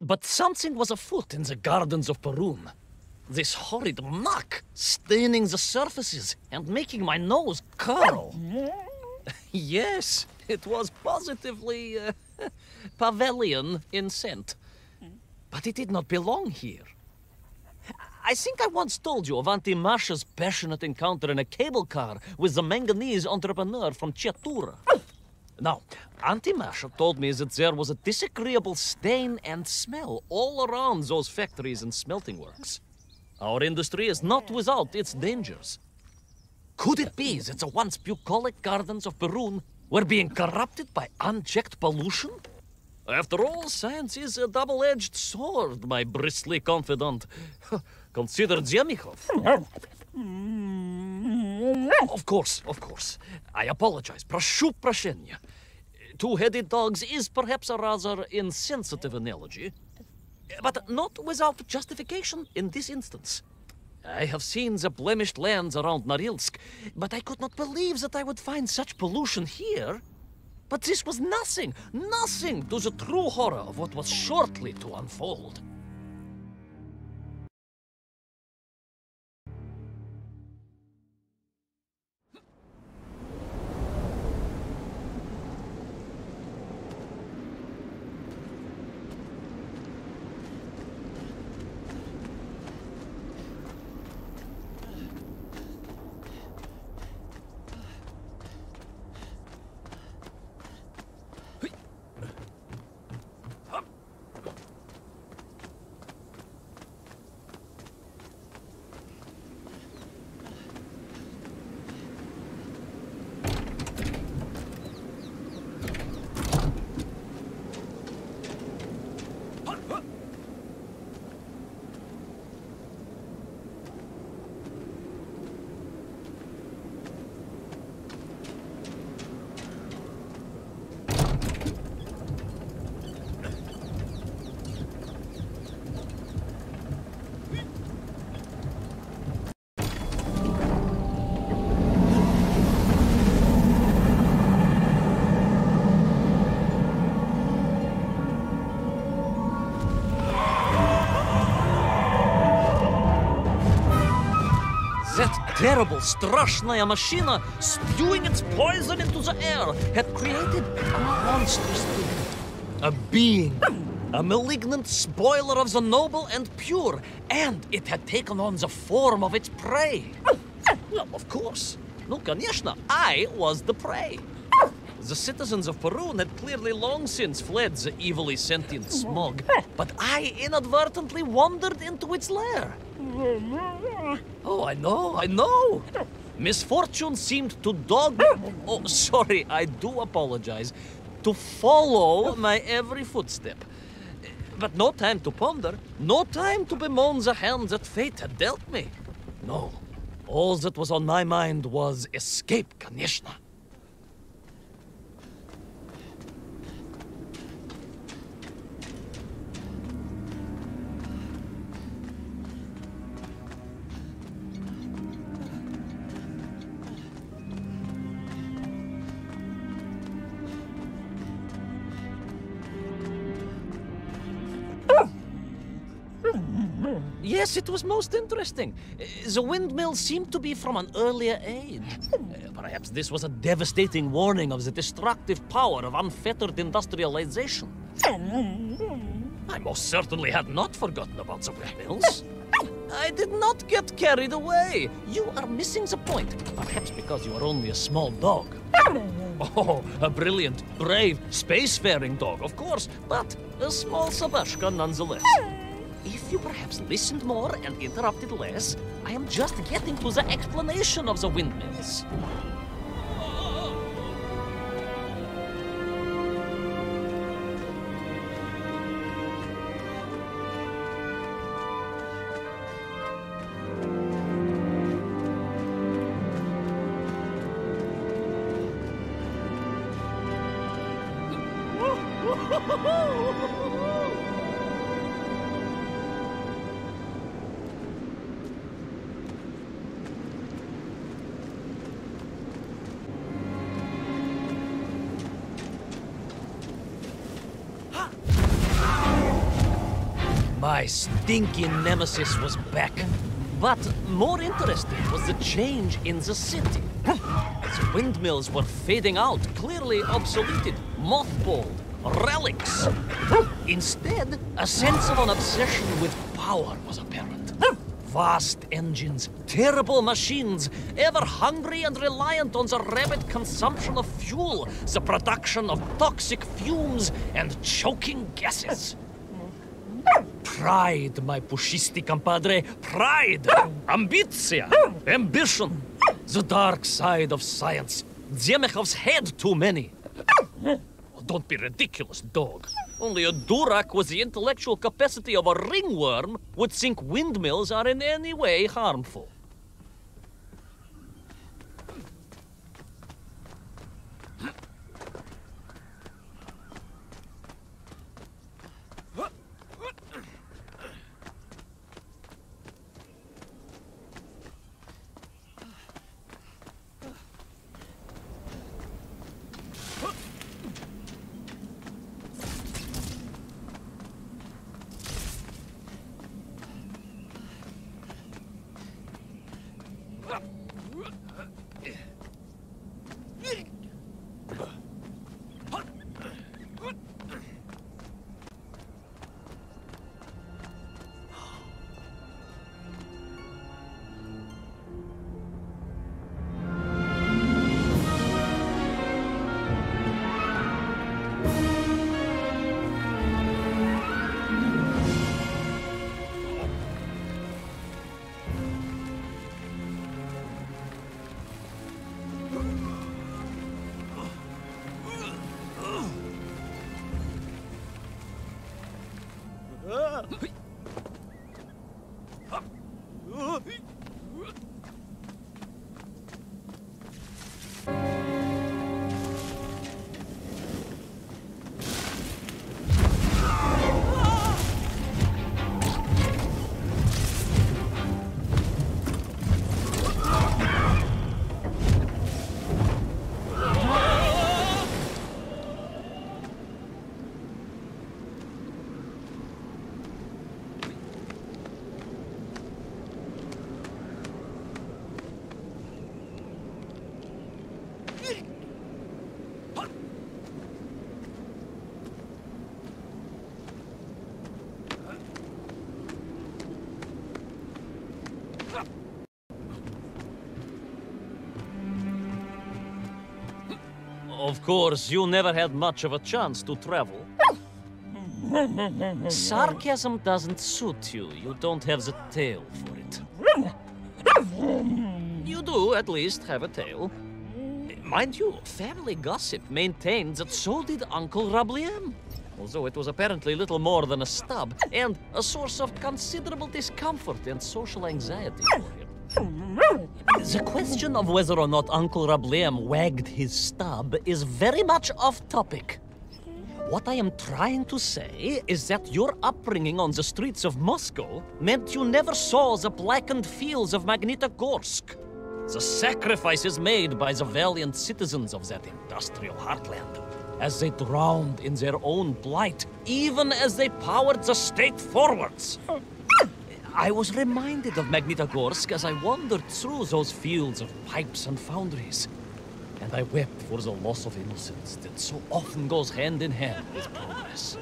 But something was afoot in the gardens of Perun. This horrid muck staining the surfaces and making my nose curl. Yes, it was positively Pavelian in scent. But it did not belong here. I think I once told you of Auntie Masha's passionate encounter in a cable car with the manganese entrepreneur from Chiatura. Now, Auntie Masha told me that there was a disagreeable stain and smell all around those factories and smelting works. Our industry is not without its dangers. Could it be that the once bucolic gardens of Perun were being corrupted by unchecked pollution? After all, science is a double-edged sword, my bristly confidant. Consider Demikhov. Of course. I apologize. Прошу прощения. Two-headed dogs is perhaps a rather insensitive analogy, but not without justification in this instance. I have seen the blemished lands around Norilsk, but I could not believe that I would find such pollution here. But this was nothing to the true horror of what was shortly to unfold. terrible Strashnaya machina, spewing its poison into the air, had created a monstrous thing. A being. A malignant spoiler of the noble and pure. And it had taken on the form of its prey. Well, of course. No, конечно, I was the prey. The citizens of Perun had clearly long since fled the evilly sentient smog, but I inadvertently wandered into its lair. Oh, I know. Misfortune seemed to dog... Oh, sorry, I do apologize. To follow my every footstep. But no time to ponder, no time to bemoan the hand that fate had dealt me. No, all that was on my mind was escape, конечно. Yes, it was most interesting. The windmill seemed to be from an earlier age. Perhaps this was a devastating warning of the destructive power of unfettered industrialization. I most certainly had not forgotten about the windmills. I did not get carried away. You are missing the point. Perhaps because you are only a small dog. Oh, a brilliant, brave, spacefaring dog, of course, but a small Sabashka nonetheless. If you perhaps listened more and interrupted less, I am just getting to the explanation of the windmills. My stinking nemesis was back. But more interesting was the change in the city. The windmills were fading out, clearly obsoleted, mothballed, relics. Instead, a sense of an obsession with power was apparent. Vast engines, terrible machines, ever hungry and reliant on the rapid consumption of fuel, the production of toxic fumes and choking gases. Pride, my pushisti compadre. Pride! Ambitia! Ambition! The dark side of science. Zemechov's had too many. Oh, don't be ridiculous, dog. Only a Durak with the intellectual capacity of a ringworm would think windmills are in any way harmful. Of course, you never had much of a chance to travel. Sarcasm doesn't suit you. You don't have the tail for it. You do, at least, have a tail. Mind you, family gossip maintained that so did Uncle Rabliem. Although it was apparently little more than a stub, and a source of considerable discomfort and social anxiety for him. The question of whether or not Uncle Rabliem wagged his stub is very much off topic. What I am trying to say is that your upbringing on the streets of Moscow meant you never saw the blackened fields of Magnitogorsk. The sacrifices made by the valiant citizens of that industrial heartland, as they drowned in their own blight, even as they powered the state forwards. I was reminded of Magnitogorsk as I wandered through those fields of pipes and foundries, and I wept for the loss of innocence that so often goes hand in hand with progress.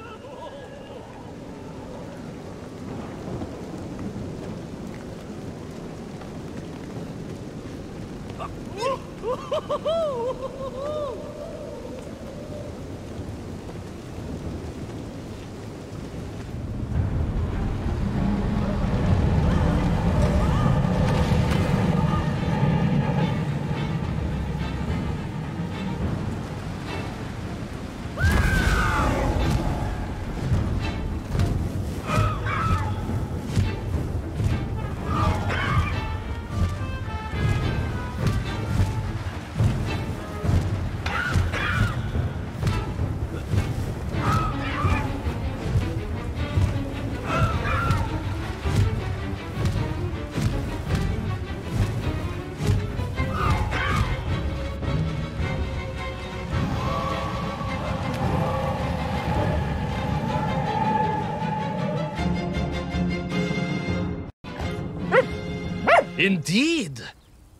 Indeed!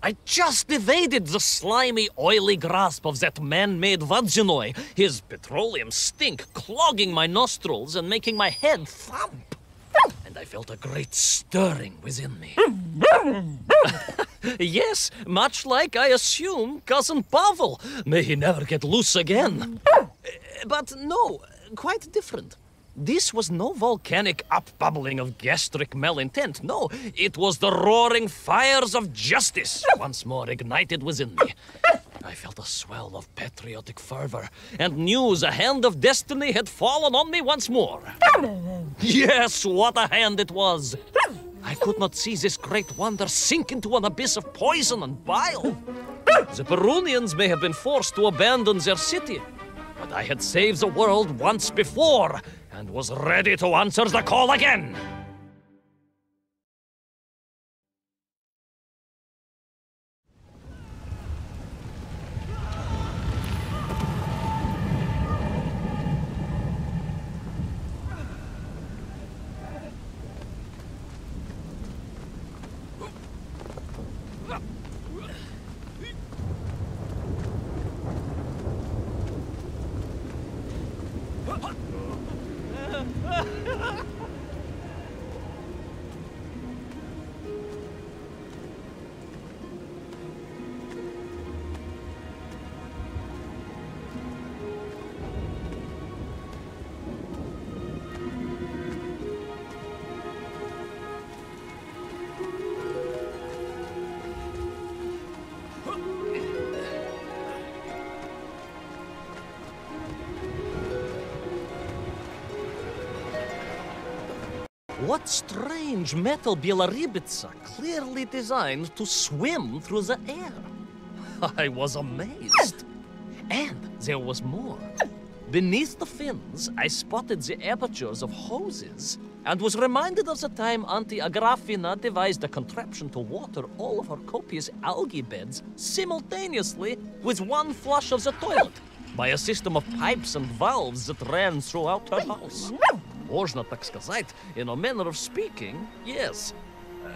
I just evaded the slimy, oily grasp of that man-made Vodzinoi, his petroleum stink clogging my nostrils and making my head thump. And I felt a great stirring within me. Yes, much like, I assume, Cousin Pavel. May he never get loose again. But no, quite different. This was no volcanic upbubbling of gastric malintent. No, it was the roaring fires of justice once more ignited within me. I felt a swell of patriotic fervor and knew the hand of destiny had fallen on me once more. Yes, what a hand it was! I could not see this great wonder sink into an abyss of poison and bile. The Perunians may have been forced to abandon their city, but I had saved the world once before and was ready to answer the call again. What strange metal Bielaribitsa clearly designed to swim through the air? I was amazed. And there was more. Beneath the fins, I spotted the apertures of hoses and was reminded of the time Auntie Agrafina devised a contraption to water all of her copious algae beds simultaneously with one flush of the toilet by a system of pipes and valves that ran throughout her house. Можно так сказать, in a manner of speaking, yes.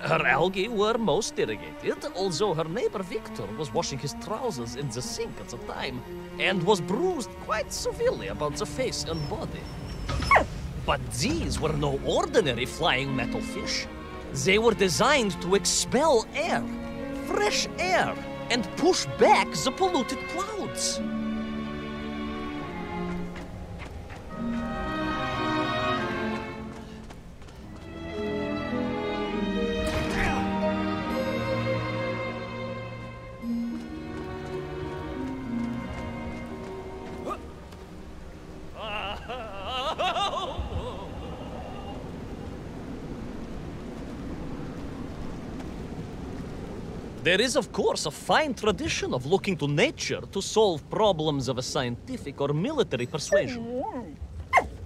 Her algae were most irrigated, although her neighbor Victor was washing his trousers in the sink at the time and was bruised quite severely about the face and body. But these were no ordinary flying metal fish. They were designed to expel air, fresh air, and push back the polluted clouds. There is, of course, a fine tradition of looking to nature to solve problems of a scientific or military persuasion.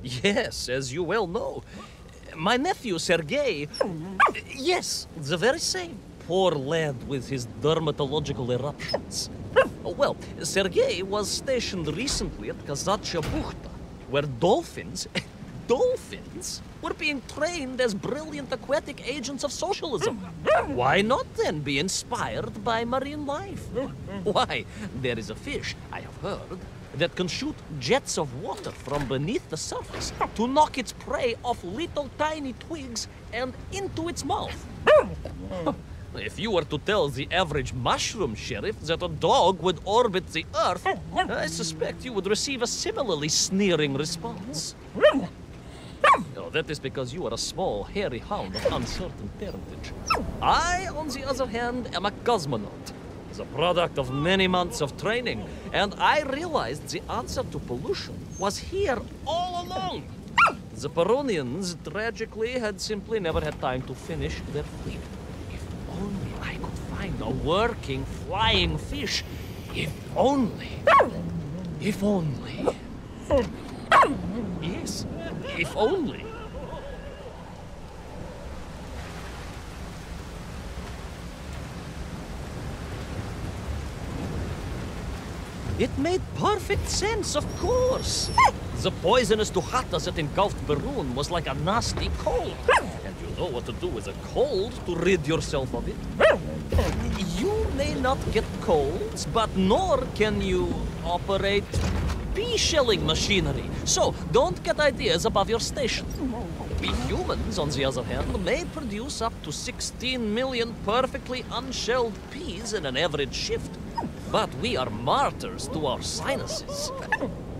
Yes, as you well know. My nephew, Sergei... Yes, the very same. Poor lad with his dermatological eruptions. Well, Sergei was stationed recently at Kazachya Bukhta, where dolphins... dolphins were being trained as brilliant aquatic agents of socialism. Why not then be inspired by marine life? Why, there is a fish, I have heard, that can shoot jets of water from beneath the surface to knock its prey off little tiny twigs and into its mouth. If you were to tell the average mushroom sheriff that a dog would orbit the Earth, I suspect you would receive a similarly sneering response. Oh, that is because you are a small, hairy hound of uncertain parentage. I, on the other hand, am a cosmonaut, the product of many months of training, and I realized the answer to pollution was here all along. The Peronians, tragically, had simply never had time to finish their fleet. If only I could find a working, flying fish. If only. If only. Yes, if only. It made perfect sense, of course. The poisonous Duhata that engulfed Berun was like a nasty cold. And you know what to do with a cold to rid yourself of it. You may not get colds, but nor can you operate pea-shelling machinery. So don't get ideas above your station. We humans, on the other hand, may produce up to 16 million perfectly unshelled peas in an average shift. But we are martyrs to our sinuses.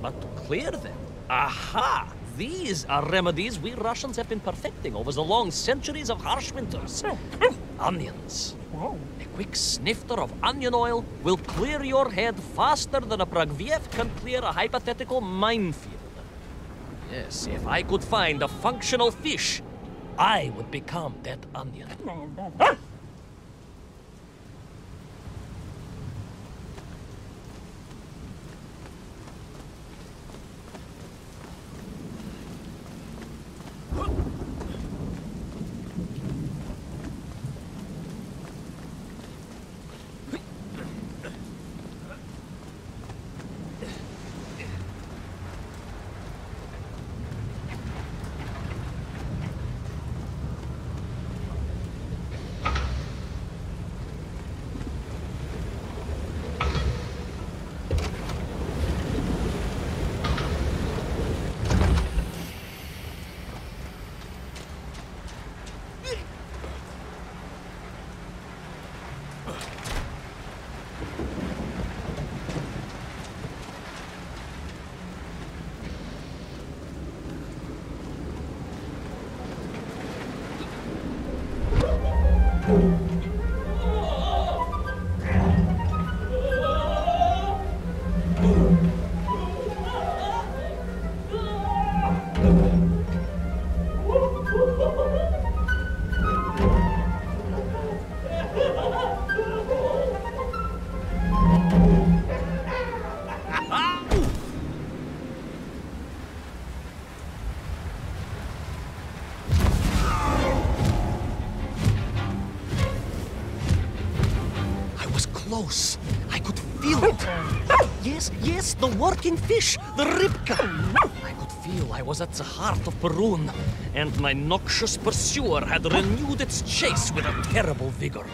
But to clear them, aha! These are remedies we Russians have been perfecting over the long centuries of harsh winters. Onions. A quick snifter of onion oil will clear your head faster than a Pragviev can clear a hypothetical minefield. Yes, if I could find a functional fish, I would become that onion. Close. I could feel it. Yes, the working fish, the ribka. I could feel I was at the heart of Perun, and my noxious pursuer had renewed its chase with a terrible vigor.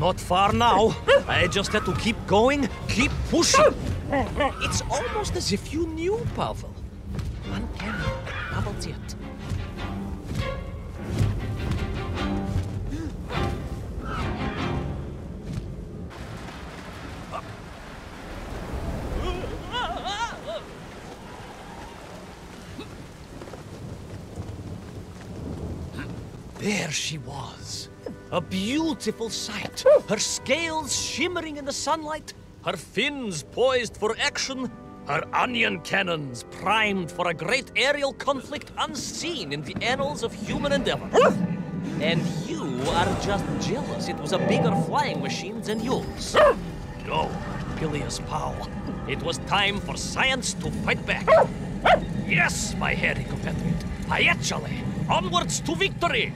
Not far now. I just had to keep going, keep pushing. It's almost as if you knew, Pavel. Uncanny. Pavel's it. There she was. A beautiful sight. Her scales shimmering in the sunlight, her fins poised for action, her onion cannons primed for a great aerial conflict unseen in the annals of human endeavor. And you are just jealous it was a bigger flying machine than yours. No, Peleus Powell. It was time for science to fight back. Yes, my hairy compatriot. Ayachale, onwards to victory!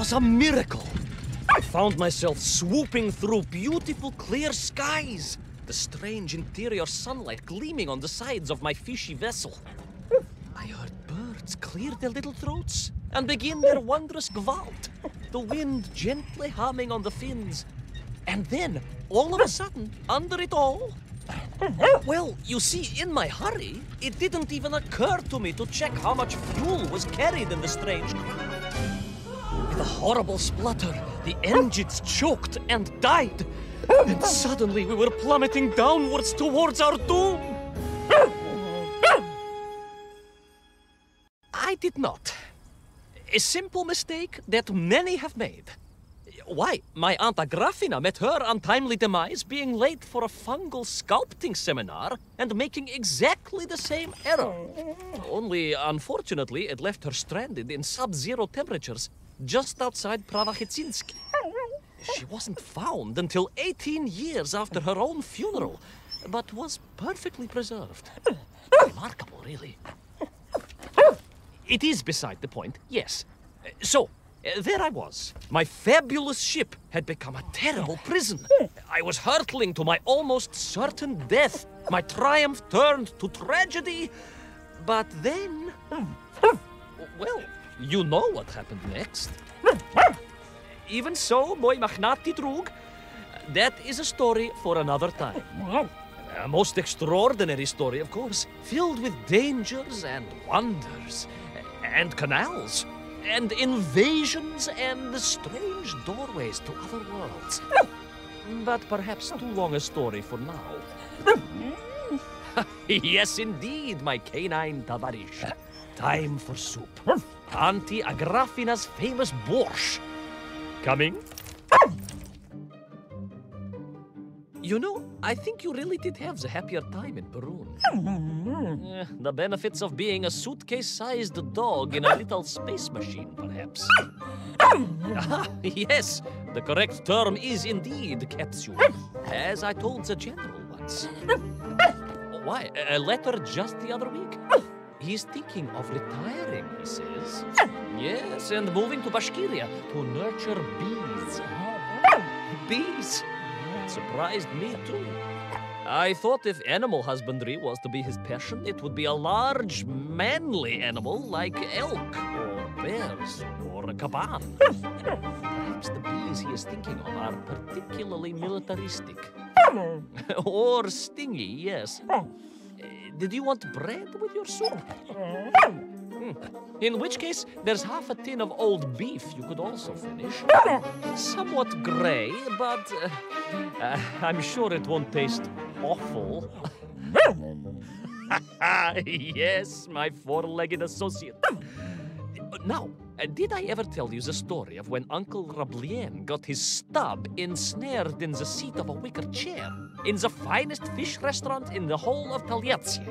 was a miracle. I found myself swooping through beautiful, clear skies, the strange interior sunlight gleaming on the sides of my fishy vessel. I heard birds clear their little throats and begin their wondrous gvalt, the wind gently humming on the fins. And then, all of a sudden, under it all, well, you see, in my hurry, it didn't even occur to me to check how much fuel was carried in the strange craft. With a horrible splutter, the engines choked and died. And suddenly we were plummeting downwards towards our doom. I did not. A simple mistake that many have made. Why, my Aunt Agrafina met her untimely demise being late for a fungal sculpting seminar and making exactly the same error. Only, unfortunately, it left her stranded in sub-zero temperatures just outside Pravachitsinsk. She wasn't found until 18 years after her own funeral, but was perfectly preserved. Remarkable, really. It is beside the point, yes. So, there I was. My fabulous ship had become a terrible prison. I was hurtling to my almost certain death. My triumph turned to tragedy. But then... Well, you know what happened next. Even so, moi machnati drug, that is a story for another time. A most extraordinary story, of course, filled with dangers and wonders, and canals, and invasions, and strange doorways to other worlds. But perhaps too long a story for now. Yes, indeed, my canine tavarish. Time for soup. Auntie Agrafina's famous borscht. Coming? You know, I think you really did have the happier time in Perun. The benefits of being a suitcase-sized dog in a little space machine, perhaps. Yes, the correct term is indeed capsule, as I told the general once. Why, a letter just the other week. He's thinking of retiring, he says. Yes, and moving to Bashkiria to nurture bees. Bees? It surprised me, too. I thought if animal husbandry was to be his passion, it would be a large, manly animal like elk, or bears, or a caban. Perhaps the bees he is thinking of are particularly militaristic. Or stingy, yes. Did you want bread with your soup? In which case, there's half a tin of old beef you could also finish. Somewhat grey, but I'm sure it won't taste awful. Yes, my four-legged associate. Now, did I ever tell you the story of when Uncle Rablien got his stub ensnared in the seat of a wicker chair in the finest fish restaurant in the whole of Taliatsia?